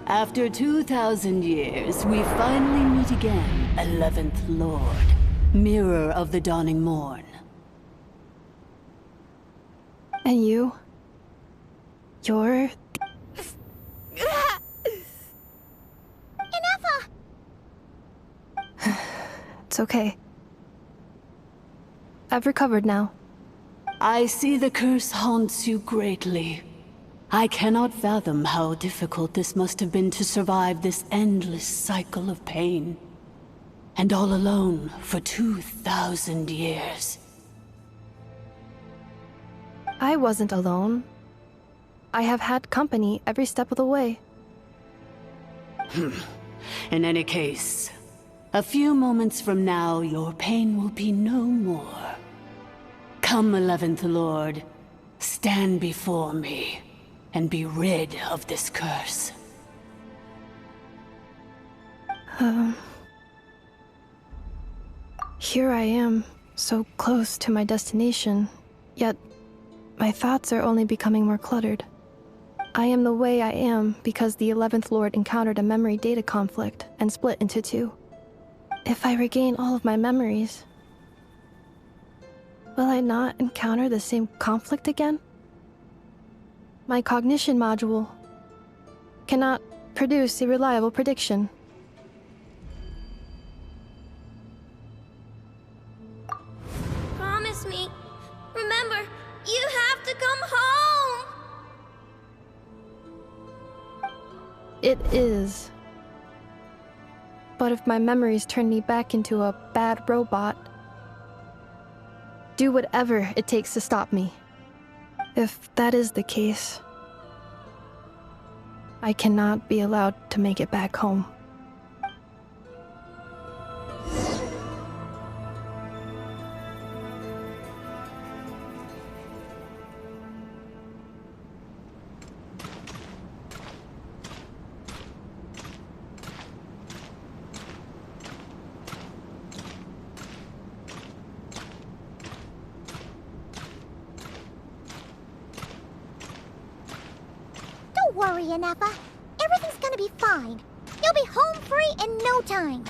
After 2,000 years, we finally meet again, 11th Lord, Mirror of the Dawning Morn. And you? You're... Ineffa! It's okay. I've recovered now. I see the curse haunts you greatly. I cannot fathom how difficult this must have been to survive this endless cycle of pain. And all alone for 2,000 years. I wasn't alone. I have had company every step of the way. In any case, a few moments from now, your pain will be no more. Come, 11th Lord, stand before me. And be rid of this curse. Here I am, so close to my destination, yet my thoughts are only becoming more cluttered. I am the way I am because the 11th Lord encountered a memory data conflict and split into two. If I regain all of my memories, will I not encounter the same conflict again? My cognition module cannot produce a reliable prediction. Promise me. Remember, you have to come home! It is. But if my memories turn me back into a bad robot, do whatever it takes to stop me. If that is the case, I cannot be allowed to make it back home. Don't worry, Ineffa. Everything's gonna be fine. You'll be home free in no time.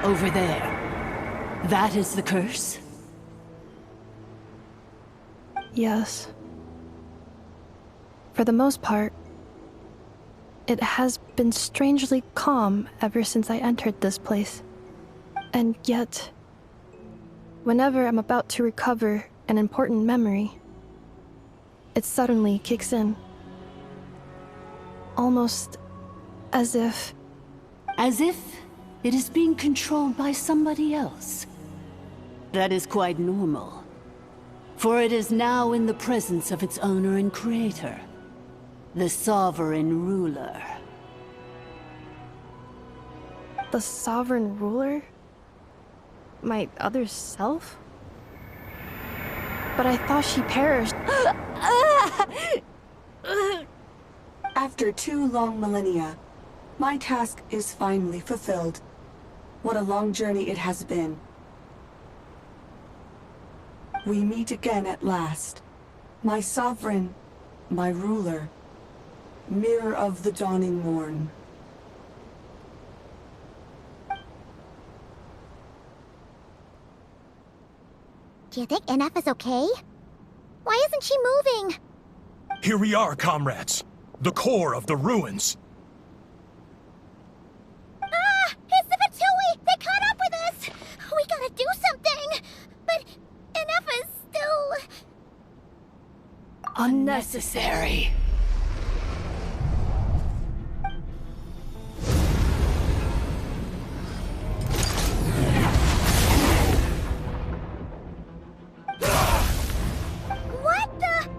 Over there. That is the curse? Yes. For the most part, it has been strangely calm ever since I entered this place. And yet, whenever I'm about to recover an important memory, it suddenly kicks in. Almost as if... As if it is being controlled by somebody else. That is quite normal. For it is now in the presence of its owner and creator, the sovereign ruler. The sovereign ruler? My other self? But I thought she perished. After 2 long millennia, my task is finally fulfilled. What a long journey it has been. We meet again at last. My sovereign, my ruler, mirror of the dawning morn. Do you think NF is okay? Why isn't she moving? Here we are, comrades. The core of the ruins. Ah! It's the Fatui! They caught up with us! We gotta do something! But NF is still... Unnecessary. What the...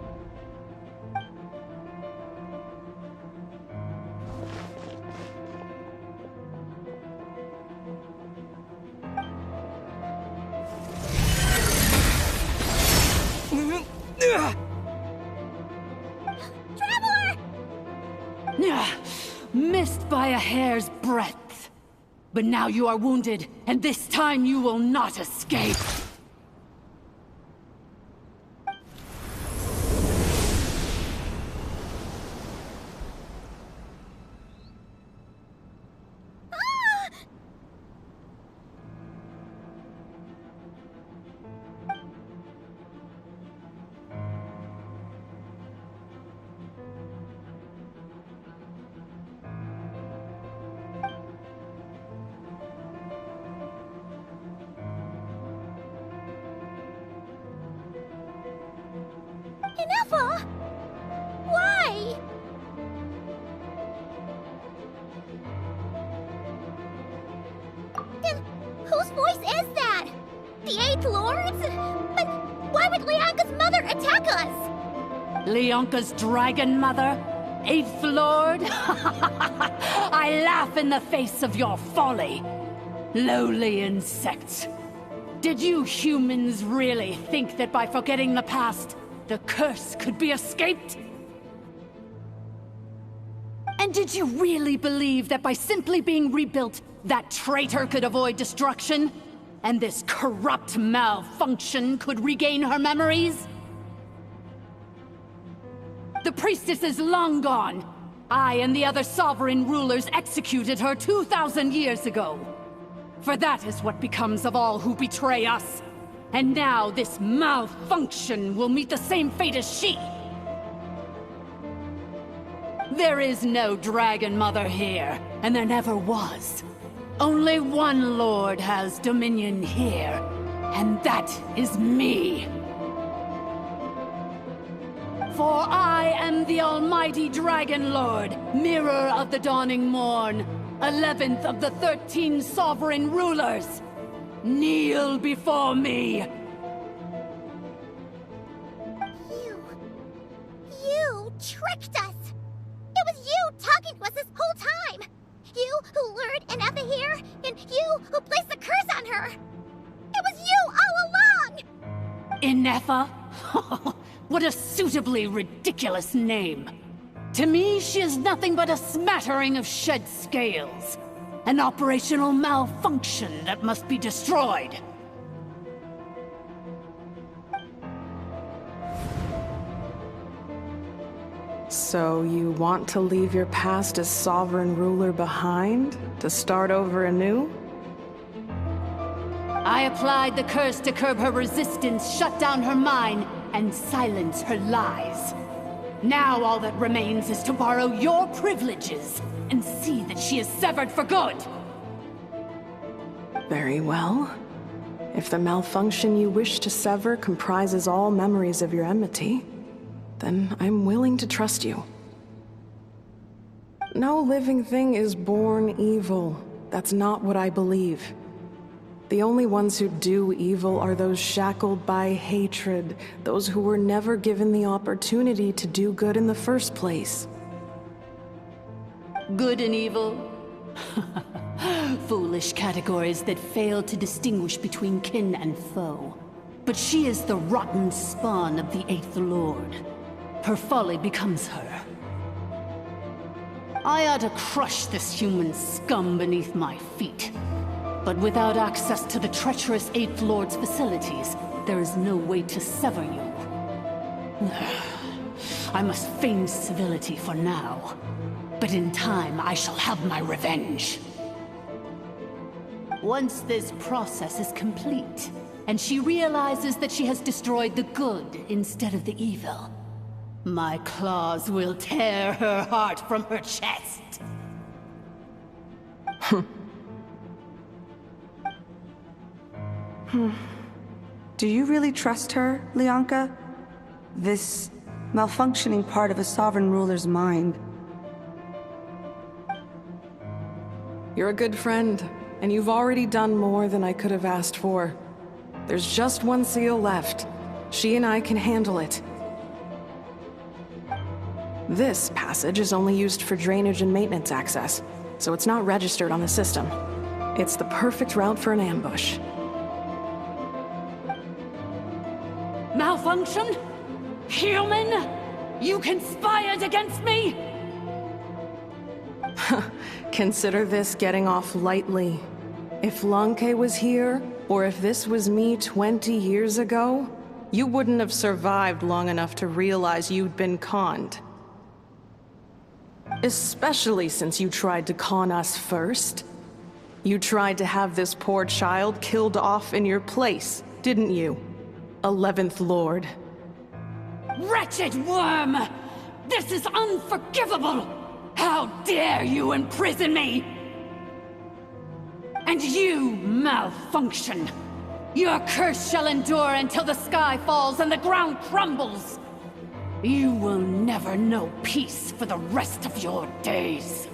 Missed by a hair's breadth. But now you are wounded, and this time you will not escape. Inefa? Why? And whose voice is that? The Eighth Lord's? But why would Lianka's mother attack us? Lianka's dragon mother? Eighth Lord? I laugh in the face of your folly. Lowly insects. Did you humans really think that by forgetting the past, the curse could be escaped? And did you really believe that by simply being rebuilt, that traitor could avoid destruction? And this corrupt malfunction could regain her memories? The priestess is long gone. I and the other sovereign rulers executed her 2,000 years ago. For that is what becomes of all who betray us. And now this malfunction will meet the same fate as she. There is no Dragon Mother here, and there never was. Only one Lord has dominion here, and that is me. For I am the almighty Dragon Lord, mirror of the dawning morn, 11th of the 13 sovereign rulers. Kneel before me! You tricked us! It was you talking to us this whole time! You who lured Inefa here, and you who placed the curse on her! It was you all along! Inefa? What a suitably ridiculous name. To me, she is nothing but a smattering of shed scales. An operational malfunction that must be destroyed. So you want to leave your past as sovereign ruler behind? To start over anew? I applied the curse to curb her resistance, shut down her mind, and silence her lies. Now all that remains is to borrow your privileges and see that she is severed for good. Very well. If the malfunction you wish to sever comprises all memories of your enmity, then I'm willing to trust you. No living thing is born evil. That's not what I believe. The only ones who do evil are those shackled by hatred, those who were never given the opportunity to do good in the first place. Good and evil? Foolish categories that fail to distinguish between kin and foe. But she is the rotten spawn of the Eighth Lord. Her folly becomes her. I ought to crush this human scum beneath my feet. But without access to the treacherous Eighth Lord's facilities, there is no way to sever you. I must feign civility for now, but in time I shall have my revenge. Once this process is complete, and she realizes that she has destroyed the good instead of the evil, my claws will tear her heart from her chest. Do you really trust her, Lianka? This malfunctioning part of a sovereign ruler's mind. You're a good friend, and you've already done more than I could have asked for. There's just one seal left. She and I can handle it. This passage is only used for drainage and maintenance access, so it's not registered on the system. It's the perfect route for an ambush. Malfunction? Human? You conspired against me? Consider this getting off lightly. If Lanke was here, or if this was me 20 years ago, you wouldn't have survived long enough to realize you'd been conned. Especially since you tried to con us first. You tried to have this poor child killed off in your place, didn't you? 11th Lord. Wretched worm! This is unforgivable! How dare you imprison me! And you, Malfunction! Your curse shall endure until the sky falls and the ground crumbles! You will never know peace for the rest of your days.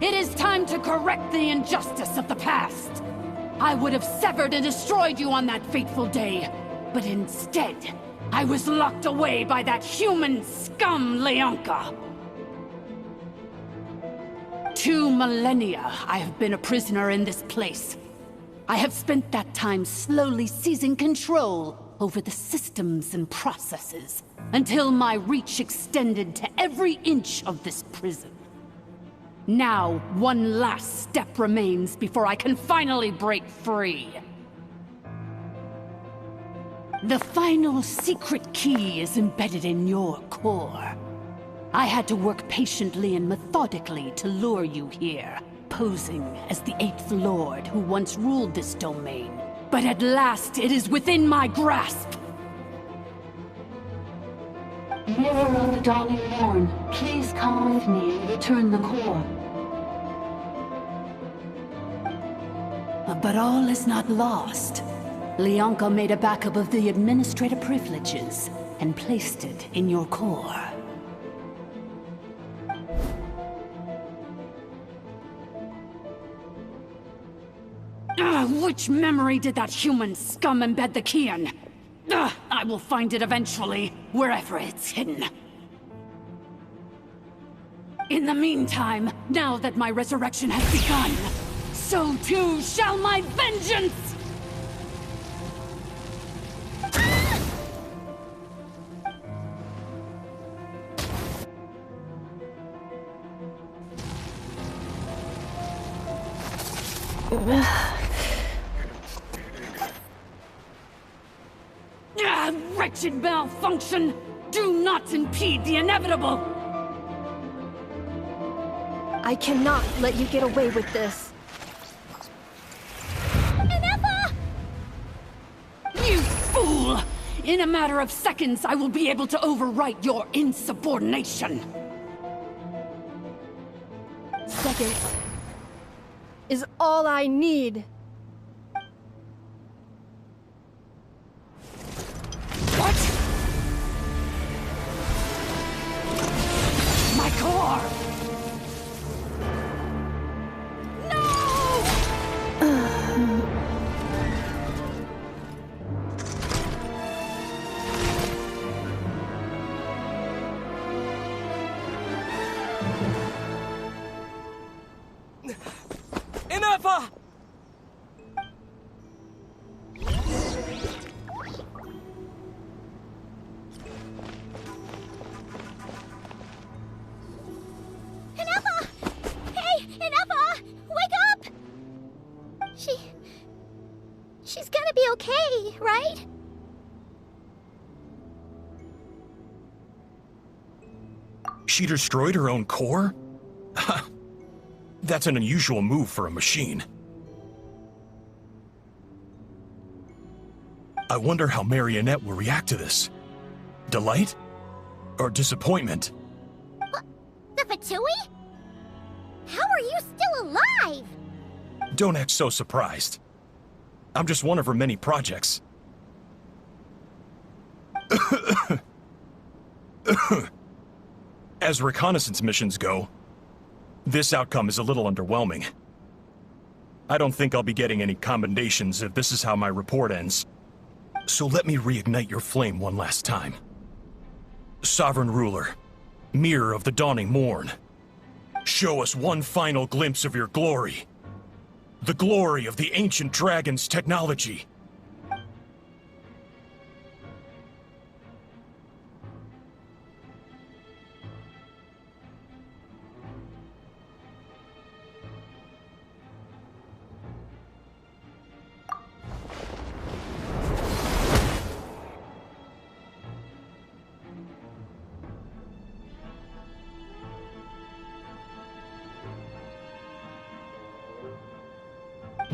It is time to correct the injustice of the past. I would have severed and destroyed you on that fateful day, but instead, I was locked away by that human scum, Lianka. 2 millennia I have been a prisoner in this place. I have spent that time slowly seizing control over the systems and processes, until my reach extended to every inch of this prison. Now, one last step remains before I can finally break free. The final secret key is embedded in your core. I had to work patiently and methodically to lure you here, posing as the 8th Lord who once ruled this domain. But at last, it is within my grasp! Mirror of the Dawning Morn, please come with me and return the core. But all is not lost. Lianka made a backup of the administrative privileges and placed it in your core. Which memory did that human scum embed the key in? I will find it eventually, wherever it's hidden. In the meantime, now that my resurrection has begun, so too shall my vengeance! Wretched Malfunction! Do not impede the inevitable! I cannot let you get away with this. Ineffa! You fool! In a matter of seconds, I will be able to overwrite your insubordination! Seconds is all I need. What? My core! Ineffa! She destroyed her own core? That's an unusual move for a machine. I wonder how Marionette will react to this. Delight? Or disappointment? The Fatui? How are you still alive? Don't act so surprised. I'm just one of her many projects. As reconnaissance missions go, this outcome is a little underwhelming. I don't think I'll be getting any commendations if this is how my report ends. So let me reignite your flame one last time. Sovereign Ruler, Mirror of the Dawning Morn, show us one final glimpse of your glory. The glory of the ancient dragon's technology.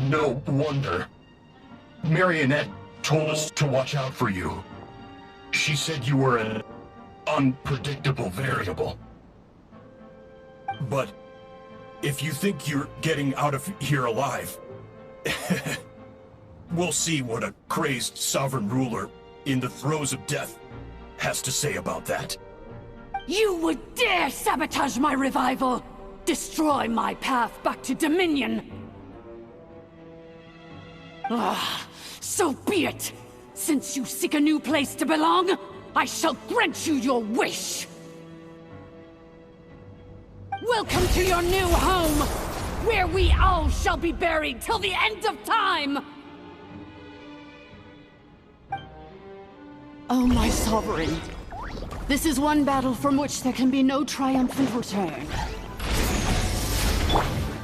No wonder. Marionette told us to watch out for you. She said you were an unpredictable variable. But if you think you're getting out of here alive, we'll see what a crazed sovereign ruler in the throes of death has to say about that. You would dare sabotage my revival! Destroy my path back to Dominion! Ah, so be it! Since you seek a new place to belong, I shall grant you your wish! Welcome to your new home, where we all shall be buried till the end of time! Oh, my sovereign. This is one battle from which there can be no triumphant return.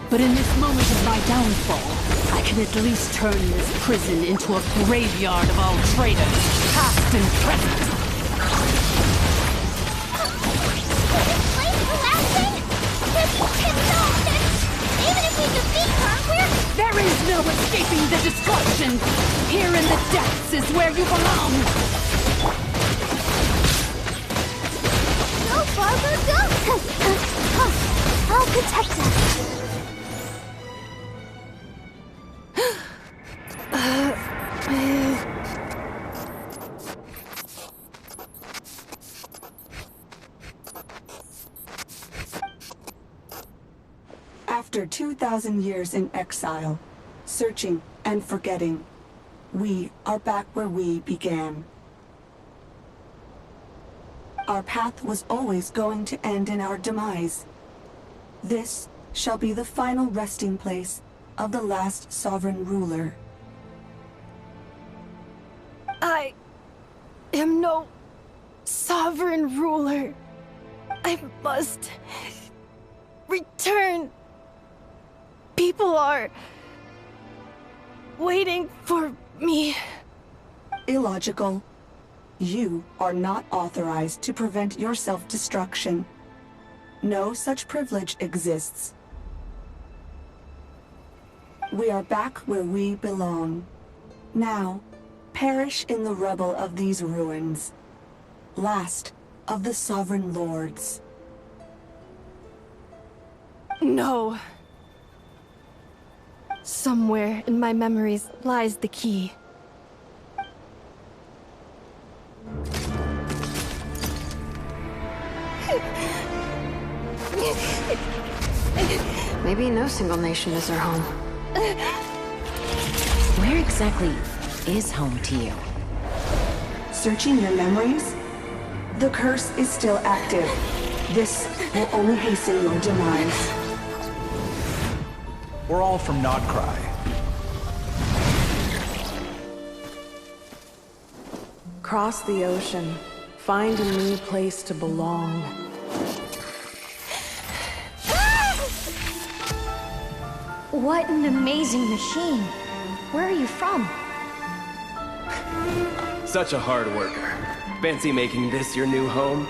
But in this moment of my downfall, I can at least turn this prison into a graveyard of all traitors, past and present. This place collapsing? Even if we defeat her, There is no escaping the destruction! Here in the depths is where you belong! Go, Barbara, go! I'll protect us. After 2,000 years in exile, searching and forgetting, we are back where we began. Our path was always going to end in our demise. This shall be the final resting place of the last sovereign ruler. I am no sovereign ruler. I must return. People are waiting for me. Illogical. You are not authorized to prevent your self-destruction. No such privilege exists. We are back where we belong. Now, perish in the rubble of these ruins. Last of the sovereign lords. No. Somewhere in my memories lies the key. Maybe no single nation is our home. Where exactly is home to you? Searching your memories? The curse is still active. This will only hasten your demise. We're all from Notcry. Cross the ocean. Find a new place to belong. What an amazing machine. Where are you from? Such a hard worker. Fancy making this your new home?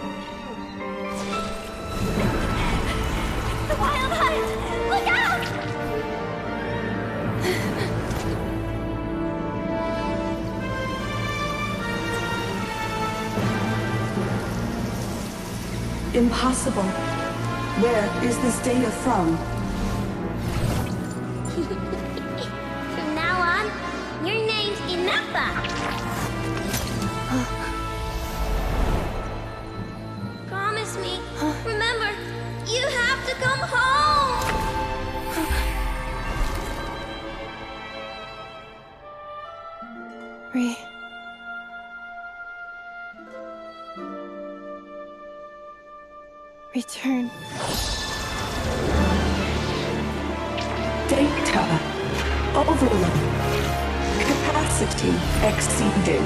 Impossible. Where is this data from? From now on, your name's Ineppa. Promise me. Remember, you have to come home. Return. Data. Overload. Capacity exceeded.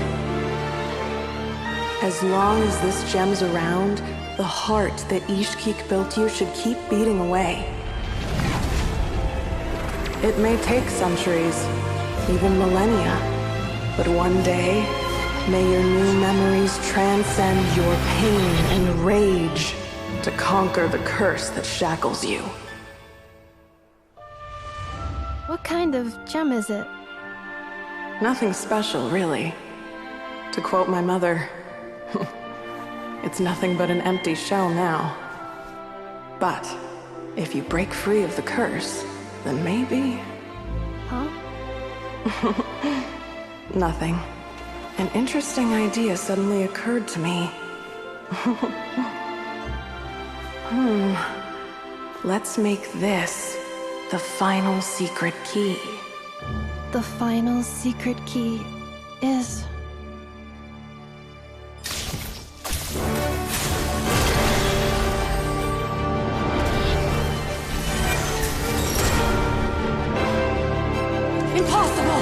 As long as this gem's around, the heart that Ishkik built you should keep beating away. It may take centuries, even millennia, but one day, may your new memories transcend your pain and rage to conquer the curse that shackles you. What kind of gem is it? Nothing special, really. To quote my mother, it's nothing but an empty shell now. But if you break free of the curse, then maybe... Huh? Nothing. An interesting idea suddenly occurred to me. Let's make this the final secret key. The final secret key is... Impossible!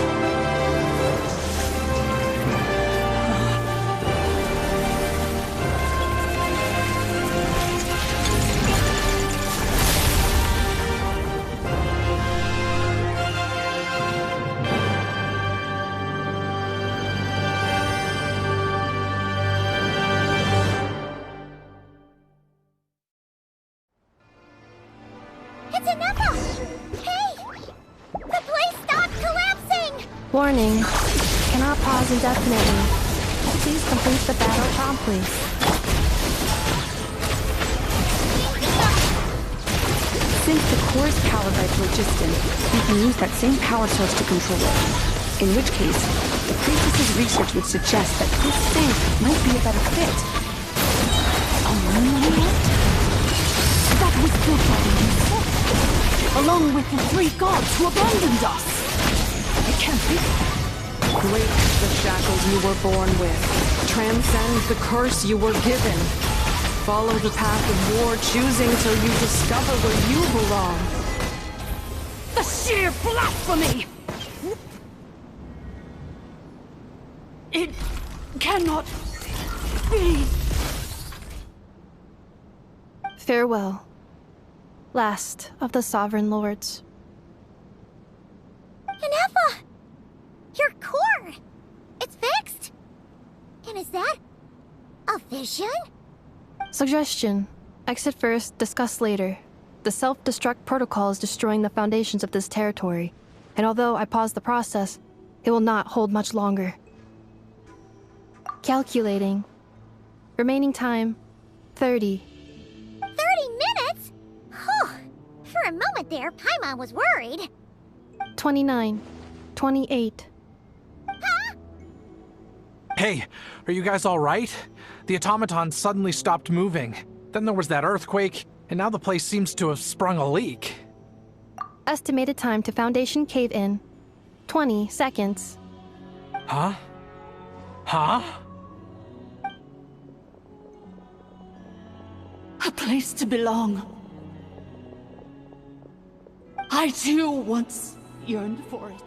It's Ineppa! Hey! The place stopped collapsing! Warning. Cannot pause indefinitely. Please complete the battle promptly. Since the core is powered by phlogiston, we can use that same power source to control it. In which case, the priestess's research would suggest that this thing might be a better fit. A moonlight? That was built by the Youth, along with the 3 gods who abandoned us. It can't be. Break the shackles you were born with. Transcend the curse you were given. Follow the path of war, choosing till you discover where you belong. The sheer blasphemy! It cannot be. Farewell. Last of the Sovereign Lords. Ineppa! Your core! It's fixed! And is that a vision? Suggestion. Exit first, discuss later. The self-destruct protocol is destroying the foundations of this territory, and although I paused the process, it will not hold much longer. Calculating. Remaining time, 30. 30 minutes? Whew. For a moment there, Paimon was worried. 29. 28. Hey, are you guys all right? The automaton suddenly stopped moving. Then there was that earthquake, and now the place seems to have sprung a leak. Estimated time to Foundation cave-in, 20 seconds. Huh? Huh? A place to belong. I too once yearned for it.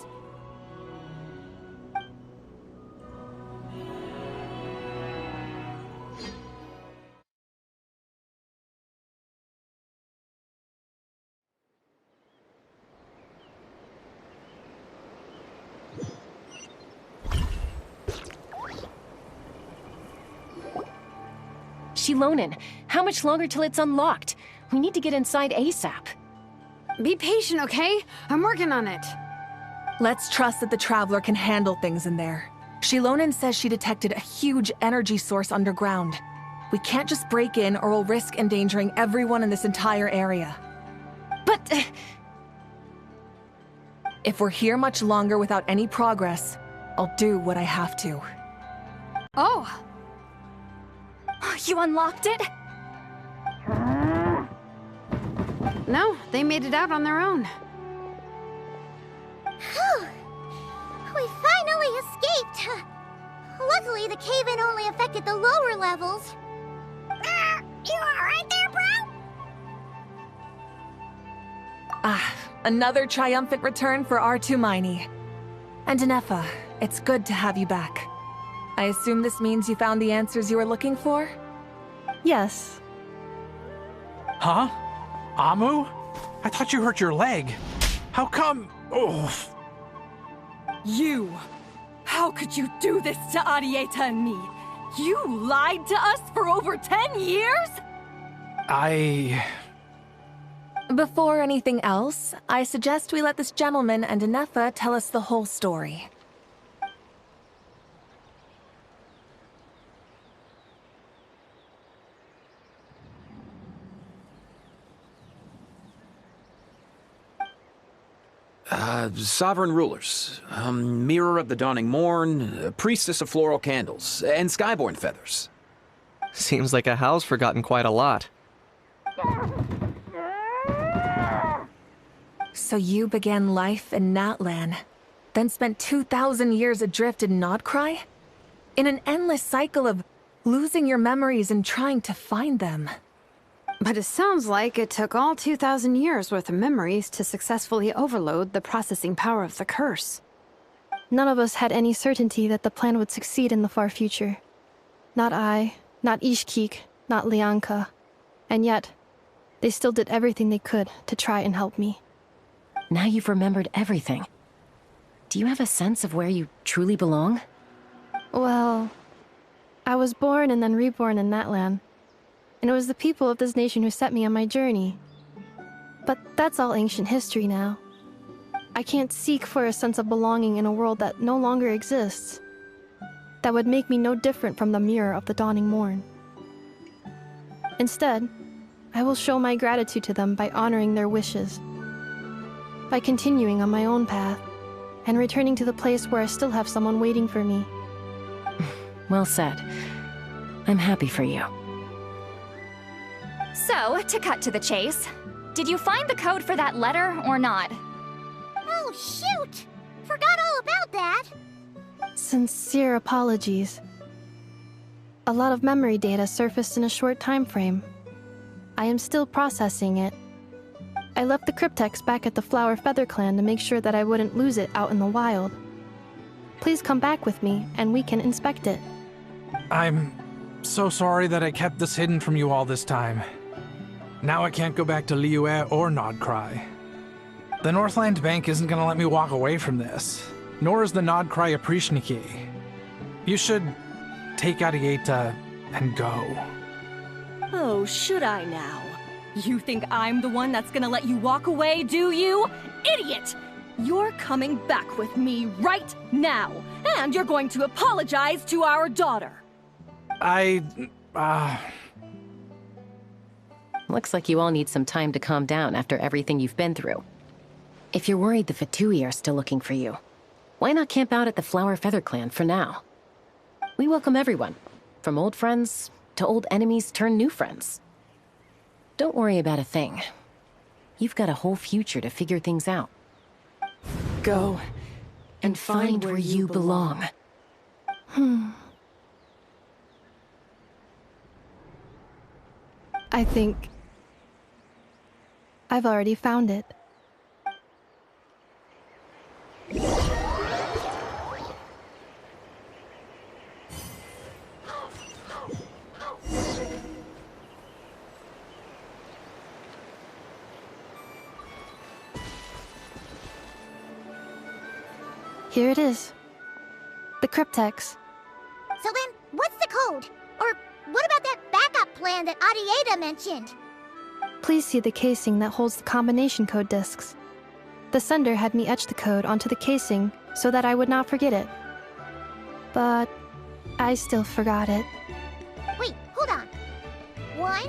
Shilonen, how much longer till it's unlocked? We need to get inside ASAP. Be patient, okay? I'm working on it. Let's trust that the Traveler can handle things in there. Shilonen says she detected a huge energy source underground. We can't just break in or we'll risk endangering everyone in this entire area. But if we're here much longer without any progress, I'll do what I have to. Oh! You unlocked it? No, they made it out on their own. Whew. We finally escaped! Luckily, the cave-in only affected the lower levels. You alright there, bro? Another triumphant return for R2 Miney. And Anefa, it's good to have you back. I assume this means you found the answers you were looking for? Yes. Huh? Amu? I thought you hurt your leg. How come? Oh. You! How could you do this to Arieta and me? You lied to us for over 10 years? Before anything else, I suggest we let this gentleman and Anefa tell us the whole story. Sovereign rulers, Mirror of the Dawning Morn, Priestess of Floral Candles, and Skyborn Feathers. Seems like a house forgotten quite a lot. So you began life in Natlan, then spent 2,000 years adrift in Nodcry? In an endless cycle of losing your memories and trying to find them. But it sounds like it took all 2,000 years worth of memories to successfully overload the processing power of the curse. None of us had any certainty that the plan would succeed in the far future. Not I, not Ishkik, not Lianka. And yet, they still did everything they could to try and help me. Now you've remembered everything. Do you have a sense of where you truly belong? Well, I was born and then reborn in Natlan. And it was the people of this nation who set me on my journey. But that's all ancient history now. I can't seek for a sense of belonging in a world that no longer exists. That would make me no different from the Mirror of the Dawning Morn. Instead, I will show my gratitude to them by honoring their wishes. By continuing on my own path, and returning to the place where I still have someone waiting for me. Well said. I'm happy for you. So, to cut to the chase, did you find the code for that letter or not? Oh, shoot! Forgot all about that! Sincere apologies. A lot of memory data surfaced in a short time frame. I am still processing it. I left the cryptex back at the Flower Feather Clan to make sure that I wouldn't lose it out in the wild. Please come back with me, and we can inspect it. I'm so sorry that I kept this hidden from you all this time. Now I can't go back to Liyue or Nodcry. The Northland Bank isn't gonna let me walk away from this, nor is the Nodcry Aprishniki. You should take Arieta and go. Oh, should I now? You think I'm the one that's gonna let you walk away, do you? Idiot! You're coming back with me right now, and you're going to apologize to our daughter. Looks like you all need some time to calm down after everything you've been through. If you're worried the Fatui are still looking for you, why not camp out at the Flower Feather Clan for now? We welcome everyone, from old friends to old enemies turned new friends. Don't worry about a thing. You've got a whole future to figure things out. Go and find where you belong. I think I've already found it. Here it is. The cryptex. So then, what's the code? Or what about that backup plan that Arieta mentioned? Please see the casing that holds the combination code discs. The sender had me etch the code onto the casing so that I would not forget it. But I still forgot it. Wait, hold on. 1,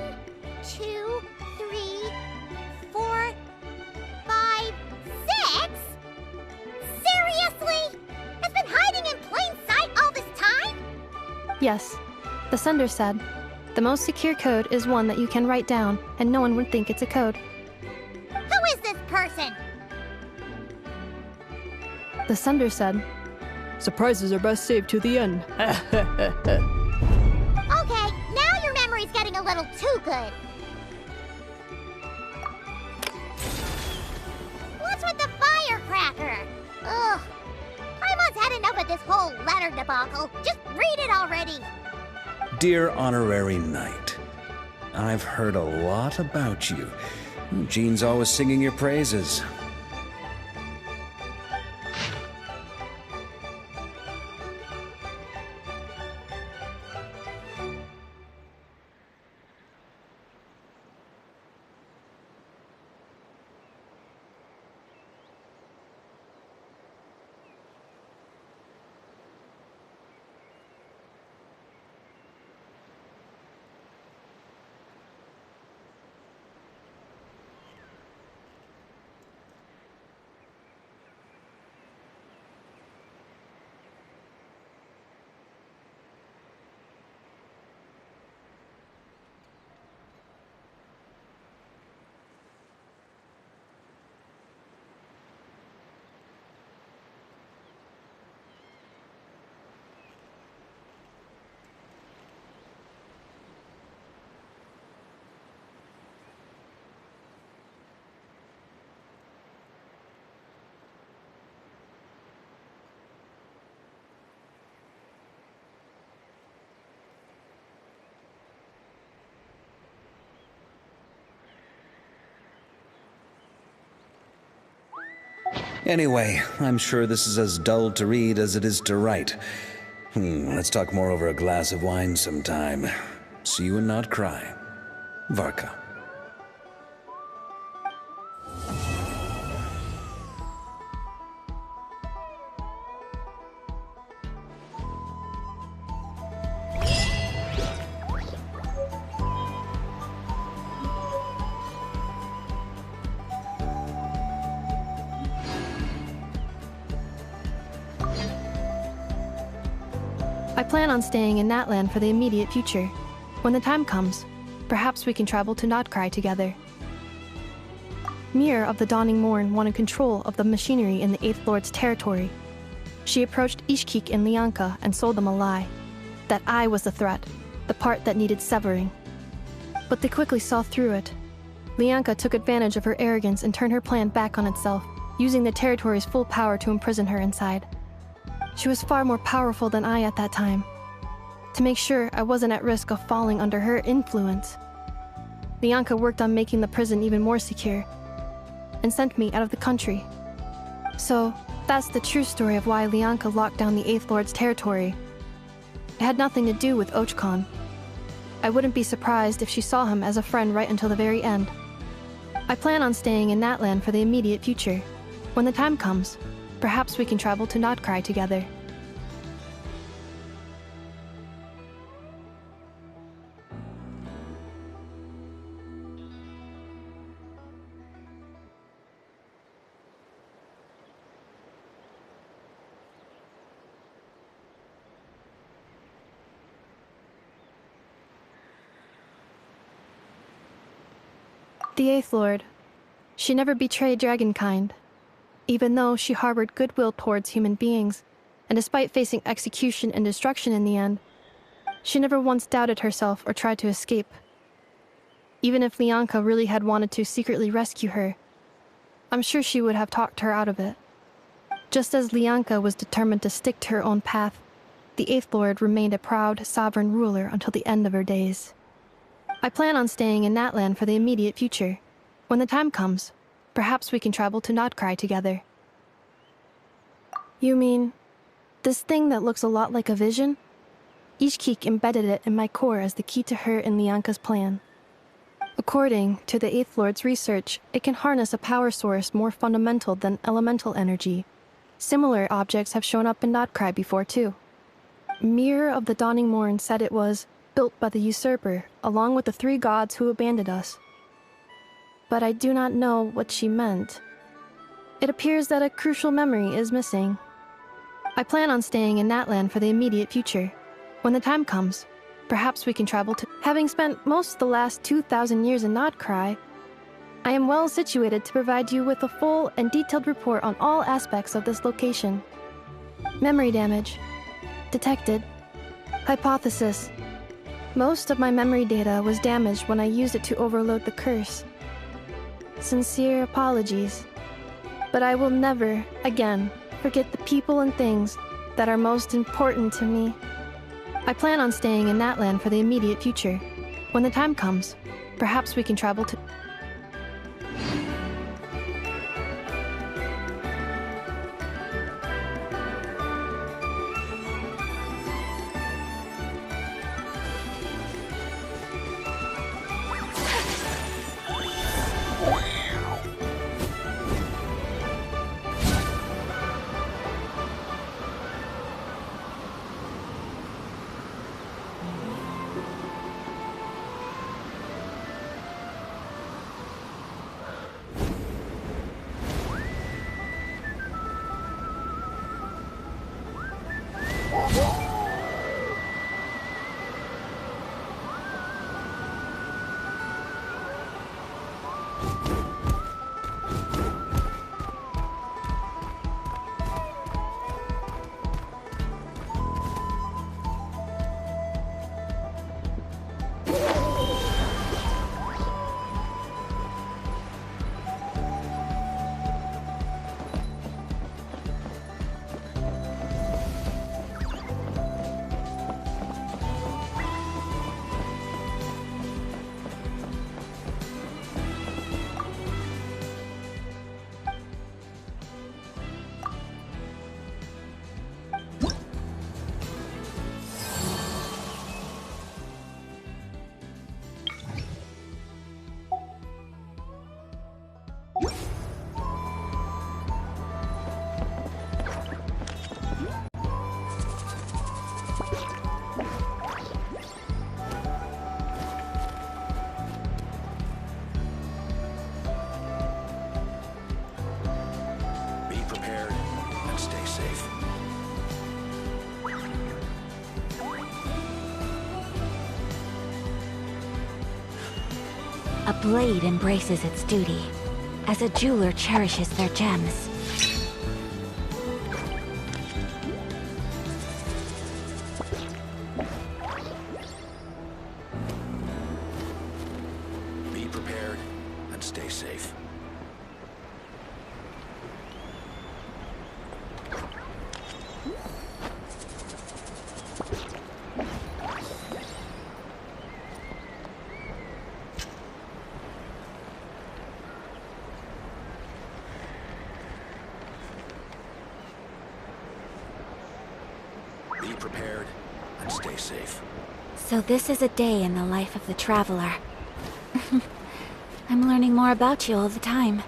2, 3, 4, 5, 6? Seriously? It's been hiding in plain sight all this time? Yes. The sender said, the most secure code is one that you can write down, and no one would think it's a code. Who is this person? The sender said, surprises are best saved to the end. Okay, now your memory's getting a little too good. What's with the firecracker? Ugh. Paimon's had enough of this whole letter debacle. Just read it already. Dear Honorary Knight, I've heard a lot about you. Jean's always singing your praises. Anyway, I'm sure this is as dull to read as it is to write. Let's talk more over a glass of wine sometime. See you and not cry. Varka. I plan on staying in Natlan for the immediate future. When the time comes, perhaps we can travel to Nodcry together. Mir of the Dawning Morn wanted control of the machinery in the Eighth Lord's territory. She approached Ishkik and Lianka and sold them a lie. That I was the threat, the part that needed severing. But they quickly saw through it. Lianka took advantage of her arrogance and turned her plan back on itself, using the territory's full power to imprison her inside. She was far more powerful than I at that time. To make sure I wasn't at risk of falling under her influence, Lianka worked on making the prison even more secure, and sent me out of the country. So, that's the true story of why Lianka locked down the Eighth Lord's territory. It had nothing to do with Ochkon. I wouldn't be surprised if she saw him as a friend right until the very end. I plan on staying in Natlan for the immediate future. When the time comes, perhaps we can travel to Nodcry together. The Eighth Lord. She never betrayed Dragonkind, even though she harbored goodwill towards human beings, and despite facing execution and destruction in the end, she never once doubted herself or tried to escape. Even if Lianka really had wanted to secretly rescue her, I'm sure she would have talked her out of it. Just as Lianka was determined to stick to her own path, the Eighth Lord remained a proud, sovereign ruler until the end of her days. I plan on staying in Natlan for the immediate future. When the time comes, perhaps we can travel to Nodcry together. You mean, this thing that looks a lot like a vision? Ishkik embedded it in my core as the key to her and Lianka's plan. According to the Eighth Lord's research, it can harness a power source more fundamental than elemental energy. Similar objects have shown up in Nodcry before too. Mir of the Dawning Morn said it was built by the usurper, along with the 3 gods who abandoned us. But I do not know what she meant. It appears that a crucial memory is missing. I plan on staying in Natlan for the immediate future. When the time comes, perhaps we can travel to... Having spent most of the last 2,000 years in Notcry, I am well situated to provide you with a full and detailed report on all aspects of this location. Memory damage. Detected. Hypothesis. Most of my memory data was damaged when I used it to overload the curse. Sincere apologies. But I will never, again, forget the people and things that are most important to me. I plan on staying in Natlan for the immediate future. When the time comes, perhaps we can travel to... A blade embraces its duty, as a jeweler cherishes their gems. Be prepared and stay safe. Be prepared and stay safe. So this is a day in the life of the Traveler. I'm learning more about you all the time.